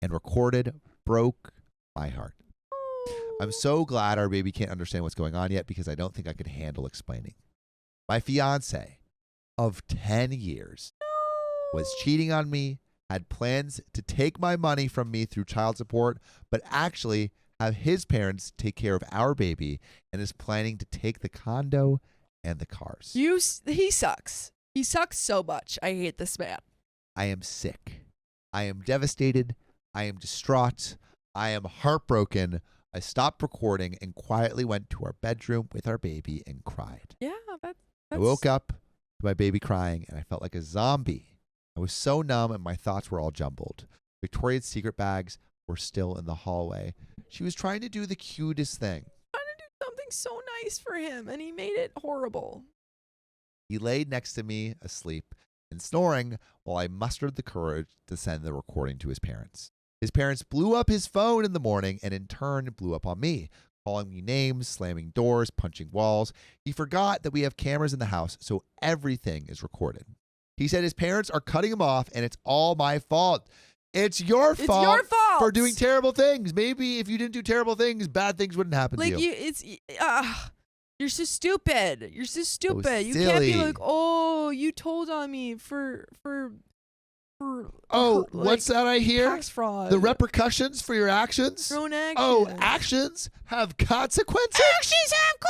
and recorded broke my heart. I'm so glad our baby can't understand what's going on yet because I don't think I could handle explaining. My fiance of 10 years was cheating on me, had plans to take my money from me through child support, but actually have his parents take care of our baby and is planning to take the condo and the cars. He sucks. He sucks so much. I hate this man. I am sick. I am devastated. I am distraught. I am heartbroken. I stopped recording and quietly went to our bedroom with our baby and cried. Yeah, that's... I woke up to my baby crying and I felt like a zombie. I was so numb and my thoughts were all jumbled. Victoria's Secret bags were still in the hallway. She was trying to do the cutest thing. Trying to do something so nice for him, and he made it horrible. He laid next to me, asleep and snoring, while I mustered the courage to send the recording to his parents. His parents blew up his phone in the morning and in turn blew up on me, calling me names, slamming doors, punching walls. He forgot that we have cameras in the house, so everything is recorded. He said his parents are cutting him off and it's all my fault. It's your fault. Your fault for doing terrible things. Maybe if you didn't do terrible things, bad things wouldn't happen to you. You're so stupid. You're so stupid. So you can't be silly. like, oh, you told on me for Oh, what's that I hear? Tax fraud. The repercussions for your actions? Your own actions. Oh, actions have consequences? Actions have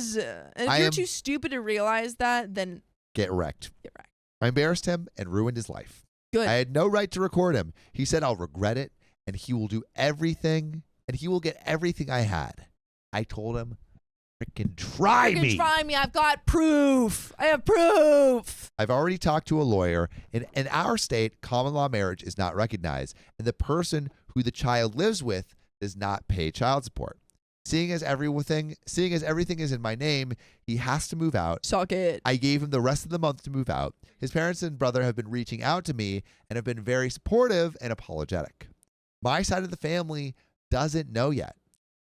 consequences. And if you're too stupid to realize that, then Get wrecked. get wrecked. I embarrassed him and ruined his life. Good. I had no right to record him. He said I'll regret it and he will do everything and he will get everything I had. I told him, freaking try You me. can try me. I've got proof. I have proof. I've already talked to a lawyer. In our state, common law marriage is not recognized, and the person who the child lives with does not pay child support. Seeing as everything is in my name, he has to move out. Suck it. I gave him the rest of the month to move out. His parents and brother have been reaching out to me and have been very supportive and apologetic. My side of the family doesn't know yet.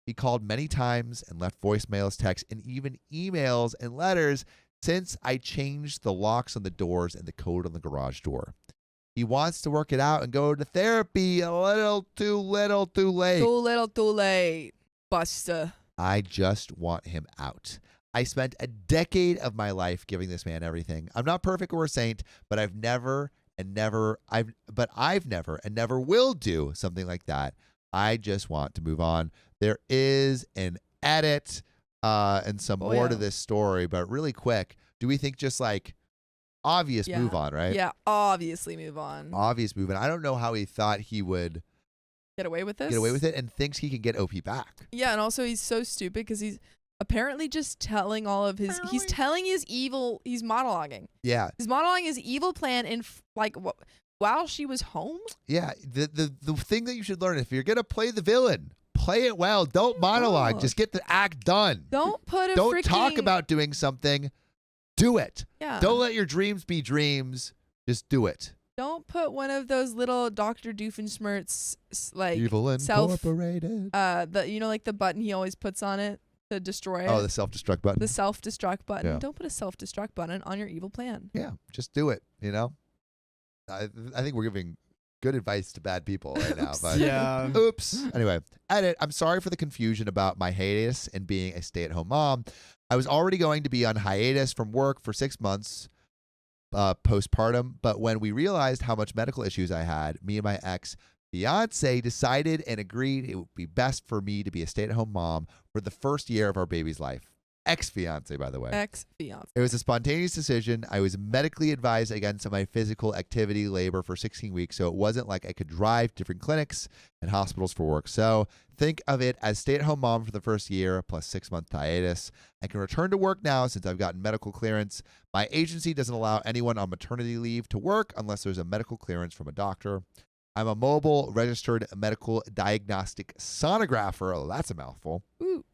He called many times and left voicemails, texts, and even emails and letters since I changed the locks on the doors and the code on the garage door. He wants to work it out and go to therapy. A little too late. Too little, too late. Buster. I just want him out. I spent a decade of my life giving this man everything. I'm not perfect or a saint, but I've never will do something like that. I just want to move on. There is an edit and some more to this story, but really quick, do we think just like obvious move on, right? Yeah, obviously move on. Obvious move on. I don't know how he thought he would Get away with this? get away with it and thinks he can get OP back. Yeah, and also he's so stupid because he's apparently just telling all of his... He's telling his evil... He's monologuing. Yeah. He's monologuing his evil plan in while she was home? Yeah. The thing that you should learn, if you're going to play the villain, play it well. Don't monologue. Just get the act done. Don't put a Don't freaking... talk about doing something. Do it. Yeah. Don't let your dreams be dreams. Just do it. Don't put one of those little Dr. Doofenshmirtz like Evil self Incorporated. like the button he always puts on it to destroy it. Oh, the self-destruct button. The self-destruct button. Yeah. Don't put a self-destruct button on your evil plan. Yeah, just do it, you know? I think we're giving good advice to bad people right now. But Yeah. Oops. Anyway, edit. I'm sorry for the confusion about my hiatus and being a stay-at-home mom. I was already going to be on hiatus from work for 6 months postpartum, but when we realized how much medical issues I had, me and my ex-fiancé decided and agreed it would be best for me to be a stay-at-home mom for the first year of our baby's life. Ex-fiancé, by the way. Ex-fiancé. It was a spontaneous decision. I was medically advised against my physical activity labor for 16 weeks, so it wasn't like I could drive different clinics and hospitals for work. So think of it as stay-at-home mom for the first year plus 6-month hiatus. I can return to work now since I've gotten medical clearance. My agency doesn't allow anyone on maternity leave to work unless there's a medical clearance from a doctor. I'm a mobile registered medical diagnostic sonographer. Oh, that's a mouthful. Ooh.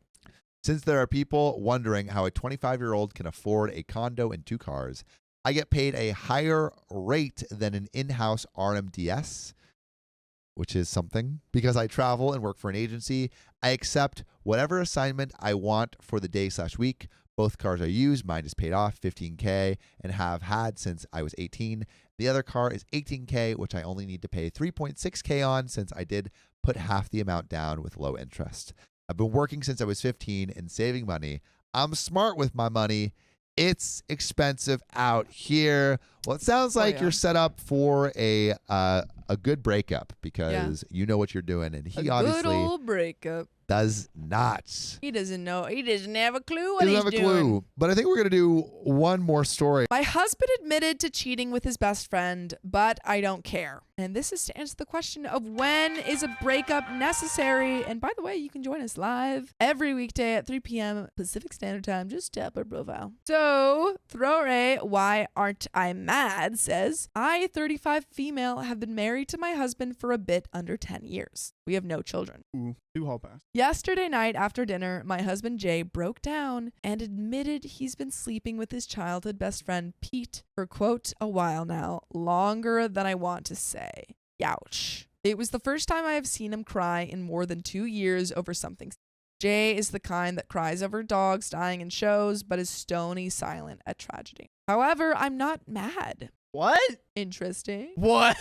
Since there are people wondering how a 25-year-old can afford a condo and 2 cars, I get paid a higher rate than an in-house RMDS, which is something. Because I travel and work for an agency, I accept whatever assignment I want for the day/week. Both cars are used. Mine is paid off, $15K, and have had since I was 18. The other car is $18K, which I only need to pay $3.6K on since I did put half the amount down with low interest. I've been working since I was 15 and saving money. I'm smart with my money. It's expensive out here. Well, it sounds like you're set up for a a good breakup because you know what you're doing, and he a obviously good old breakup. does not. He doesn't know. He doesn't have a clue what He he's doesn't have a doing. clue. But I think we're going to do one more story. My husband admitted to cheating with his best friend, but I don't care. And this is to answer the question of when is a breakup necessary. And by the way, you can join us live every weekday at 3 p.m. Pacific Standard Time. Just tap our profile. So, Throre, why aren't I mad, says, I, 35 female, have been married to my husband for a bit under 10 years. We have no children. Ooh, 2 hall pass. Yesterday night after dinner, my husband Jay broke down and admitted he's been sleeping with his childhood best friend Pete for, quote, a while now, longer than I want to say. Youch. It was the first time I have seen him cry in more than 2 years over something. Jay is the kind that cries over dogs dying in shows, but is stony silent at tragedy. However, I'm not mad. What? Interesting. What?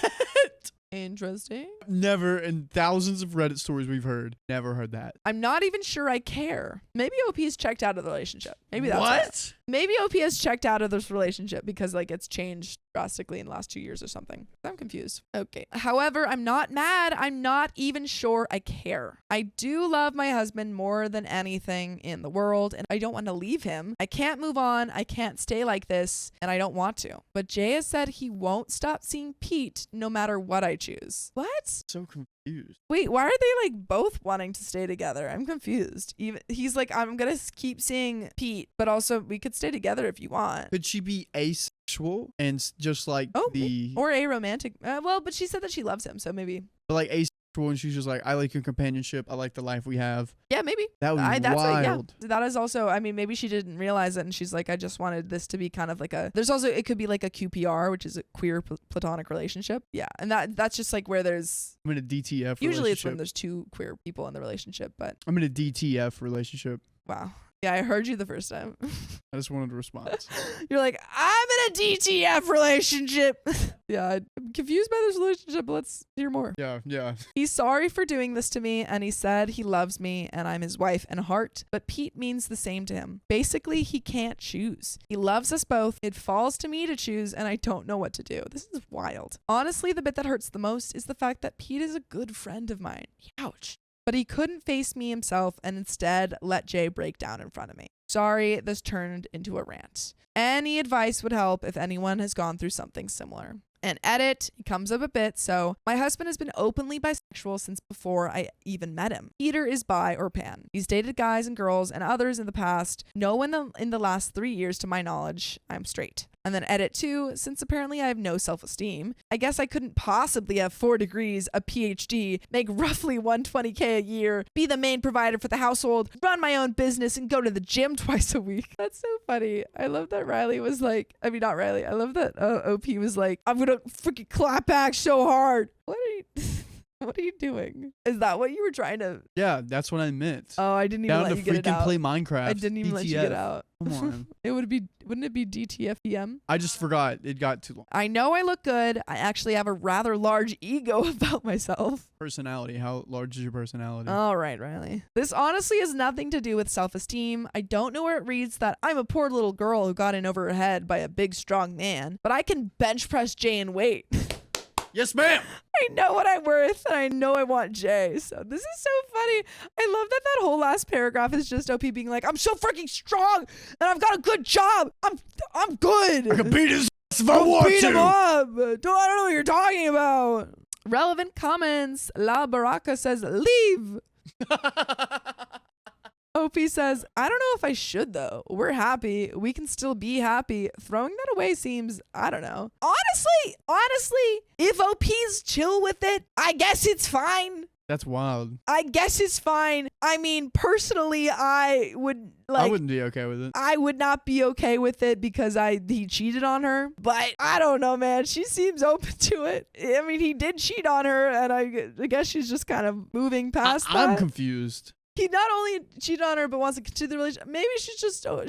Interesting. Never, in thousands of Reddit stories we've heard, never heard that. I'm not even sure I care. Maybe OP has checked out of the relationship. Maybe that's what? it. Maybe OP has checked out of this relationship because like it's changed drastically in the last 2 years or something. I'm confused. Okay. However, I'm not mad. I'm not even sure I care. I do love my husband more than anything in the world, and I don't want to leave him. I can't move on. I can't stay like this, and I don't want to. But Jay has said he won't stop seeing Pete no matter what I choose. What? So confused. Wait, why are they like both wanting to stay together? I'm confused. Even he's like, I'm gonna keep seeing Pete, but also we could stay together if you want. Could she be asexual and just like Oh, the or aromantic. Well, but she said that she loves him, so maybe. like asexual and she's just like, I like your companionship. I like the life we have. Yeah, maybe. That would be That's wild. that is also. I mean, maybe she didn't realize it, and she's like, I just wanted this to be kind of like a. There's also it could be like a QPR, which is a queer platonic relationship. Yeah, and that's just like where there's. I'm in a DTF Usually, it's when relationship. there's two queer people in the relationship, but I'm in a DTF relationship. wow. Yeah, I heard you the first time. I just wanted a response. You're like, I'm in a DTF relationship. Yeah, I'm confused by this relationship, but let's hear more. Yeah. He's sorry for doing this to me, and he said he loves me and I'm his wife and heart, but Pete means the same to him. Basically, he can't choose. He loves us both. It falls to me to choose, and I don't know what to do. This is wild. Honestly, the bit that hurts the most is the fact that Pete is a good friend of mine. Ouch. But he couldn't face me himself and instead let Jay break down in front of me. Sorry, this turned into a rant. Any advice would help if anyone has gone through something similar. And edit, he comes up a bit, so my husband has been openly bisexual since before I even met him. Peter is bi or pan. He's dated guys and girls and others in the past. No one in the last 3 years to my knowledge. I'm straight. And then edit 2, since apparently I have no self-esteem, I guess I couldn't possibly have 4 degrees, a PhD, make roughly $120K a year, be the main provider for the household, run my own business, and go to the gym twice a week. That's so funny. I love that Riley was like, I mean, not Riley. I love that OP was like, I'm going to freaking clap back so hard. What are you doing? Is that what you were trying to? Yeah, that's what I meant. Oh, I didn't even Down let to you get it freaking out. play Minecraft. I didn't even let you get DTF. out. Come on. Wouldn't it be DTFPM? I just forgot. It got too long. I know I look good. I actually have a rather large ego about myself. Personality. How large is your personality? All right, Riley. This honestly has nothing to do with self-esteem. I don't know where it reads that I'm a poor little girl who got in over her head by a big, strong man, but I can bench press Jay and weight. Yes, ma'am. I know what I'm worth, and I know I want Jay. So this is so funny. I love that whole last paragraph is just OP being like, I'm so freaking strong, and I've got a good job. I'm good. I can beat his ass if I want Beat him to. up. I don't know what you're talking about. Relevant comments. La Baraka says, leave. OP says, I don't know if I should though. We're happy. We can still be happy. Throwing that away seems, I don't know. Honestly, if OP's chill with it, I guess it's fine. That's wild. I guess it's fine. I mean, personally, I wouldn't be okay with it. I would not be okay with it because he cheated on her. But I don't know, man. She seems open to it. I mean, he did cheat on her, and I guess she's just kind of moving past that. I'm confused. He not only cheated on her, but wants to continue the relationship. Maybe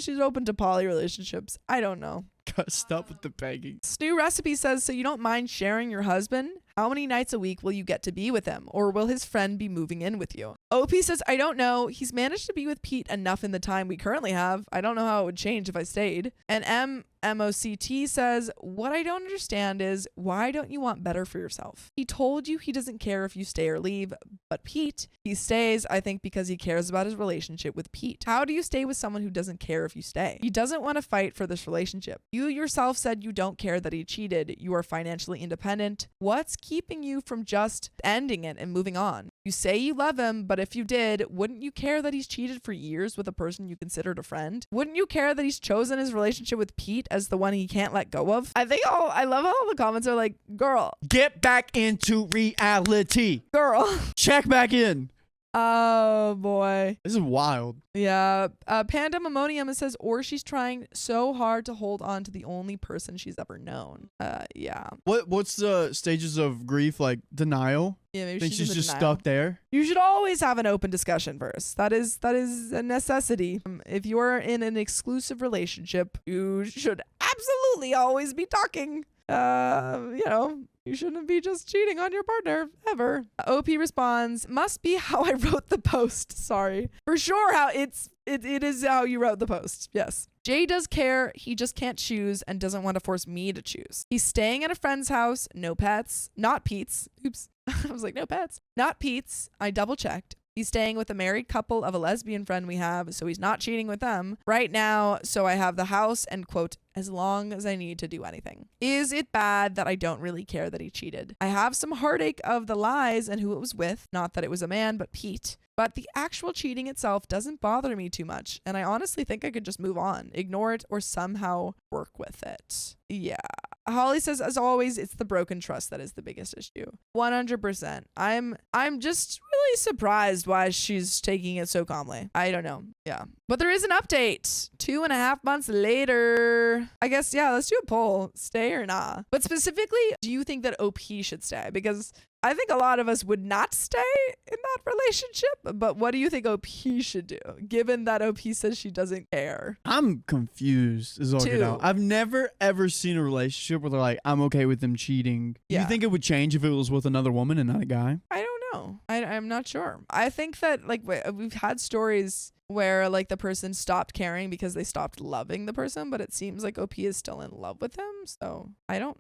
she's open to poly relationships. I don't know. Gotta stop with the begging. Stu Recipe says, so you don't mind sharing your husband? How many nights a week will you get to be with him? Or will his friend be moving in with you? OP says, I don't know. He's managed to be with Pete enough in the time we currently have. I don't know how it would change if I stayed. And MOCT says, what I don't understand is why don't you want better for yourself? He told you he doesn't care if you stay or leave, but Pete, he stays, I think, because he cares about his relationship with Pete. How do you stay with someone who doesn't care if you stay? He doesn't want to fight for this relationship. You yourself said you don't care that he cheated. You are financially independent. What's keeping you from just ending it and moving on? You say you love him, but if you did, wouldn't you care that he's cheated for years with a person you considered a friend? Wouldn't you care that he's chosen his relationship with Pete as the one he can't let go of? I love how all the comments are like, girl, Get back into reality. girl. Check back in. Oh boy. This is wild. Yeah. Pandemonium, it says, or she's trying so hard to hold on to the only person she's ever known. Yeah. What's the stages of grief? Like denial? Yeah, maybe Think she's in just denial. stuck there? You should always have an open discussion first. That is a necessity. If you are in an exclusive relationship, you should absolutely always be talking. You shouldn't be just cheating on your partner ever. OP responds, must be how I wrote the post. Sorry. For sure how it is how you wrote the post. Yes. Jay does care. He just can't choose and doesn't want to force me to choose. He's staying at a friend's house. No pets. Not Pete's. Oops. I was like, no pets. Not Pete's. I double checked. He's staying with a married couple of a lesbian friend we have, so he's not cheating with them right now. So I have the house and, quote, as long as I need to do anything. Is it bad that I don't really care that he cheated? I have some heartache of the lies and who it was with. Not that it was a man, but Pete. But the actual cheating itself doesn't bother me too much. And I honestly think I could just move on, ignore it, or somehow work with it. Yeah. Holly says, as always, it's the broken trust that is the biggest issue. 100%. I'm just really surprised why she's taking it so calmly. I don't know. Yeah. But there is an update. 2.5 months later. I guess, yeah, let's do a poll. Stay or nah. But specifically, do you think that OP should stay? Because I think a lot of us would not stay in that relationship, but what do you think OP should do, given that OP says she doesn't care? I'm confused is all get out. I've never, ever seen a relationship where they're like, I'm okay with them cheating. Yeah. You think it would change if it was with another woman and not a guy? I don't know. I'm not sure. I think that, like, we've had stories where, like, the person stopped caring because they stopped loving the person, but it seems like OP is still in love with him, so I don't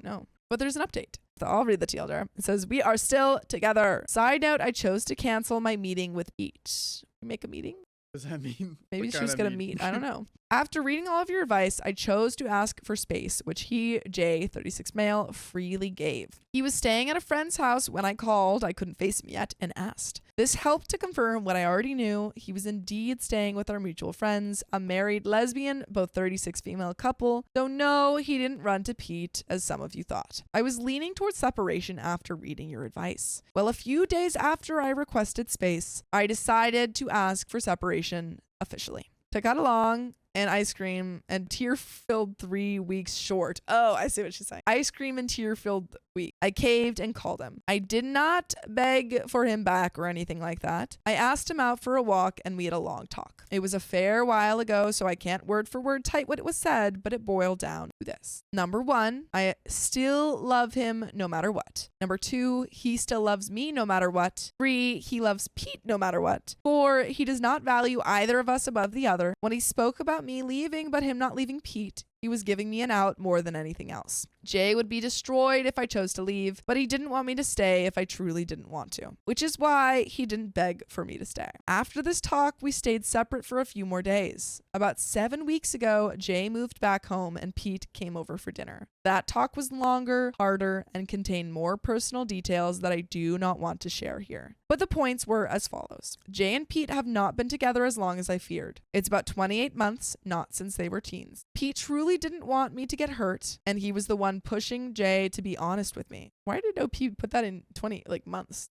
know. But there's an update. So I'll read the TLDR. It says, we are still together. Side note, I chose to cancel my meeting with Pete. Make a meeting? What does that mean? Maybe she's going to meet. I don't know. After reading all of your advice, I chose to ask for space, which he, Jay, 36 male, freely gave. He was staying at a friend's house when I called. I couldn't face him yet and asked. This helped to confirm what I already knew. He was indeed staying with our mutual friends, a married lesbian, both 36 female couple. So no, he didn't run to Pete, as some of you thought. I was leaning towards separation after reading your advice. Well, a few days after I requested space, I decided to ask for separation officially. To cut along, and ice cream and tear-filled 3 weeks short. Oh, I see what she's saying. Ice cream and tear-filled week. I caved and called him. I did not beg for him back or anything like that. I asked him out for a walk and we had a long talk. It was a fair while ago, so I can't word for word type what it was said, but it boiled down to this. Number 1, I still love him no matter what. Number 2, he still loves me no matter what. 3, he loves Pete no matter what. 4, he does not value either of us above the other. When he spoke about me leaving but him not leaving Pete, he was giving me an out more than anything else. Jay would be destroyed if I chose to leave, but he didn't want me to stay if I truly didn't want to, which is why he didn't beg for me to stay. After this talk, we stayed separate for a few more days. About 7 weeks ago, Jay moved back home and Pete came over for dinner. That talk was longer, harder, and contained more personal details that I do not want to share here. But the points were as follows. Jay and Pete have not been together as long as I feared. It's about 28 months, not since they were teens. Pete truly didn't want me to get hurt, and he was the one pushing Jay to be honest with me. Why did OP put that in 20 months?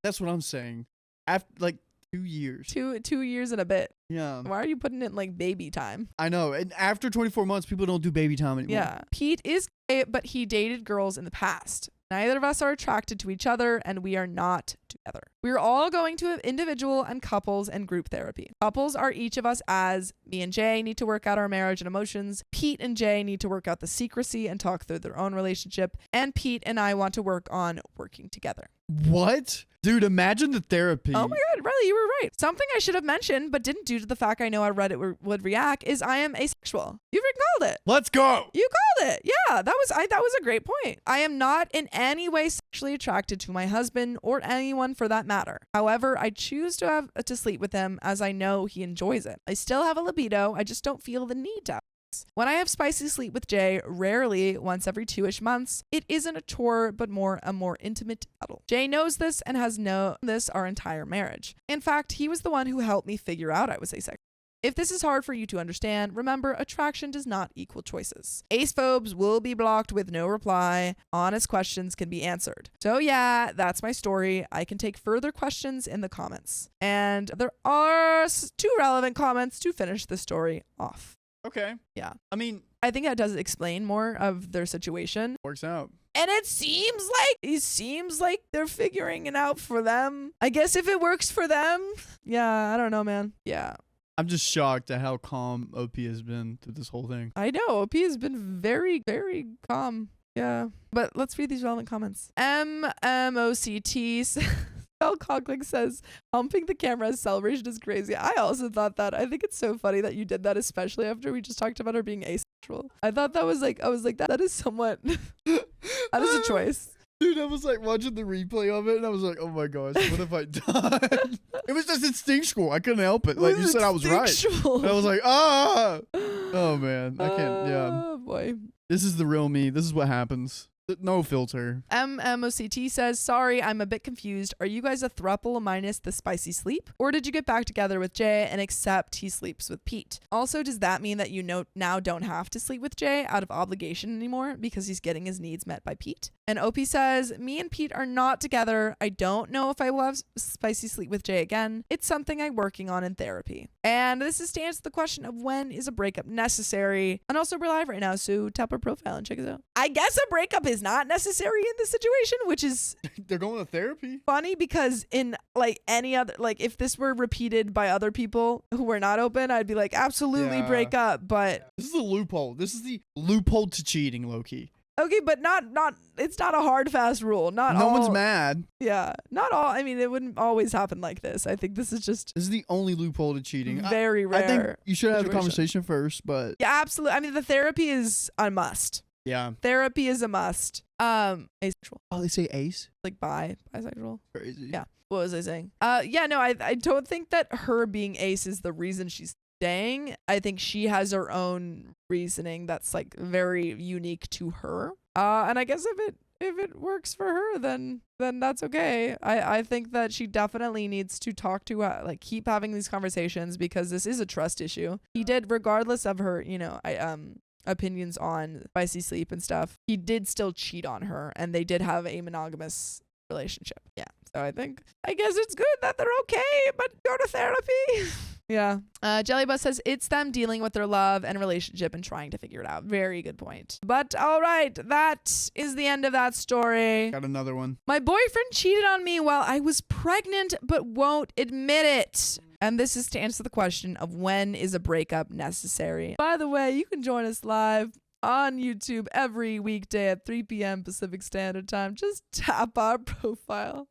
That's what I'm saying. After 2 years. 2 years and a bit. Yeah. Why are you putting it in baby time? I know. And after 24 months, people don't do baby time anymore. Yeah. Pete is gay, but he dated girls in the past. Neither of us are attracted to each other, and we are not together. We're all going to individual and couples and group therapy. Couples are each of us as me and Jay need to work out our marriage and emotions. Pete and Jay need to work out the secrecy and talk through their own relationship. And Pete and I want to work on working together. What? Dude, imagine the therapy. Oh my God, Riley, you were right. Something I should have mentioned, but didn't due to the fact I know how Reddit would react, is I am asexual. You've called it. Let's go. You called it. Yeah, that was a great point. I am not in any way sexually attracted to my husband or anyone for that matter. However, I choose to have to sleep with him as I know he enjoys it. I still have a libido. I just don't feel the need to have sex. When I have spicy sleep with Jay, rarely once every 2-ish months, it isn't a chore, but a more intimate cuddle. Jay knows this and has known this our entire marriage. In fact, he was the one who helped me figure out I was asexual. If this is hard for you to understand, remember, attraction does not equal choices. Ace-phobes will be blocked with no reply. Honest questions can be answered. So yeah, that's my story. I can take further questions in the comments. And there are 2 relevant comments to finish the story off. Okay. Yeah. I mean, I think that does explain more of their situation. works out. And it seems like they're figuring it out for them. I guess if it works for them. Yeah, I don't know, man. Yeah. I'm just shocked at how calm OP has been through this whole thing. I know. OP has been very, very calm. Yeah. But let's read these relevant comments. MMOCT Bell Conkling says, humping the camera as celebration is crazy. I also thought that. I think it's so funny that you did that, especially after we just talked about her being asexual. I thought that was like, I was like, that is somewhat, that is a choice. Dude, I was like watching the replay of it and I was like, oh my gosh, what have I done? It was just instinctual. I couldn't help it. Like you said, I was right. And I was like, ah. Oh man, I can't. Yeah. Oh boy. This is the real me. This is what happens. No filter. MMOCT says, sorry, I'm a bit confused. Are you guys a throuple minus the spicy sleep? Or did you get back together with Jay and accept he sleeps with Pete? Also, does that mean that you now don't have to sleep with Jay out of obligation anymore because he's getting his needs met by Pete? And OP says, me and Pete are not together. I don't know if I will have spicy sleep with Jay again. It's something I'm working on in therapy. And this is to answer the question of when is a breakup necessary? And also we're live right now, so tap our profile and check us out. I guess a breakup is not necessary in this situation, which is they're going to therapy. Funny because in like any other, like if this were repeated by other people who were not open, I'd be like, absolutely break up. But this is a loophole. This is the loophole to cheating, low-key. Okay, but not it's not a hard fast rule. No one's mad. Yeah. Not all. I mean, it wouldn't always happen like this. I think this is the only loophole to cheating. Very rare. I think you should have a conversation first, but yeah, absolutely. I mean, the therapy is a must. Yeah. Therapy is a must. Asexual. Oh, they say ace? Like bisexual. Crazy. Yeah. What was I saying? Yeah, no, I don't think that her being ace is the reason she's staying. I think she has her own reasoning that's like very unique to her. And I guess if it works for her, then that's okay. I think that she definitely needs to talk to like keep having these conversations because this is a trust issue. He did, regardless of her, opinions on spicy sleep and stuff, he did still cheat on her and they did have a monogamous relationship. Yeah. So I guess it's good that they're okay, but go to therapy. Yeah. Jellybus says it's them dealing with their love and relationship and trying to figure it out. Very good point. But all right, that is the end of that story. Got another one. My boyfriend cheated on me while I was pregnant but won't admit it. And this is to answer the question of when is a breakup necessary. By the way, you can join us live on YouTube every weekday at 3 p.m. Pacific Standard Time. Just tap our profile.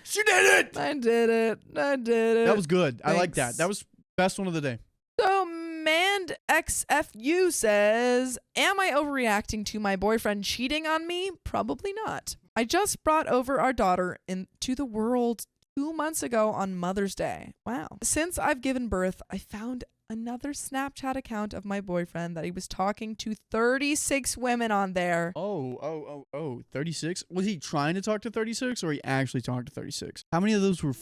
She did it! I did it. That was good. Thanks. I like that. That was best one of the day. So MandXFU says, am I overreacting to my boyfriend cheating on me? Probably not. I just brought over our daughter into the world 2 months ago on Mother's Day. Wow. Since I've given birth, I found another Snapchat account of my boyfriend that he was talking to 36 women on there. Oh, 36? Was he trying to talk to 36 or he actually talked to 36? How many of those were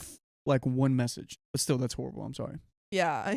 like one message? But still, that's horrible. I'm sorry. Yeah.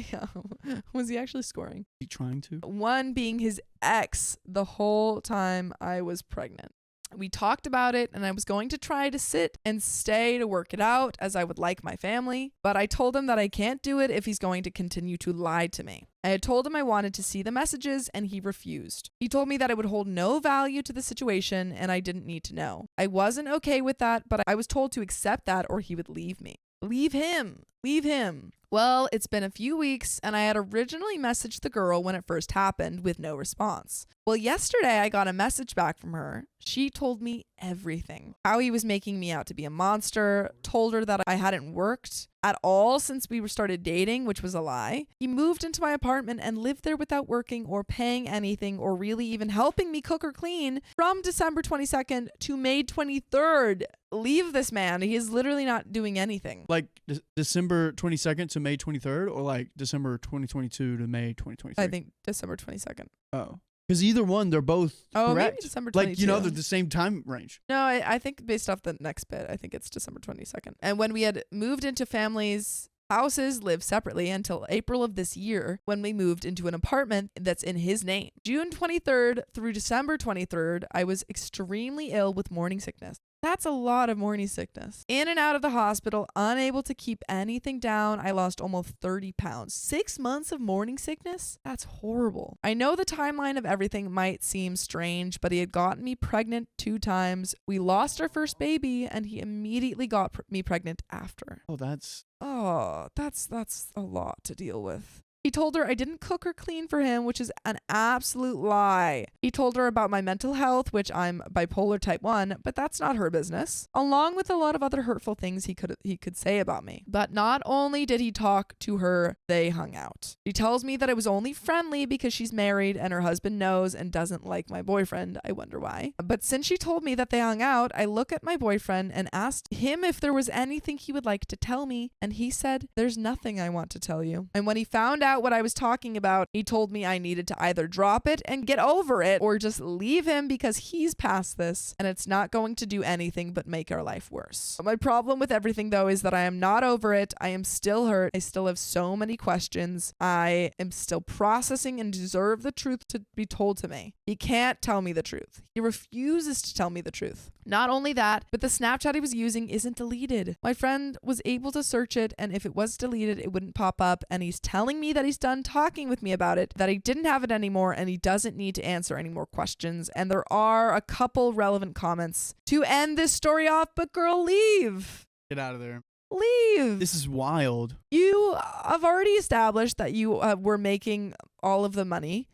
Was he actually scoring? Was he trying to? One being his ex the whole time I was pregnant. We talked about it and I was going to try to sit and stay to work it out as I would like my family, but I told him that I can't do it if he's going to continue to lie to me. I had told him I wanted to see the messages and he refused. He told me that it would hold no value to the situation and I didn't need to know. I wasn't okay with that, but I was told to accept that or he would leave me. Leave him. Leave him. Well, it's been a few weeks, and I had originally messaged the girl when it first happened with no response. Well, yesterday I got a message back from her. She told me everything. How he was making me out to be a monster, told her that I hadn't worked at all since we started dating, which was a lie. He moved into my apartment and lived there without working or paying anything or really even helping me cook or clean from December 22nd to May 23rd. Leave this man. He is literally not doing anything. Like December 22nd to May 23rd, or like December 2022 to May 2023? I think December 22nd. Oh. Because either one, they're both correct. Maybe December 22nd. Like, you know, they're the same time range. No, I think based off the next bit, I think it's December 22nd. And when we had moved into families' houses, lived separately until April of this year, when we moved into an apartment that's in his name. June 23rd through December 23rd, I was extremely ill with morning sickness. That's a lot of morning sickness. In and out of the hospital, unable to keep anything down. I lost almost 30 pounds. 6 months of morning sickness? That's horrible. I know the timeline of everything might seem strange, but he had gotten me pregnant 2 times. We lost our first baby, and he immediately got me pregnant after. Oh, that's That's a lot to deal with. He told her I didn't cook or clean for him, which is an absolute lie. He told her about my mental health, which I'm bipolar type 1, but that's not her business, along with a lot of other hurtful things he could say about me. But not only did he talk to her, they hung out. She tells me that it was only friendly because she's married and her husband knows and doesn't like my boyfriend. I wonder why. But since she told me that they hung out, I look at my boyfriend and asked him if there was anything he would like to tell me, and he said, "There's nothing I want to tell you." And when he found out what I was talking about, he told me I needed to either drop it and get over it or just leave him because he's past this and it's not going to do anything but make our life worse. My problem with everything though is that I am not over it. I am still hurt. I still have so many questions. I am still processing and deserve the truth to be told to me. He can't tell me the truth. He refuses to tell me the truth. Not only that, but the Snapchat he was using isn't deleted. My friend was able to search it, and if it was deleted, it wouldn't pop up, and he's telling me that he's done talking with me about it, that he didn't have it anymore, and he doesn't need to answer any more questions. And there are a couple relevant comments to end this story off, but girl, leave. Get out of there. Leave. This is wild. You have already established that you were making all of the money.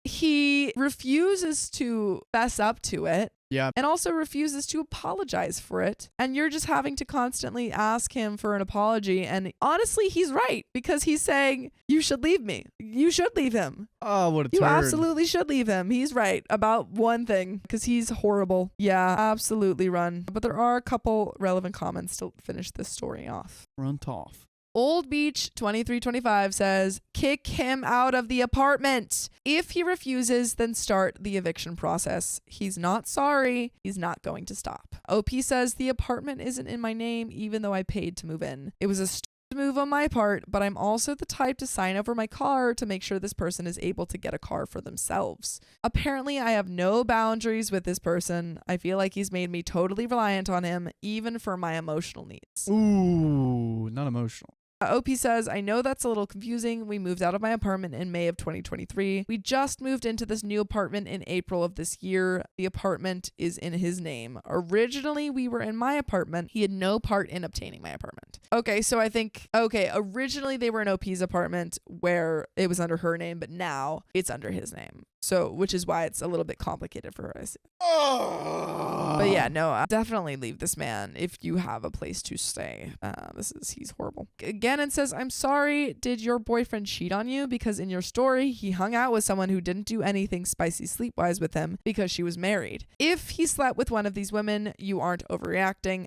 He refuses to fess up to it. Yeah. And also refuses to apologize for it. And you're just having to constantly ask him for an apology. And honestly, he's right, because he's saying, you should leave me. You should leave him. Oh, what a You turd. absolutely should leave him. He's right about one thing, because he's horrible. Yeah, absolutely run. But there are a couple relevant comments to finish this story off. Run off. Old Beach 2325 says, kick him out of the apartment. If he refuses, then start the eviction process. He's not sorry. He's not going to stop. OP says, the apartment isn't in my name, even though I paid to move in. It was a stupid move on my part, but I'm also the type to sign over my car to make sure this person is able to get a car for themselves. Apparently, I have no boundaries with this person. I feel like he's made me totally reliant on him, even for my emotional needs. Ooh, not emotional. OP says, I know that's a little confusing. We moved out of my apartment in May of 2023. We just moved into this new apartment in April of this year. The apartment is in his name. Originally, we were in my apartment. He had no part in obtaining my apartment. Okay, so I think, originally they were in OP's apartment where it was under her name, but now it's under his name. So, which is why it's a little bit complicated for her. But yeah, no, definitely leave this man if you have a place to stay. He's horrible. Again, it says, I'm sorry, did your boyfriend cheat on you? Because in your story, he hung out with someone who didn't do anything spicy sleep-wise with him because she was married. If he slept with one of these women, you aren't overreacting.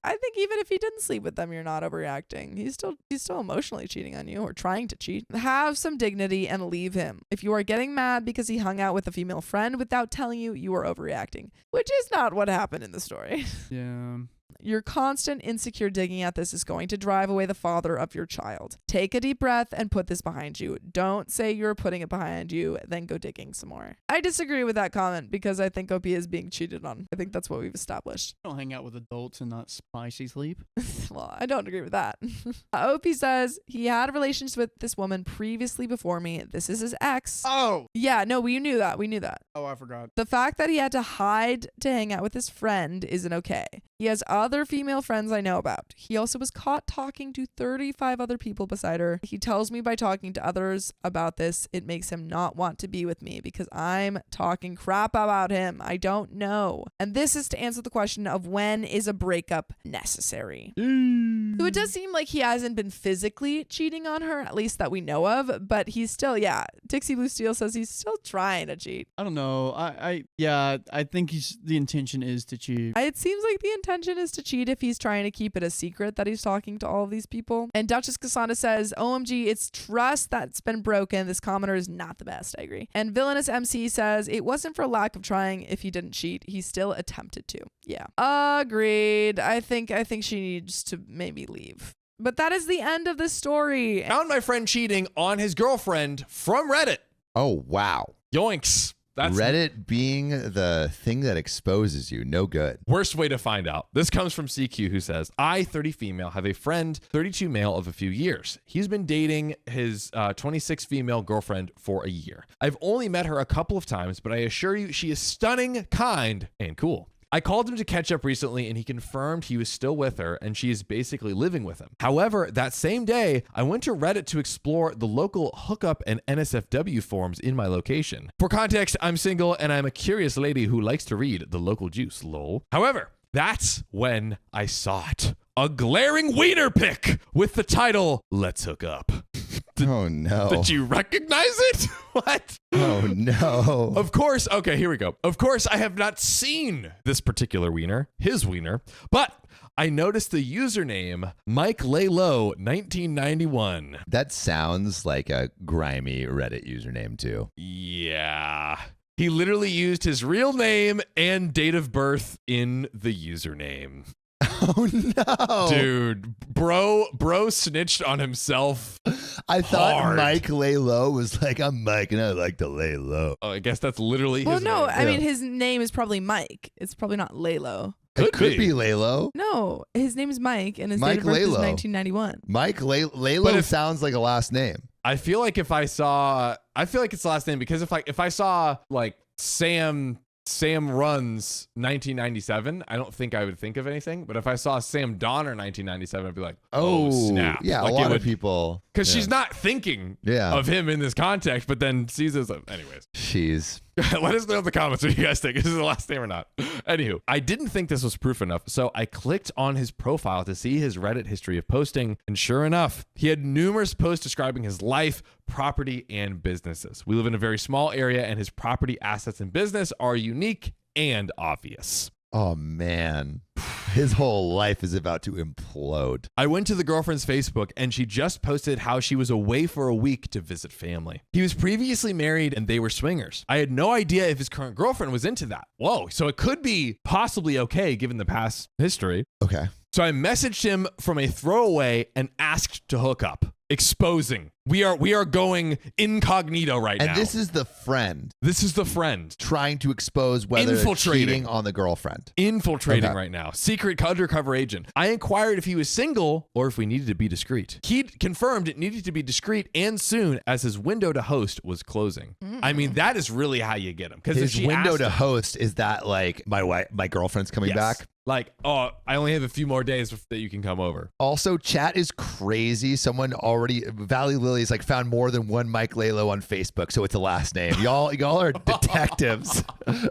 I think even if he didn't sleep with them, you're not overreacting. He's still emotionally cheating on you or trying to cheat. Have some dignity and leave him. If you are getting mad because he hung out with a female friend without telling you, you are overreacting, which is not what happened in the story. Yeah. Your constant insecure digging at this is going to drive away the father of your child. Take a deep breath and put this behind you. Don't say you're putting it behind you, then go digging some more. I disagree with that comment because I think OP is being cheated on. I think that's what we've established. Don't hang out with adults and not spicy sleep. Well, I don't agree with that. OP says he had relations with this woman previously before me. This is his ex. Oh. Yeah, no, we knew that. We knew that. Oh, I forgot. The fact that he had to hide to hang out with his friend isn't okay. He has other female friends I know about. He also was caught talking to 35 other people beside her. He tells me by talking to others about this, it makes him not want to be with me because I'm talking crap about him. I don't know. And this is to answer the question of when is a breakup necessary. So it does seem like he hasn't been physically cheating on her, at least that we know of, but he's still, Dixie Blue Steel says he's still trying to cheat. I don't know. I think the intention is to cheat. It seems like the intention is to cheat if he's trying to keep it a secret that he's talking to all of these people. And Duchess Cassandra says, OMG, it's trust that's been broken. This commenter is not the best. I agree. And Villainous MC says, it wasn't for lack of trying if he didn't cheat. He still attempted to. Yeah. Agreed. I think she needs to maybe leave. But that is the end of this story. Found my friend cheating on his girlfriend from Reddit. Oh, wow. Yoinks. That's Reddit being the thing that exposes you. No good. Worst way to find out. This comes from CQ, who says, I, 30 female, have a friend, 32 male of a few years. He's been dating his 26 female girlfriend for a year. I've only met her a couple of times, but I assure you she is stunning, kind, and cool. I called him to catch up recently and he confirmed he was still with her and she is basically living with him. However, that same day, I went to Reddit to explore the local hookup and NSFW forums in my location. For context, I'm single and I'm a curious lady who likes to read the local juice, lol. However, that's when I saw it. A glaring wiener pic with the title, Let's Hook Up. Oh, no. Did you recognize it? What? Oh, no. Of course. Okay, here we go. Of course, I have not seen this particular wiener, his wiener, but I noticed the username Mike Laylow 1991. That sounds like a grimy Reddit username, too. Yeah. He literally used his real name and date of birth in the username. Oh, no. Dude, bro snitched on himself. I thought hard. Mike Laylow was like, I'm Mike and I like to lay low. Oh, I guess that's literally Well, his no, name. I mean, his name is probably Mike. It's probably not Laylo. It could be Laylow. No, his name is Mike and his Mike date of birth is Laylo. 1991. Mike Laylow But if- sounds like a last name. I feel like it's the last name because if I saw like Sam Runs 1997, I don't think I would think of anything. But if I saw Sam Donner 1997, I'd be like, oh snap. Yeah, like a lot of people. Because yeah. she's not thinking Yeah. of him in this context, but then sees this. Anyways, She's. let us know in the comments what you guys think. Is this the last name or not? Anywho, I didn't think this was proof enough, so I clicked on his profile to see his Reddit history of posting, and sure enough, he had numerous posts describing his life, property, and businesses. We live in a very small area, and his property, assets, and business are unique and obvious. Oh, man. His whole life is about to implode. I went to the girlfriend's Facebook and she just posted how she was away for a week to visit family. He was previously married and they were swingers. I had no idea if his current girlfriend was into that. Whoa, so it could be possibly okay given the past history. Okay. So I messaged him from a throwaway and asked to hook up. Exposing. We are going incognito right now. And this is the friend This is the friend. trying to expose whether it's Infiltrating. cheating on the girlfriend. Infiltrating Okay. right now. Secret undercover agent. I inquired if he was single or if we needed to be discreet. He confirmed it needed to be discreet and soon as his window to host was closing. I mean, that is really how you get him. Because His window to host, is that like my girlfriend's coming back? Like, oh, I only have a few more days that you can come over. Also, chat is crazy. Someone already, Valley Lily's like found more than one Mike Laylow on Facebook, so it's a last name. Y'all are detectives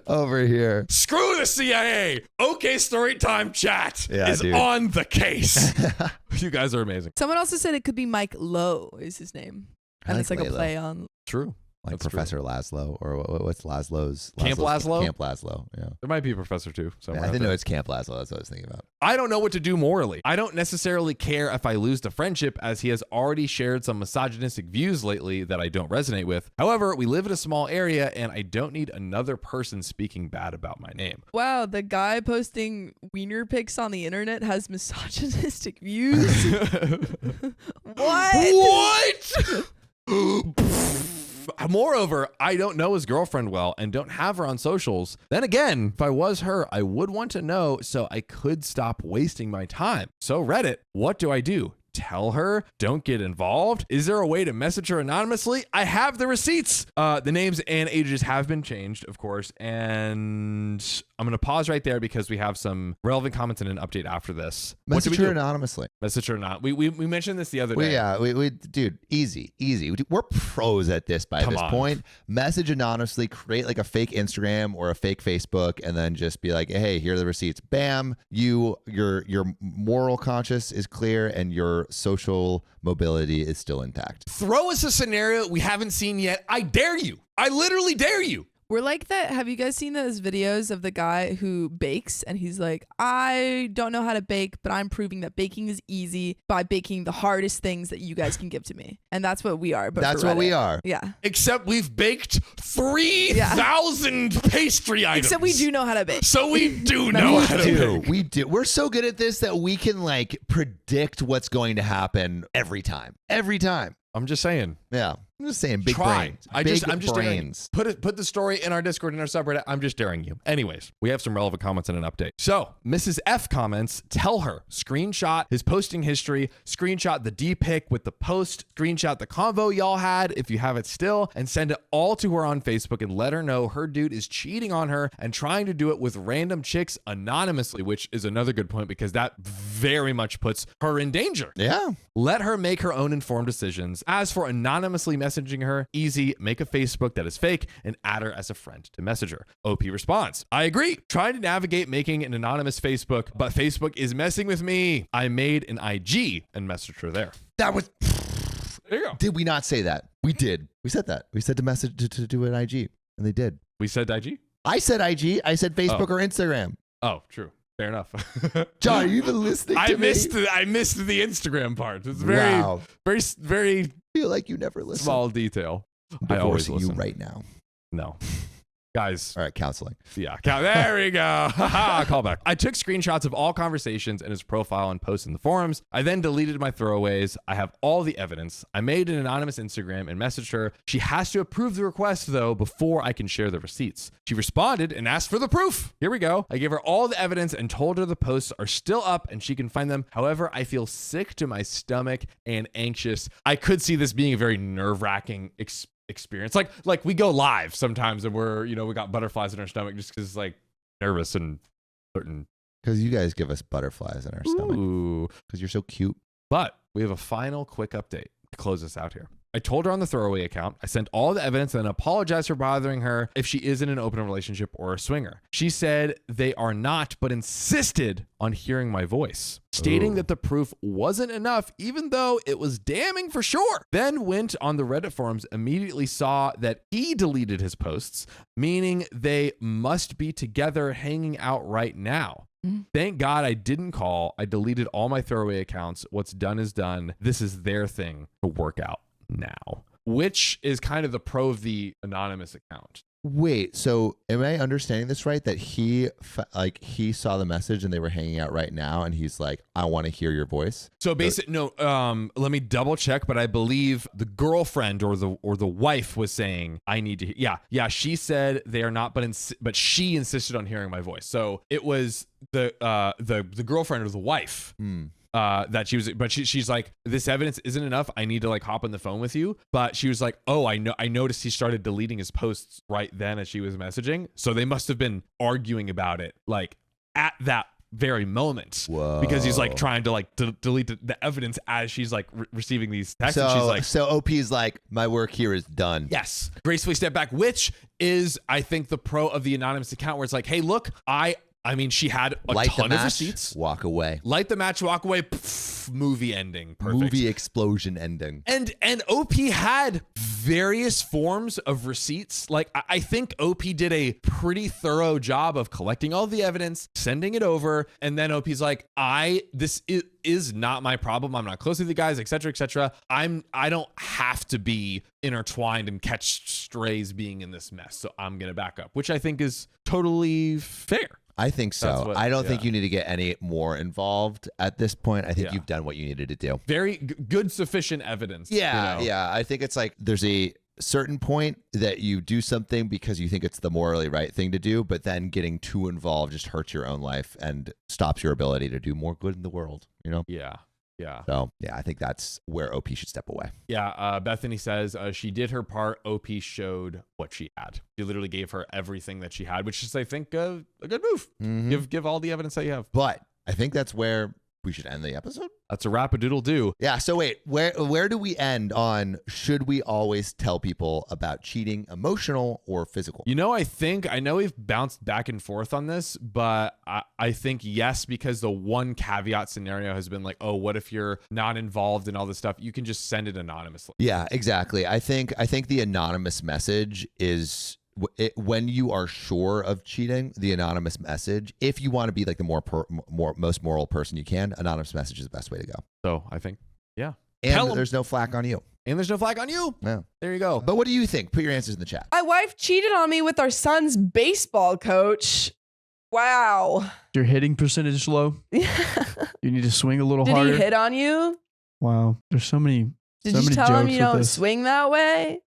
over here. Screw the CIA. Okay, Storytime chat is dude. on the case. You guys are amazing. Someone also said it could be Mike Lowe is his name. I And like it's like Laylo. a play on. True. Like That's true. Professor Laszlo, or what's Laszlo's? Camp Laszlo? Camp Laszlo, yeah. There might be a professor too. Somewhere I out didn't there. know it's Camp Laszlo. That's what I was thinking about. I don't know what to do morally. I don't necessarily care if I lose the friendship as he has already shared some misogynistic views lately that I don't resonate with. However, we live in a small area and I don't need another person speaking bad about my name. Wow, the guy posting wiener pics on the internet has misogynistic views. What? Moreover, I don't know his girlfriend well and don't have her on socials. Then again, if I was her, I would want to know so I could stop wasting my time. So Reddit, what do I do? tell her, don't get involved. Is there a way to message her anonymously? I have the receipts. The names and ages have been changed, of course. And I'm going to pause right there because we have some relevant comments and an update after this. Message her anonymously. Message her not. We mentioned this the other day. Dude, easy. We're pros at this by this point. Message anonymously, create like a fake Instagram or a fake Facebook, and then just be like, hey, here are the receipts. Bam. Your moral conscience is clear and your social mobility is still intact. Throw us a scenario we haven't seen yet. I dare you. I literally dare you. We're like that. Have you guys seen those videos of the guy who bakes and he's like, I don't know how to bake, but I'm proving that baking is easy by baking the hardest things that you guys can give to me. And that's what we are. But that's what we are. Yeah. Except we've baked 3,000 pastry items. Except we do know how to bake. So we do know how to bake. We do. We're so good at this that we can like predict what's going to happen every time. Every time. I'm just saying. Yeah. I'm just saying, big Try. brains. I'm just brains. Put the story in our Discord, in our subreddit. I'm just daring you. Anyways, we have some relevant comments and an update. So, Mrs. F comments, tell her, screenshot his posting history, screenshot the D-pic with the post, screenshot the convo y'all had if you have it still, and send it all to her on Facebook and let her know her dude is cheating on her and trying to do it with random chicks anonymously, which is another good point because that very much puts her in danger. Yeah. Let her make her own informed decisions. As for anonymously messaging her, easy, make a Facebook that is fake and add her as a friend to message her. OP responds, I agree. Trying to navigate making an anonymous Facebook, but Facebook is messing with me. I made an IG and messaged her there. That was... There you go. Did we not say that? We did. We said that. We said to message to do an IG, and they did. We said IG? I said IG. I said Facebook or Instagram. Oh, true. Fair enough. John, are you even listening to me? I missed the Instagram part. It's very I feel like you never listen. small detail. I always you listen. right now. No. Guys. All right, counseling. Yeah. There we go. Call back. I took screenshots of all conversations in his profile and posts in the forums. I then deleted my throwaways. I have all the evidence. I made an anonymous Instagram and messaged her. She has to approve the request, though, before I can share the receipts. She responded and asked for the proof. Here we go. I gave her all the evidence and told her the posts are still up and she can find them. However, I feel sick to my stomach and anxious. I could see this being a very nerve-wracking experience. Like we go live sometimes and we're, we got butterflies in our stomach just because like nervous and certain. Because you guys give us butterflies in our stomach. Because you're so cute. But we have a final quick update to close this out here. I told her on the throwaway account. I sent all the evidence and apologized for bothering her if she is in an open relationship or a swinger. She said they are not, but insisted on hearing my voice, stating that the proof wasn't enough, even though it was damning for sure. Then went on the Reddit forums, immediately saw that he deleted his posts, meaning they must be together hanging out right now. Thank God I didn't call. I deleted all my throwaway accounts. What's done is done. This is their thing to work out now, which is kind of the pro of the anonymous account. Wait, so am I understanding this right? That he saw the message and they were hanging out right now, and he's like, "I want to hear your voice." So let me double check, but I believe the girlfriend or the wife was saying, "I need to hear." Yeah. She said they are not, but she insisted on hearing my voice. So it was the girlfriend or the wife. That she was, but she's like, this evidence isn't enough. I need to like hop on the phone with you. But she was like, oh, I noticed he started deleting his posts right then as she was messaging. So they must have been arguing about it like at that very moment. Whoa. Because he's like trying to like delete the evidence as she's like receiving these texts. And she's like, so OP's like, my work here is done. Yes. Gracefully step back, which is, I think, the pro of the anonymous account where it's like, hey, look, I mean, she had a ton of receipts. Walk away. Light the match, walk away. Pff, movie ending. Perfect. Movie explosion ending. And OP had various forms of receipts. Like, I think OP did a pretty thorough job of collecting all the evidence, sending it over, and then OP's like, this is not my problem. I'm not close with you guys, etc., etc. I don't have to be intertwined and catch strays being in this mess, so I'm gonna back up, which I think is totally fair. I think so. I don't think you need to get any more involved at this point. I think you've done what you needed to do. Very good, sufficient evidence. Yeah. I think it's like there's a certain point that you do something because you think it's the morally right thing to do, but then getting too involved just hurts your own life and stops your ability to do more good in the world, Yeah. Yeah. So yeah, I think that's where OP should step away. Yeah. Bethany says she did her part. OP showed what she had. She literally gave her everything that she had, which is, I think, a good move. Mhm. Give all the evidence that you have. But I think that's where we should end the episode. That's a rap-a-doodle-doo. Yeah. So wait, where do we end on? Should we always tell people about cheating, emotional or physical? You know, I know we've bounced back and forth on this, but I think yes, because the one caveat scenario has been like, oh, what if you're not involved in all this stuff? You can just send it anonymously. Yeah, exactly. I think the anonymous message is when you are sure of cheating. The anonymous message, if you want to be like the most moral person you can, anonymous message is the best way to go. So I think, yeah. And there's no flack on you. And there's no flag on you. Yeah. There you go. But what do you think? Put your answers in the chat. My wife cheated on me with our son's baseball coach. Wow. Your hitting percentage is low. Yeah. You need to swing a little Did harder. he hit on you? Wow. There's so many. Did so you many tell him jokes you with don't this. swing that way?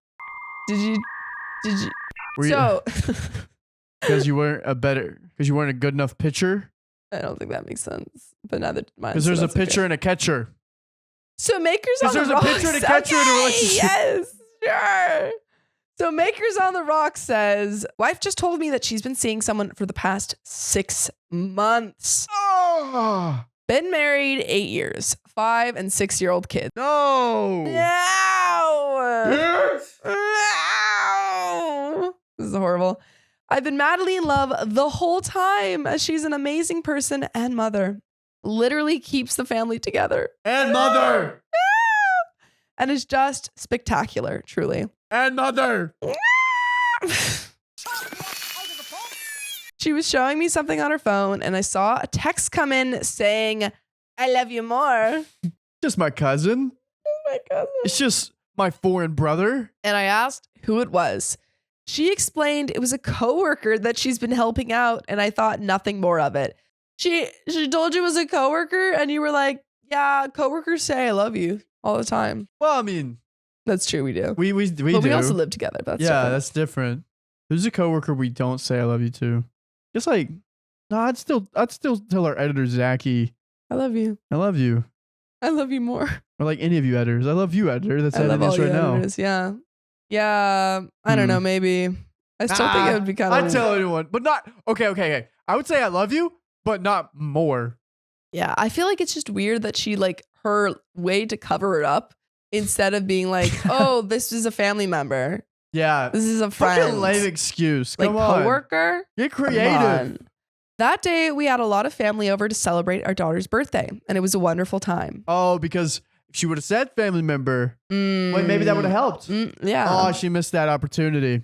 Did you? Were you- So Because you weren't a good enough pitcher. I don't think that makes sense. But neither mine. Because so there's a that's okay. pitcher and a catcher. So Makers on the There's a Rocks. pitcher and a catcher in a Okay, relationship. Yes, sure. So Makers on the Rocks says, wife just told me that she's been seeing someone for the past 6 months. Oh Been married 8 years, 5 and 6-year-old kids. no! No. This is horrible. I've been madly in love the whole time as she's an amazing person and mother. Literally keeps the family together. And mother! And is just spectacular, truly. And mother! She was showing me something on her phone and I saw a text come in saying, I love you more. Just my cousin. Oh my God. It's just my foreign brother. And I asked who it was. She explained it was a coworker that she's been helping out, and I thought nothing more of it. She told you it was a coworker, and you were like, yeah, coworkers say I love you all the time. Well, I mean, That's true, we do. we But do. we also live together. That's yeah, different. that's different. There's a coworker we don't say I love you to. Just like, no, I'd still tell our editor Zachy, I love you. I love you. I love you more. Or like any of you editors, I love you, editor. That's I love editing all this you right now. editors. Yeah. Yeah. I don't know. Maybe. I still think it would be kind of. I'd tell anyone, but not okay. I would say I love you, but not more. Yeah. I feel like it's just weird that she, like, her way to cover it up instead of being like, oh, this is a family member. Yeah, This is a fucking friend. lame excuse. Like, Come on, coworker. get Come creative. on. That day, we had a lot of family over to celebrate our daughter's birthday, and it was a wonderful time. Oh, because if she would have said family member, wait, maybe that would have helped. Yeah. Oh, she missed that opportunity.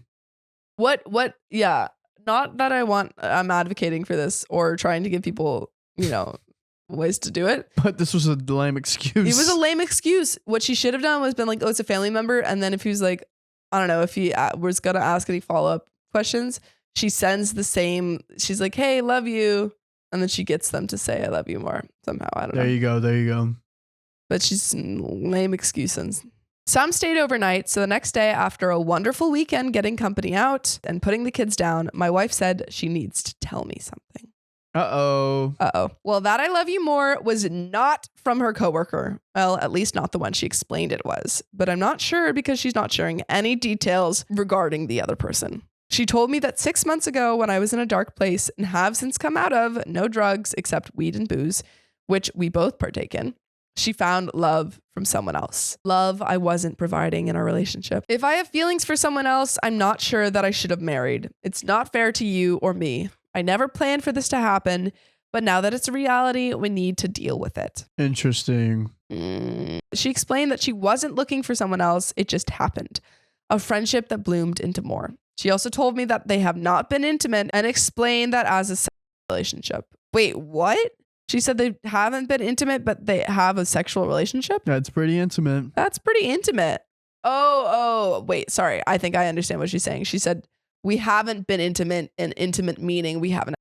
What? Yeah. Not that I'm advocating for this or trying to give people, ways to do it. But this was a lame excuse. It was a lame excuse. What she should have done was been like, oh, it's a family member. And then if he was like, I don't know, if he was going to ask any follow-up questions, she sends the same, she's like, hey, love you. And then she gets them to say, I love you more somehow. I don't know. There you go. But she's lame excuses. Some stayed overnight, so the next day, after a wonderful weekend getting company out and putting the kids down, my wife said she needs to tell me something. Uh-oh. Well, that I love you more was not from her coworker. Well, at least not the one she explained it was. But I'm not sure because she's not sharing any details regarding the other person. She told me that 6 months ago when I was in a dark place and have since come out of, no drugs except weed and booze, which we both partake in, she found love from someone else. Love I wasn't providing in our relationship. If I have feelings for someone else, I'm not sure that I should have married. It's not fair to you or me. I never planned for this to happen, but now that it's a reality, we need to deal with it. Interesting. She explained that she wasn't looking for someone else. It just happened. A friendship that bloomed into more. She also told me that they have not been intimate and explained that as a sexual relationship. Wait, what? She said they haven't been intimate, but they have a sexual relationship? That's pretty intimate. That's pretty intimate. Wait, sorry. I think I understand what she's saying. She said, we haven't been intimate, and intimate meaning we haven't.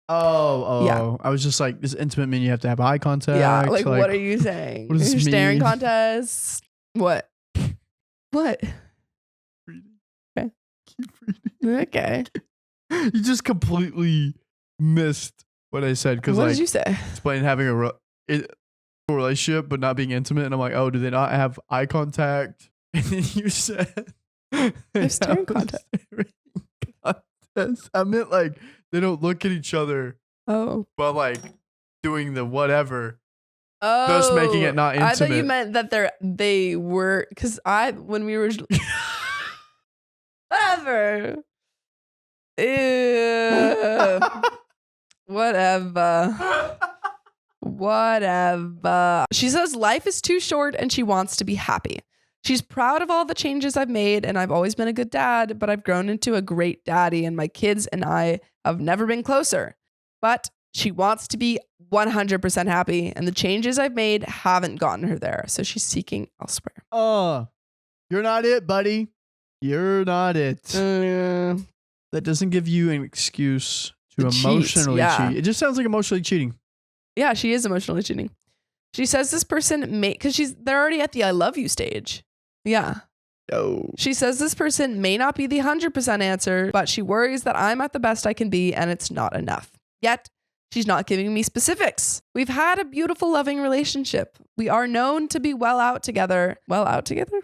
Yeah. I was just like, does intimate mean you have to have eye contact? Yeah, like what are you saying? What does this Staring mean? contest? What? What? Okay. Okay. You just completely missed what I said because What like did you say? explain having relationship, but not being intimate. And I'm like, oh, do they not have eye contact? And then you said, There's staring contact. I meant like they don't look at each other, Oh. but like doing the whatever. Oh. Thus making it not I thought you intimate. meant that they were, because when we were, whatever. Ew. Whatever. Whatever. She says life is too short and she wants to be happy. She's proud of all the changes I've made and I've always been a good dad, but I've grown into a great daddy and my kids and I have never been closer. But she wants to be 100% happy and the changes I've made haven't gotten her there. So she's seeking elsewhere. You're not it, buddy. You're not it. That doesn't give you an excuse to To cheat, emotionally yeah. cheat. It just sounds like emotionally cheating. Yeah, she is emotionally cheating. She says this person may, because they're already at the I love you stage. Yeah. No. She says this person may not be the 100% answer, but she worries that I'm at the best I can be and it's not enough. Yet, she's not giving me specifics. We've had a beautiful, loving relationship. We are known to be well out together. Well out together?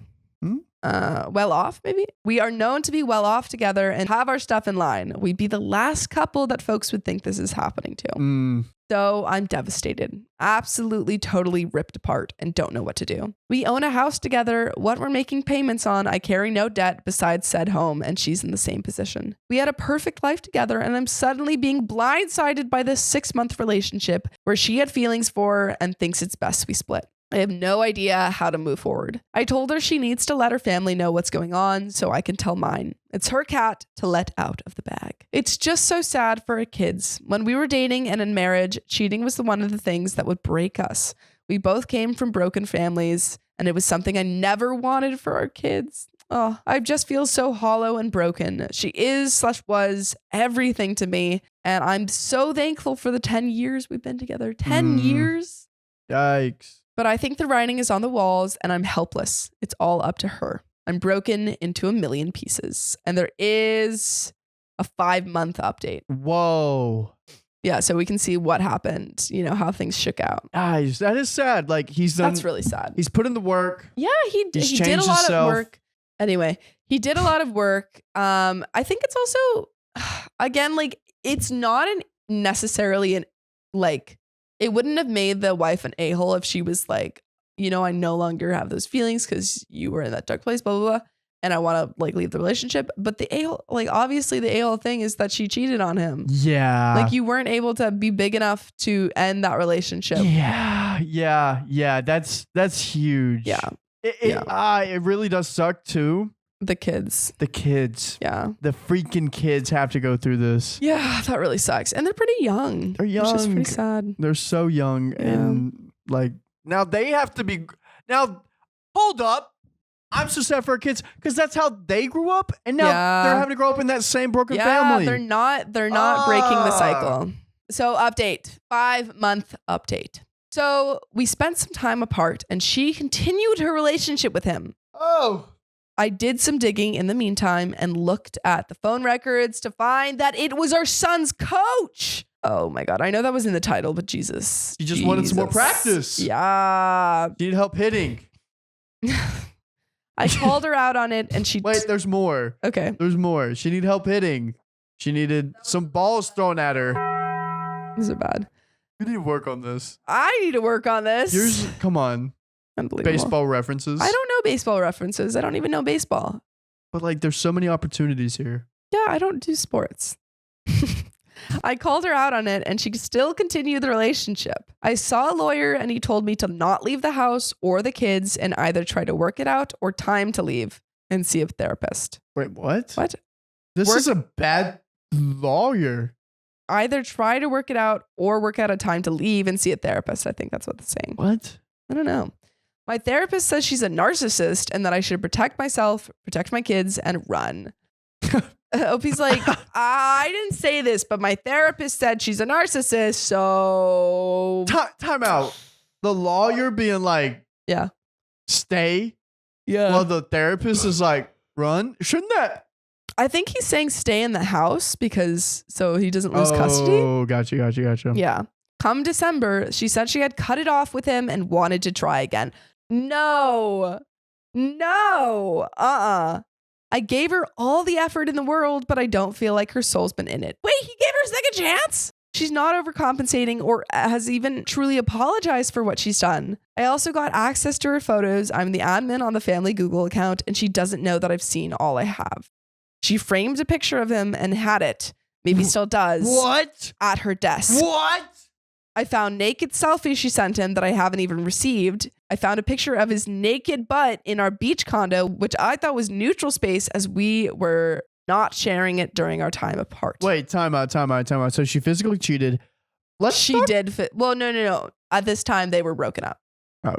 Well off, maybe? We are known to be well off together and have our stuff in line. We'd be the last couple that folks would think this is happening to. So I'm devastated, absolutely, totally ripped apart and don't know what to do. We own a house together. What we're making payments on, I carry no debt besides said home, and she's in the same position. We had a perfect life together, and I'm suddenly being blindsided by this 6-month relationship where she had feelings for and thinks it's best we split. I have no idea how to move forward. I told her she needs to let her family know what's going on so I can tell mine. It's her cat to let out of the bag. It's just so sad for our kids. When we were dating and in marriage, cheating was one of the things that would break us. We both came from broken families, and it was something I never wanted for our kids. Oh, I just feel so hollow and broken. She is/was everything to me, and I'm so thankful for the 10 years we've been together. 10 years? Yikes. But I think the writing is on the walls and I'm helpless. It's all up to her. I'm broken into a million pieces. And there is a 5-month update. Whoa. Yeah, so we can see what happened, how things shook out. Guys, that is sad. Like he's done. That's really sad. He's put in the work. Yeah, he did He's a changed lot himself. of work. Anyway, he did a lot of work. I think it's also, again, like it's not necessarily it wouldn't have made the wife an a-hole if she was like, I no longer have those feelings because you were in that dark place, blah, blah, blah. And I want to leave the relationship. But the a-hole, obviously the a-hole thing is that she cheated on him. Yeah. You weren't able to be big enough to end that relationship. Yeah. That's huge. Yeah. It really does suck too. The kids. Yeah. The freaking kids have to go through this. Yeah, that really sucks. And they're pretty young. They're young. Which is pretty sad. They're so young. Yeah. And now they have to be. Now, hold up. I'm so sad for our kids because that's how they grew up. And now they're having to grow up in that same broken family. They're not breaking the cycle. So 5-month update. So we spent some time apart and she continued her relationship with him. Oh. I did some digging in the meantime and looked at the phone records to find that it was our son's coach. Oh my God. I know that was in the title, but Jesus. You just wanted some more practice. Yeah. You need help hitting. I called her out on it and she... Wait, there's more. Okay. There's more. She needed help hitting. She needed some balls thrown at her. These are bad. You need to work on this. I need to work on this. Come on. Unbelievable. Baseball references. I don't know baseball references. I don't even know baseball. But there's so many opportunities here. Yeah, I don't do sports. I called her out on it and she still continued the relationship. I saw a lawyer and he told me to not leave the house or the kids and either try to work it out or time to leave and see a therapist. Wait, what? What? This is a bad lawyer. Either try to work it out or work out a time to leave and see a therapist. I think that's what it's saying. What? I don't know. My therapist says she's a narcissist and that I should protect myself, protect my kids, and run. Opie's like, I didn't say this, but my therapist said she's a narcissist, so... Time out. The lawyer being like, yeah, stay? Yeah. While the therapist is like, run? Shouldn't that? I think he's saying stay in the house because so he doesn't lose custody. Oh, gotcha. Yeah. Come December, she said she had cut it off with him and wanted to try again. No. I gave her all the effort in the world, but I don't feel like her soul's been in it. Wait, he gave her a second chance? She's not overcompensating or has even truly apologized for what she's done. I also got access to her photos. I'm the admin on the family Google account, and she doesn't know that I've seen all I have. She framed a picture of him and had it, maybe still does, What? at her desk. What? I found naked selfies she sent him that I haven't even received. I found a picture of his naked butt in our beach condo, which I thought was neutral space as we were not sharing it during our time apart. Wait, time out. So she physically cheated. She did fit. Well, no. At this time, they were broken up. Oh,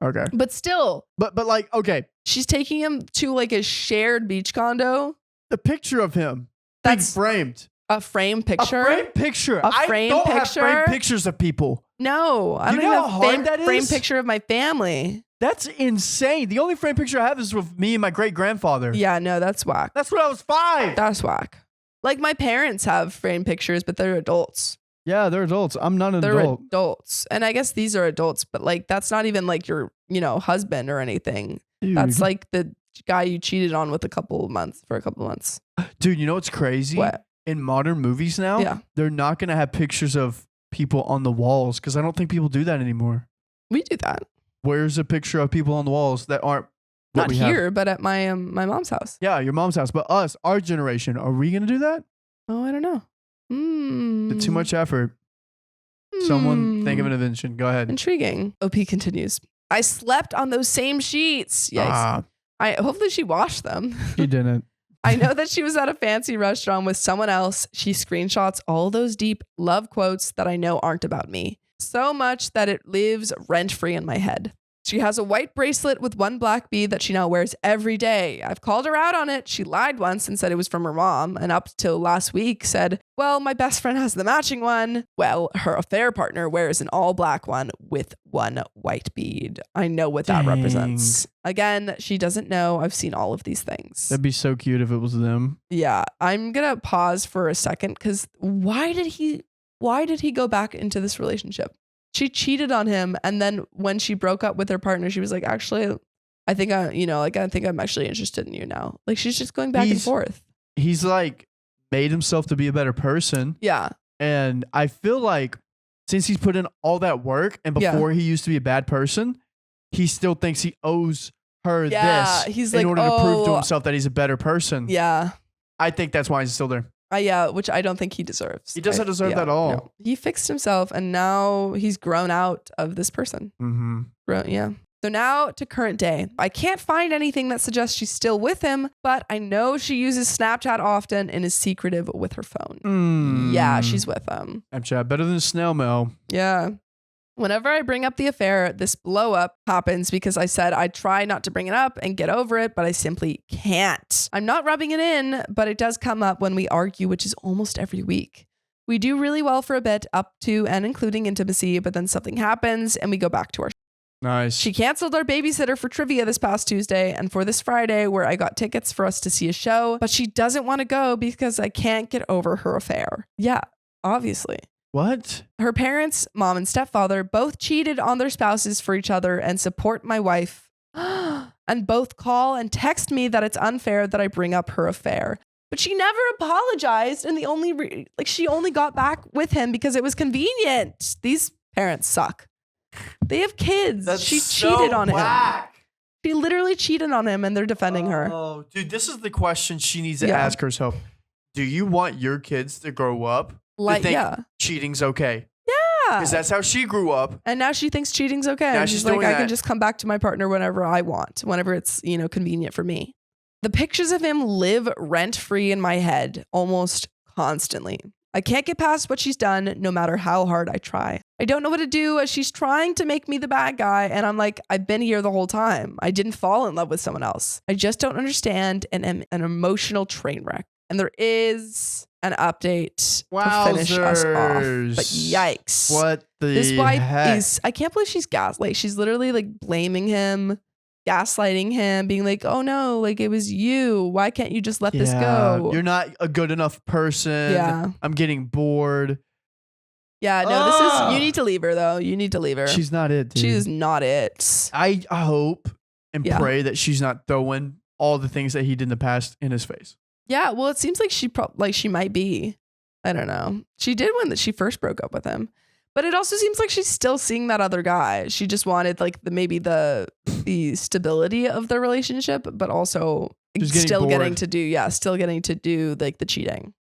okay. But still, But like, okay, she's taking him to like a shared beach condo. the picture of him That's being framed. a frame picture. A frame picture. A I frame don't have picture? frame pictures of people. No, I You don't know even how have hard that frame is? picture of my family. That's insane. The only frame picture I have is with me and my great grandfather. Yeah, no, that's whack. That's when I was 5. That's whack. Like my parents have frame pictures, but they're adults. Yeah, they're adults. I'm not an They're adult. adults. And I guess these are adults, but like that's not even like your, husband or anything. Dude. That's like the guy you cheated on with for a couple of months. Dude, you know what's crazy? What? In modern movies now, Yeah. they're not going to have pictures of people on the walls because I don't think people do that anymore. We do that. Where's a picture of people on the walls that aren't what Not we have? here, but at my mom's house. Yeah, your mom's house. But us, our generation, are we going to do that? Oh, I don't know. Too much effort. Someone think of an invention. Go ahead. Intriguing. OP continues. I slept on those same sheets. Yikes. Ah, Hopefully she washed them. you didn't. I know that she was at a fancy restaurant with someone else. She screenshots all those deep love quotes that I know aren't about me. So much that it lives rent-free in my head. She has a white bracelet with one black bead that she now wears every day. I've called her out on it. She lied once and said it was from her mom, and up till last week said, well, my best friend has the matching one. Well, her affair partner wears an all black one with one white bead. I know what that Dang. represents. Again, she doesn't know. I've seen all of these things. That'd be so cute if it was them. Yeah, I'm gonna pause for a second because why did he go back into this relationship? She cheated on him, and then when she broke up with her partner, she was like, "Actually, I think I'm actually interested in you now." Like she's just going back and forth. He's like made himself to be a better person. Yeah, And I feel like since he's put in all that work and Yeah. before he used to be a bad person, he still thinks he owes her Yeah, this he's in like, order to prove to "Oh." himself that he's a better person. yeah, I think that's why he's still there. yeah. Which I don't think he deserves. He doesn't deserve that at all. No. He fixed himself, and now he's grown out of this person. Mm-hmm. Yeah. So now to current day. I can't find anything that suggests she's still with him, but I know she uses Snapchat often and is secretive with her phone. Yeah, she's with him. Snapchat better than snail mail. Yeah. Whenever I bring up the affair, this blow up happens because I said I'd try not to bring it up and get over it, but I simply can't. I'm not rubbing it in, but it does come up when we argue, which is almost every week. We do really well for a bit, up to and including intimacy, but then something happens and we go back to our. Nice. She canceled our babysitter for trivia this past Tuesday and for this Friday, where I got tickets for us to see a show, but she doesn't want to go because I can't get over her affair. Yeah, obviously. What? Her parents, mom and stepfather, both cheated on their spouses for each other and support my wife. And both call and text me that it's unfair that I bring up her affair. But she never apologized, and she only got back with him because it was convenient. These parents suck. They have kids. She cheated on him. She literally cheated on him, and they're defending her. Oh, dude, this is the question she needs to Yeah. ask herself. Do you want your kids to grow up Like, to think yeah. cheating's okay? Yeah. Because that's how she grew up. And now she thinks cheating's okay. Now And she's she's like, doing I that. can just come back to my partner whenever I want, whenever it's, convenient for me. The pictures of him live rent free in my head almost constantly. I can't get past what she's done, no matter how hard I try. I don't know what to do as she's trying to make me the bad guy. And I'm like, I've been here the whole time. I didn't fall in love with someone else. I just don't understand and am an emotional train wreck. And there is an update to finish us off. But yikes. What the This wife heck? I can't believe she's gaslight. She's literally like blaming him, gaslighting him, being like, oh no, like it was you. Why can't you just let this go? You're not a good enough person. Yeah. I'm getting bored. Yeah, no, this is, you need to leave her though. You need to leave her. She's not it, dude. She is not it. I hope and Yeah. pray that she's not throwing all the things that he did in the past in his face. Yeah, well, it seems like she might be. I don't know. She did when she first broke up with him. But it also seems like she's still seeing that other guy. She just wanted like the stability of the relationship, but also still getting to do like the cheating.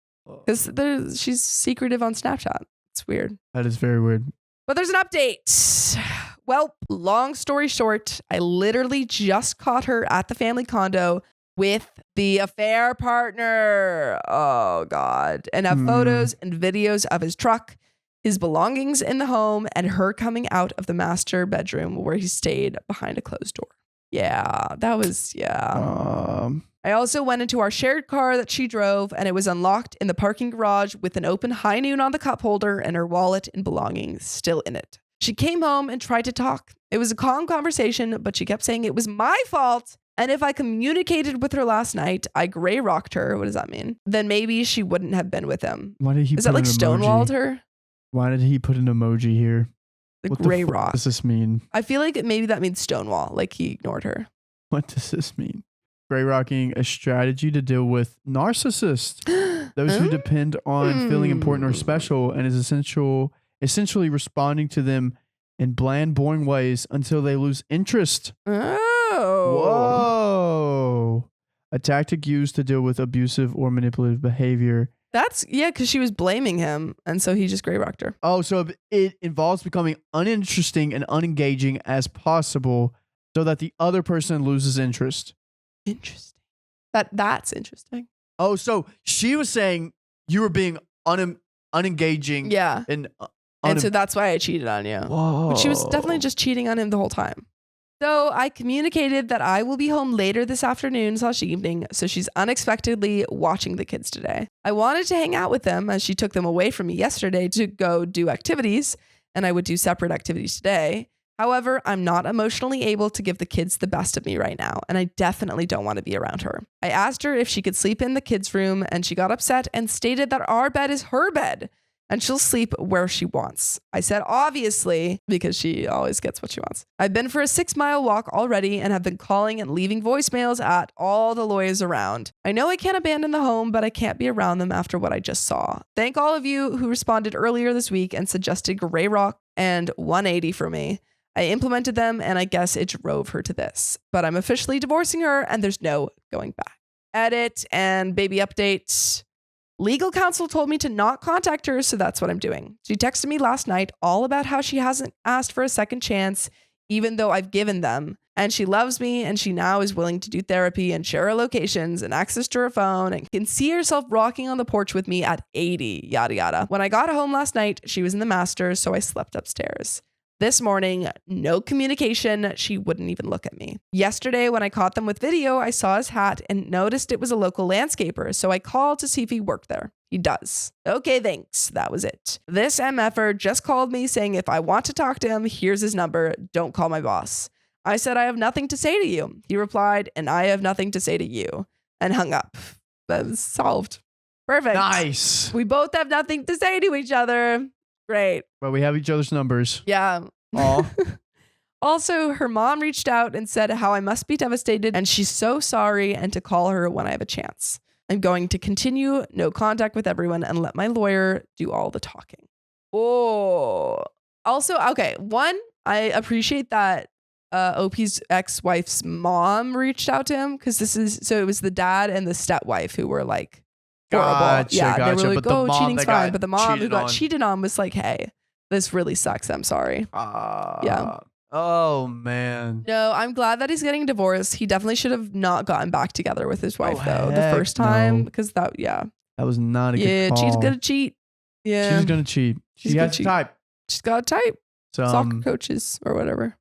Because she's secretive on Snapchat. It's weird. That is very weird. But there's an update. Well, long story short, I literally just caught her at the family condo with the affair partner. Oh, God. And have photos and videos of his truck, his belongings in the home, and her coming out of the master bedroom where he stayed behind a closed door. Yeah, that was, I also went into our shared car that she drove, and it was unlocked in the parking garage with an open high noon on the cup holder and her wallet and belongings still in it. She came home and tried to talk. It was a calm conversation, but she kept saying it was my fault. And if I communicated with her last night, I gray rocked her. What does that mean? Then maybe she wouldn't have been with him. Why did he? Is that like stonewalled her? Why did he put an emoji here? The What gray the fuck rock. does this mean? I feel like maybe that means stonewall. Like he ignored her. What does this mean? Gray rocking, a strategy to deal with narcissists, those who depend on feeling important or special, and is essentially responding to them in bland, boring ways until they lose interest. Oh. Whoa. A tactic used to deal with abusive or manipulative behavior. That's, because she was blaming him. And so he just gray rocked her. Oh, so it involves becoming uninteresting and unengaging as possible so that the other person loses interest. Interesting. That's interesting. Oh, so she was saying you were being unengaging. Yeah. And so that's why I cheated on you. Whoa. But she was definitely just cheating on him the whole time. So I communicated that I will be home later this afternoon/evening, so she's unexpectedly watching the kids today. I wanted to hang out with them as she took them away from me yesterday to go do activities, and I would do separate activities today. However, I'm not emotionally able to give the kids the best of me right now, and I definitely don't want to be around her. I asked her if she could sleep in the kids' room, and she got upset and stated that our bed is her bed, and she'll sleep where she wants. I said, obviously, because she always gets what she wants. I've been for a 6-mile walk already and have been calling and leaving voicemails at all the lawyers around. I know I can't abandon the home, but I can't be around them after what I just saw. Thank all of you who responded earlier this week and suggested Gray Rock and 180 for me. I implemented them, and I guess it drove her to this. But I'm officially divorcing her, and there's no going back. Edit and baby update. Legal counsel told me to not contact her, so that's what I'm doing. She texted me last night all about how she hasn't asked for a second chance, even though I've given them. And she loves me, and she now is willing to do therapy and share her locations and access to her phone and can see herself rocking on the porch with me at 80, yada yada. When I got home last night, she was in the master, so I slept upstairs. This morning, no communication. She wouldn't even look at me. Yesterday, when I caught them with video, I saw his hat and noticed it was a local landscaper, so I called to see if he worked there. He does. Okay, thanks. That was it. This MFer just called me saying if I want to talk to him, here's his number. Don't call my boss. I said, I have nothing to say to you. He replied, and I have nothing to say to you, and hung up. That was solved. Perfect. Nice. We both have nothing to say to each other. Great. But we have each other's numbers. Yeah. Aw. Also, her mom reached out and said how I must be devastated and she's so sorry and to call her when I have a chance. I'm going to continue no contact with everyone and let my lawyer do all the talking. Oh. Also, okay. One, I appreciate that OP's ex-wife's mom reached out to him because it was the dad and the stepwife who were like, horrible. Gotcha, Yeah, gotcha. they were like, But the oh, mom cheating's that got fine. But the mom who cheated got on. cheated on was like, hey, this really sucks. I'm sorry. Yeah. Oh, man. No, I'm glad that he's getting divorced. He definitely should have not gotten back together with his wife though the heck first time no. because that That was not a good call. she's gonna cheat. Yeah, She's going to cheat. She's She gonna has to cheat. type. she's got a type. Some, Soccer coaches or whatever.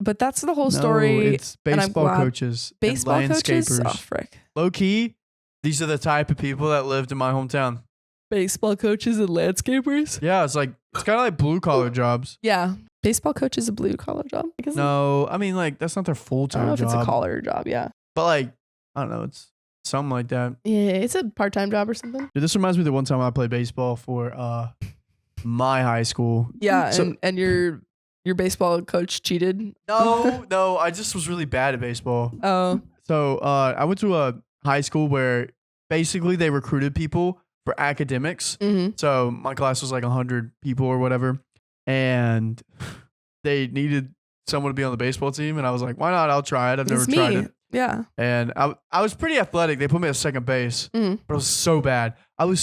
But that's the whole no, story. it's and I'm baseball glad- coaches. Baseball and coaches. landscapers. Oh frick. Low key, these are the type of people that lived in my hometown. Baseball coaches and landscapers. Yeah, it's kind of like blue collar jobs. Yeah, baseball coach is a blue collar job. I guess No, I mean that's not their full I don't know time if job. it's a collar job. Yeah, But I don't know, it's something like that. yeah, it's a part time job or something. Dude, this reminds me of the one time I played baseball for my high school. Yeah, So- and your baseball coach cheated. No, I just was really bad at baseball. Oh, So I went to a high school where basically they recruited people for academics. mm-hmm. So my class was like 100 people or whatever. And they needed someone to be on the baseball team. And I was like, why not? I'll try it. I've never It's tried me. it. Yeah. And I was pretty athletic. They put me at second base, Mhm. but it was so bad. I was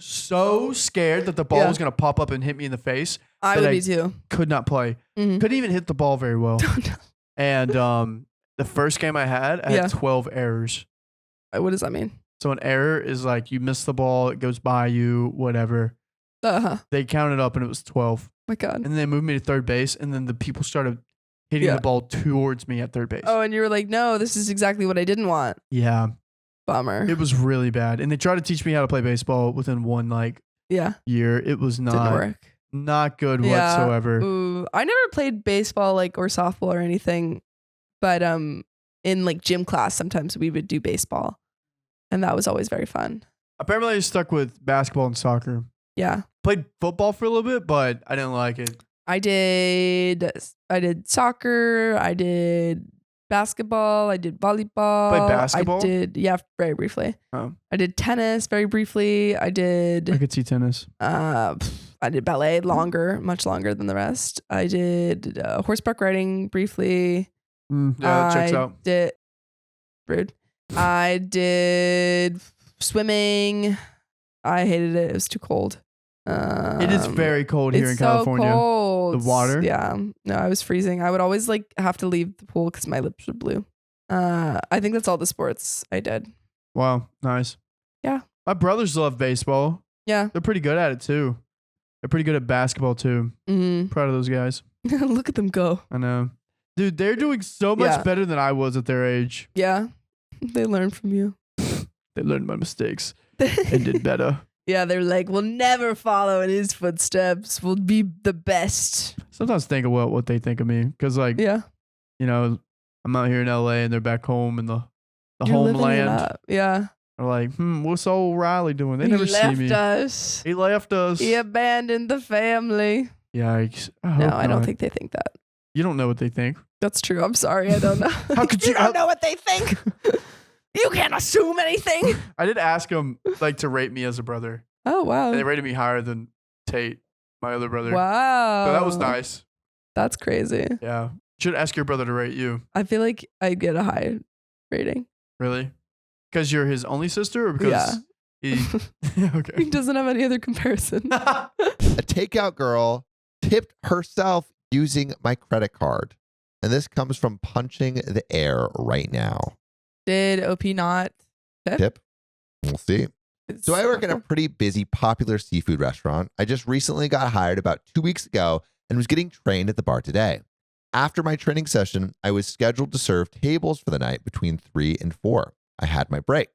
so scared that the ball Yeah. was going to pop up and hit me in the face. I That would I- be too. Could not play. Mhm. Couldn't even hit the ball very well. And the first game I Yeah. had 12 errors. What does that mean? So an error is like you miss the ball, it goes by you, whatever. Uh-huh. They counted up and it was 12. My God. And then they moved me to third base, and then the people started hitting Yeah. the ball towards me at third base. Oh, and you were like, no, this is exactly what I didn't want. Yeah, Bummer. it was really bad. And they tried to teach me how to play baseball within one Yeah. year. It was Didn't not work. not good Yeah. whatsoever. Ooh, I never played baseball or softball or anything, but in gym class sometimes we would do baseball, and that was always very fun. Apparently, I stuck with basketball and soccer. Yeah, Played football for a little bit, but I didn't like it. I did soccer, I did basketball, I did volleyball. Played basketball? I did, yeah, very briefly. Oh. I did tennis very briefly. I I did could see tennis. I did ballet much longer than the rest. I did horseback riding briefly. Yeah, that checks out. Did rude. I did swimming. I hated it. It was too cold. It is very cold here it's in California. So cold. The water? Yeah. No, I was freezing. I would always have to leave the pool because my lips were blue. I think that's all the sports I did. Wow, nice. Yeah. My brothers love baseball. Yeah. They're pretty good at it too. They're pretty good at basketball too. Mm. Proud of those guys. Look at them go. I know. Dude, they're doing so much Yeah. better than I was at their age. Yeah. They learned from you. They learned my mistakes and did better. Yeah, they're like, we'll never follow in his footsteps. We'll be the best. Sometimes think about what they think of me. Because, like, Yeah. you know, I'm out here in LA and they're back home in the You're living it homeland. up. Yeah. They're like, what's old Riley doing? They He never see left me. us. He left us. He abandoned the family. Yikes. No, hope I don't not. think they think that. You don't know what they think. That's true. I'm sorry. I don't know. How could you- don't know what they think? You can't assume anything. I did ask them, like, to rate me as a brother. Oh, wow. And they rated me higher than Tate, my other brother. Wow. So that was nice. That's crazy. Yeah. Should ask your brother to rate you. I feel like I'd get a high rating. Really? Because you're his only sister or because he okay. He doesn't have any other comparison. A takeout girl tipped herself using my credit card. And this comes from punching the air right now. Did OP not tip? Tip? We'll see. It's- So I work in a pretty busy, popular seafood restaurant. I just recently got hired about 2 weeks ago and was getting trained at the bar today. After my training session, I was scheduled to serve tables for the night between 3 and 4. I had my break.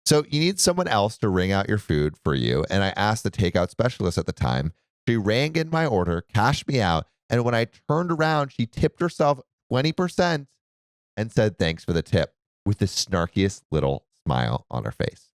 So you need someone else to ring out your food for you. And I asked the takeout specialist at the time. She rang in my order, cashed me out. And when I turned around, she tipped herself 20% and said, thanks for the tip, with the snarkiest little smile on her face.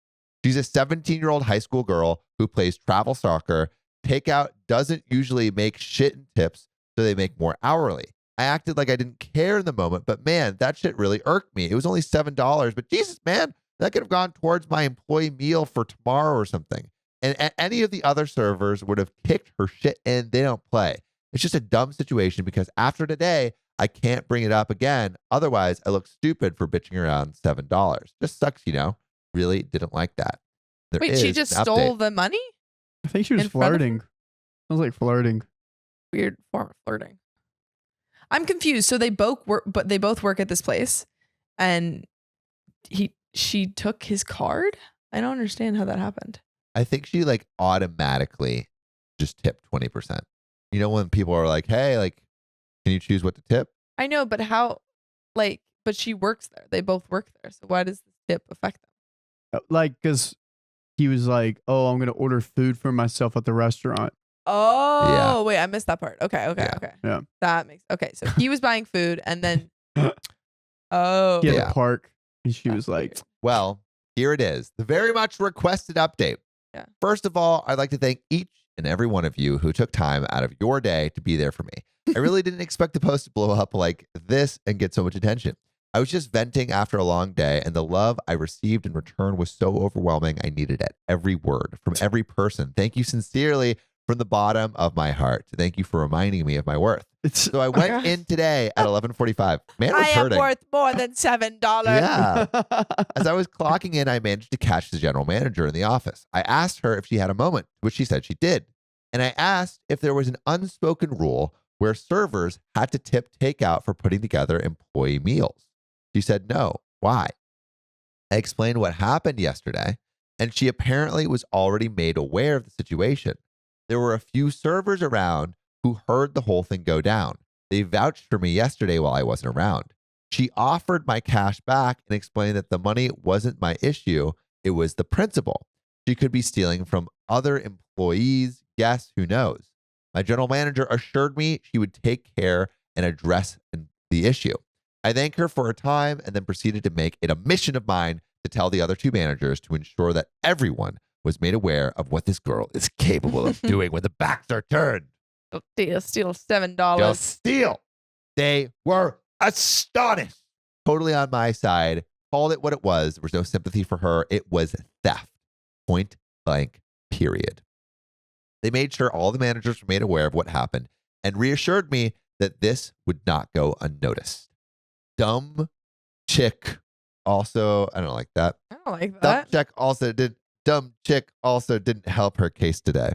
She's a 17-year-old high school girl who plays travel soccer. Takeout doesn't usually make shit in tips, so they make more hourly. I acted like I didn't care in the moment, but man, that shit really irked me. It was only $7, but Jesus, man, that could have gone towards my employee meal for tomorrow or something. And any of the other servers would have kicked her shit in. They don't play. It's just a dumb situation because after today, I can't bring it up again. Otherwise, I look stupid for bitching around $7. Just sucks, you know? Really didn't like that. There Wait, she is just an stole update. the money? I think she was In front of flirting. Sounds like flirting. Weird form of flirting. I'm confused. So they both work, but they both work at this place, and she took his card. I don't understand how that happened. I think she like automatically just tipped 20%. You know, when people are like, hey, like, can you choose what to tip? I know, but how? But she works there. They both work there. So why does this tip affect them? Like, because he was like, oh, I'm going to order food for myself at the restaurant. Oh, wait, I missed that part. Okay. Yeah. That makes okay. So he was buying food, and then He had Yeah. a park. And she was like, Well, here it is. The very much requested update. Yeah. First of all, I'd like to thank each and every one of you who took time out of your day to be there for me. I really didn't expect the post to blow up like this and get so much attention. I was just venting after a long day, and the love I received in return was so overwhelming. I needed it. Every word from every person. Thank you sincerely from the bottom of my heart. Thank you for reminding me of my worth. So I went in today at 11:45. Man was hurting. worth more than $7. Yeah. As I was clocking in, I managed to catch the general manager in the office. I asked her if she had a moment, which she said she did. And I asked if there was an unspoken rule where servers had to tip takeout for putting together employee meals. She said no. Why? I explained what happened yesterday, and she apparently was already made aware of the situation. There were a few servers around who heard the whole thing go down. They vouched for me yesterday while I wasn't around. She offered my cash back and explained that the money wasn't my issue. It was the principal. She could be stealing from other employees, guests, who knows. My general manager assured me she would take care and address the issue. I thanked her for her time and then proceeded to make it a mission of mine to tell the other two managers to ensure that everyone was made aware of what this girl is capable of doing when the backs are turned. Steal $7. Just steal. They were astonished. Totally on my side. Called it what it was. There was no sympathy for her. It was theft. Point blank, period. They made sure all the managers were made aware of what happened and reassured me that this would not go unnoticed. Dumb chick also, I don't like that. I don't like that. Dumb chick also didn't help her case today.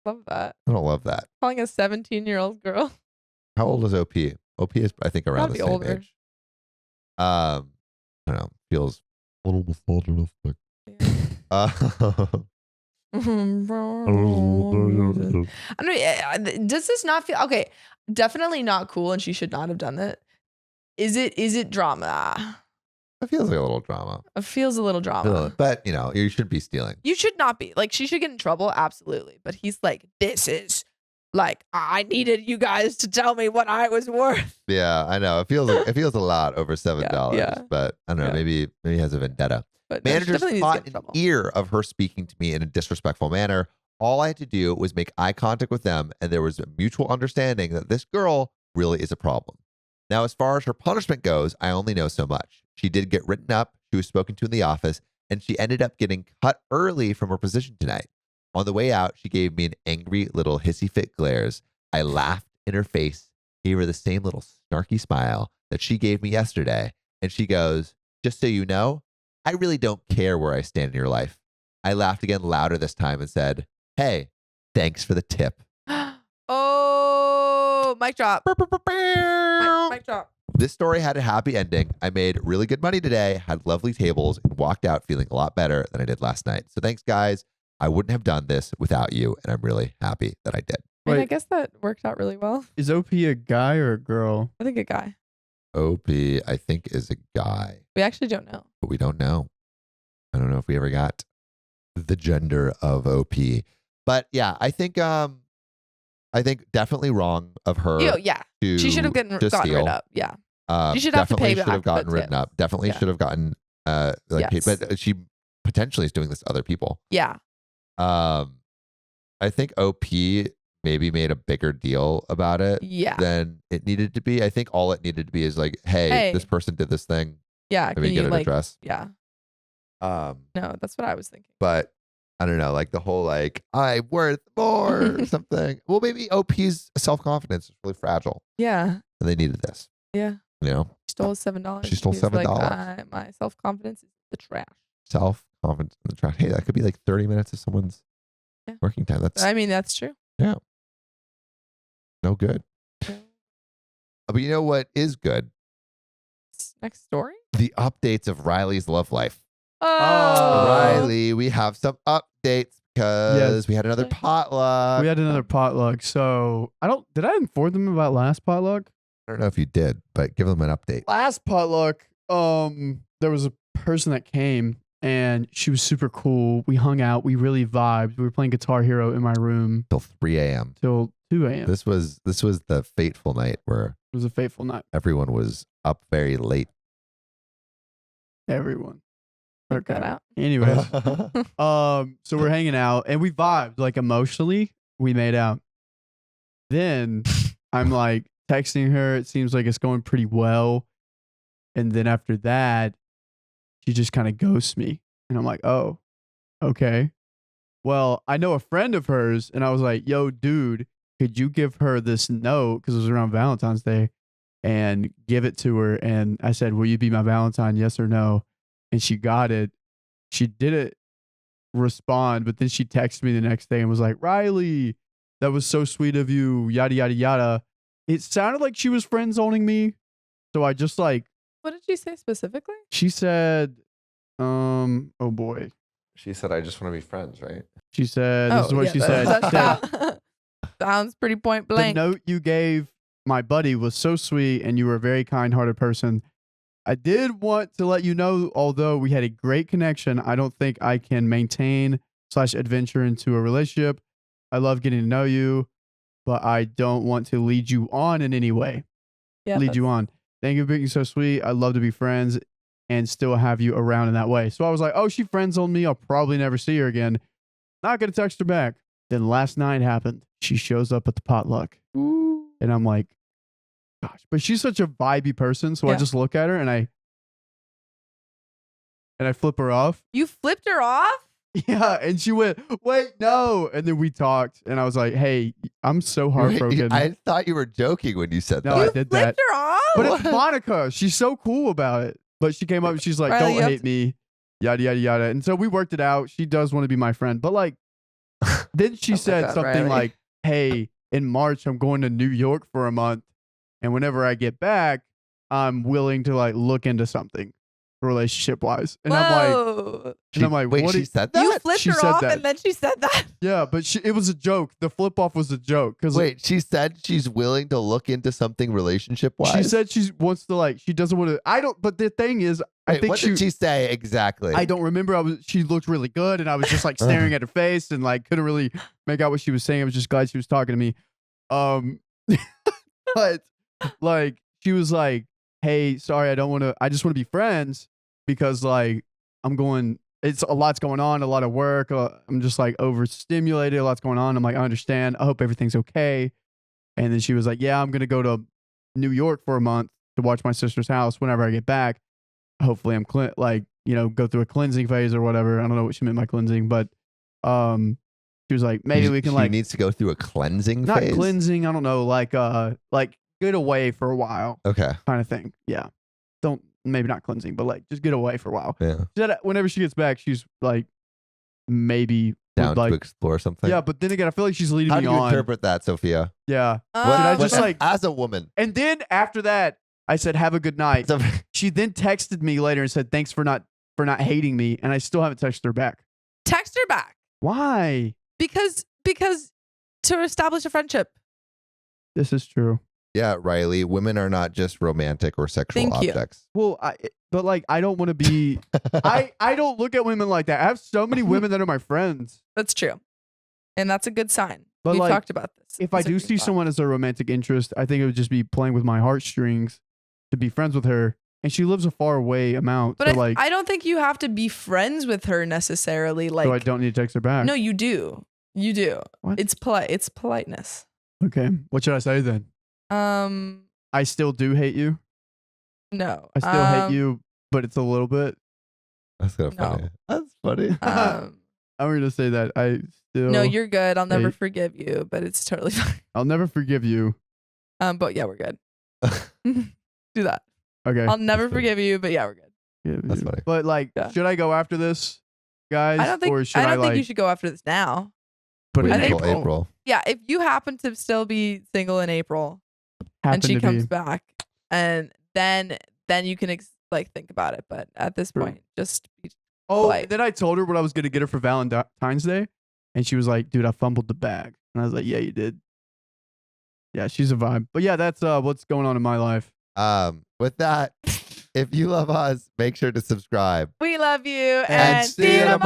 Love that. I don't love that. Calling a 17-year-old girl. How old is OP? OP is, I think, around the Probably same older. age. I don't know. Feels a little misogynistic. I don't, does this not feel okay? Definitely not cool, and she should not have done that. Is it drama? It feels like a little drama. It feels a little drama. But, you know, you shouldn't be stealing. You should not be. Like, she should get in trouble, absolutely. But he's like, this is like, I needed you guys to tell me what I was worth. Yeah, I know. It feels a lot over $7. Yeah. But I don't know. Yeah. Maybe he has a vendetta. But no, she Managers definitely needs to caught get in an trouble. ear of her speaking to me in a disrespectful manner. All I had to do was make eye contact with them, and there was a mutual understanding that this girl really is a problem. Now, as far as her punishment goes, I only know so much. She did get written up, she was spoken to in the office, and she ended up getting cut early from her position tonight. On the way out, she gave me an angry little hissy fit glares. I laughed in her face, gave her the same little snarky smile that she gave me yesterday, and she goes, "Just so you know, I really don't care where I stand in your life." I laughed again louder this time and said, "Hey, thanks for the tip." Oh, mic drop. Mic drop. This story had a happy ending. I made really good money today, had lovely tables, and walked out feeling a lot better than I did last night. So thanks, guys. I wouldn't have done this without you, and I'm really happy that I did. And I Wait. guess that worked out really well. Is OP a guy or a girl? I think a guy. OP, I think, is a guy, We actually don't know. but we don't know. I don't know if we ever got the gender of OP. But yeah, I think definitely wrong of her Yeah. to She should have gotten steal. rid of. Yeah. She should have to definitely pay should back have gotten the written tip. up. Definitely Yeah. should have gotten paid. Yes. But she potentially is doing this to other people. Yeah. I think OP maybe made a bigger deal about it Yeah. than it needed to be. I think all it needed to be is like, hey, this person did this thing. Yeah. Let Can me you get it like, addressed. yeah. No, that's what I was thinking. But I don't know, like the whole like I'm worth more or something. Well, maybe OP's self-confidence is really fragile, Yeah. and they needed this. Yeah. You know, She stole $7. She stole He's like, $7. My self-confidence is the trash. self-confidence in the trash. Hey, that could be like 30 minutes of someone's Yeah. working time. That's I mean, that's true. no good. But you know what is good? Next story. The updates of Riley's love life. Oh. Riley, we have some updates because Yes. we had another potluck. We had another potluck. So did I inform them about last potluck? I don't know if you did, but give them an update. Last potluck, there was a person that came and she was super cool. We hung out. We really vibed. We were playing Guitar Hero in my room Till 3 a.m. till 2 a.m. This was the fateful night where It was a fateful night. everyone was up very late. Everyone. Take that out. Anyways, so we're hanging out and we vibed, like emotionally, we made out. Then I'm like texting her. It seems like it's going pretty well. And then after that, she just kind of ghosts me. And I'm like, oh, okay. Well, I know a friend of hers. And I was like, yo, dude, could you give her this note? Because it was around Valentine's Day. And give it to her. And I said, will you be my Valentine? Yes or no? And she got it. She didn't respond, but then she texted me the next day and was like, Riley, that was so sweet of you, yada, yada, yada. It sounded like she was friend zoning me. So I just like, What did she say specifically? she said, oh boy. She said, I just want to be friends, right? She said, this is what she said. She said, Sounds pretty point the blank. note you gave my buddy was so sweet and you were a very kind-hearted person. I did want to let you know, although we had a great connection, I don't think I can maintain / adventure into a relationship. I love getting to know you, but I don't want to lead you on in any way. Yeah, Lead you on. Thank you for being so sweet. I'd love to be friends and still have you around in that way. So I was like, oh, she friends on me. I'll probably never see her again. Not going to text her back. Then last night happened. She shows up at the potluck. Ooh. And I'm like, gosh, but she's such a vibey person. So I Yeah. just look at her and I flip her off. You flipped her off? Yeah. And she went, wait, no. And then we talked and I was like, hey, I'm so heartbroken. I thought you were joking when you said No, that. I You did flipped that. her off? But it's Monica. She's so cool about it. But she came up and she's like, Riley, you don't have hate me. Yada, yada, yada. And so we worked it out. She does want to be my friend. But like, then she Oh my said God, something Riley. like, hey, in March, I'm going to New York for a month. And whenever I get back, I'm willing to like look into something relationship wise. And Whoa. I'm like, wait, what? she said that? You flipped She her said off that. and then she said that. Yeah, but it was a joke. The flip off was a joke. Because Wait, she said she's willing to look into something relationship wise. she said she wants to like, she doesn't want to. I don't, but the thing is, I think what did she say exactly? I don't remember. She looked really good, and I was just like staring at her face, and like couldn't really make out what she was saying. I was just glad she was talking to me. But like she was like, "Hey, sorry, I don't want to. I just want to be friends because like I'm going. It's a lot's going on, a lot of work. I'm just like overstimulated. A lot's going on. I'm like, I understand. I hope everything's okay." And then she was like, "Yeah, I'm gonna go to New York for a month to watch my sister's house. Whenever I get back, hopefully I'm go through a cleansing phase or whatever." I don't know what she meant by cleansing, but she was like, maybe we can she like needs to go through a cleansing not phase. cleansing. I don't know, like get away for a while Okay. kind of thing. Yeah, don't maybe not cleansing, but like just get away for a while. Yeah. She said whenever she gets back, she's like maybe Down would, like to explore something. yeah, but then again, I feel like she's leading How me do you on. interpret that, Sophia? Yeah, Oh, Should I just okay. like as a woman? and then after that, I said, "Have a good night." She then texted me later and said, "Thanks for not hating me," and I still haven't texted her back. Text her back. Why? Because to establish a friendship. This is true. Yeah, Riley. Women are not just romantic or sexual Thank you. objects. Well, but like I don't want to be. I don't look at women like that. I have so many women that are my friends. That's true. And that's a good sign. But We've like, talked about this. if I It's a do green see flag. someone as a romantic interest, I think it would just be playing with my heartstrings to be friends with her. And she lives a far away amount, But so like, I don't think you have to be friends with her necessarily. Like, so I don't need to text her back. no, you do. You do. What? It's polite. It's politeness. Okay, what should I say then? I still do hate you. No. I still hate you, but it's a little bit. That's kind of No. funny. That's funny. I'm gonna say that I still. No, you're good. I'll never hate- forgive you, but it's totally fine. I'll never forgive you. But yeah, we're good. Do that. Okay. I'll never That's fair. forgive you, but yeah, we're good. Forgive That's you. funny. But like, Yeah. should I go after this, guys? I don't think or should I don't think like you should go after this now. put it Wait in until April? April. Yeah, if you happen to still be single in April Happen and she to comes be. back, and then you can like think about it. But at this True. point, just be Oh, polite. then I told her what I was gonna get her for Valentine's Day, and she was like, "Dude, I fumbled the bag," and I was like, "Yeah, you did." Yeah, she's a vibe. But yeah, that's what's going on in my life. With that, if you love us, make sure to subscribe. We love you And and see you tomorrow.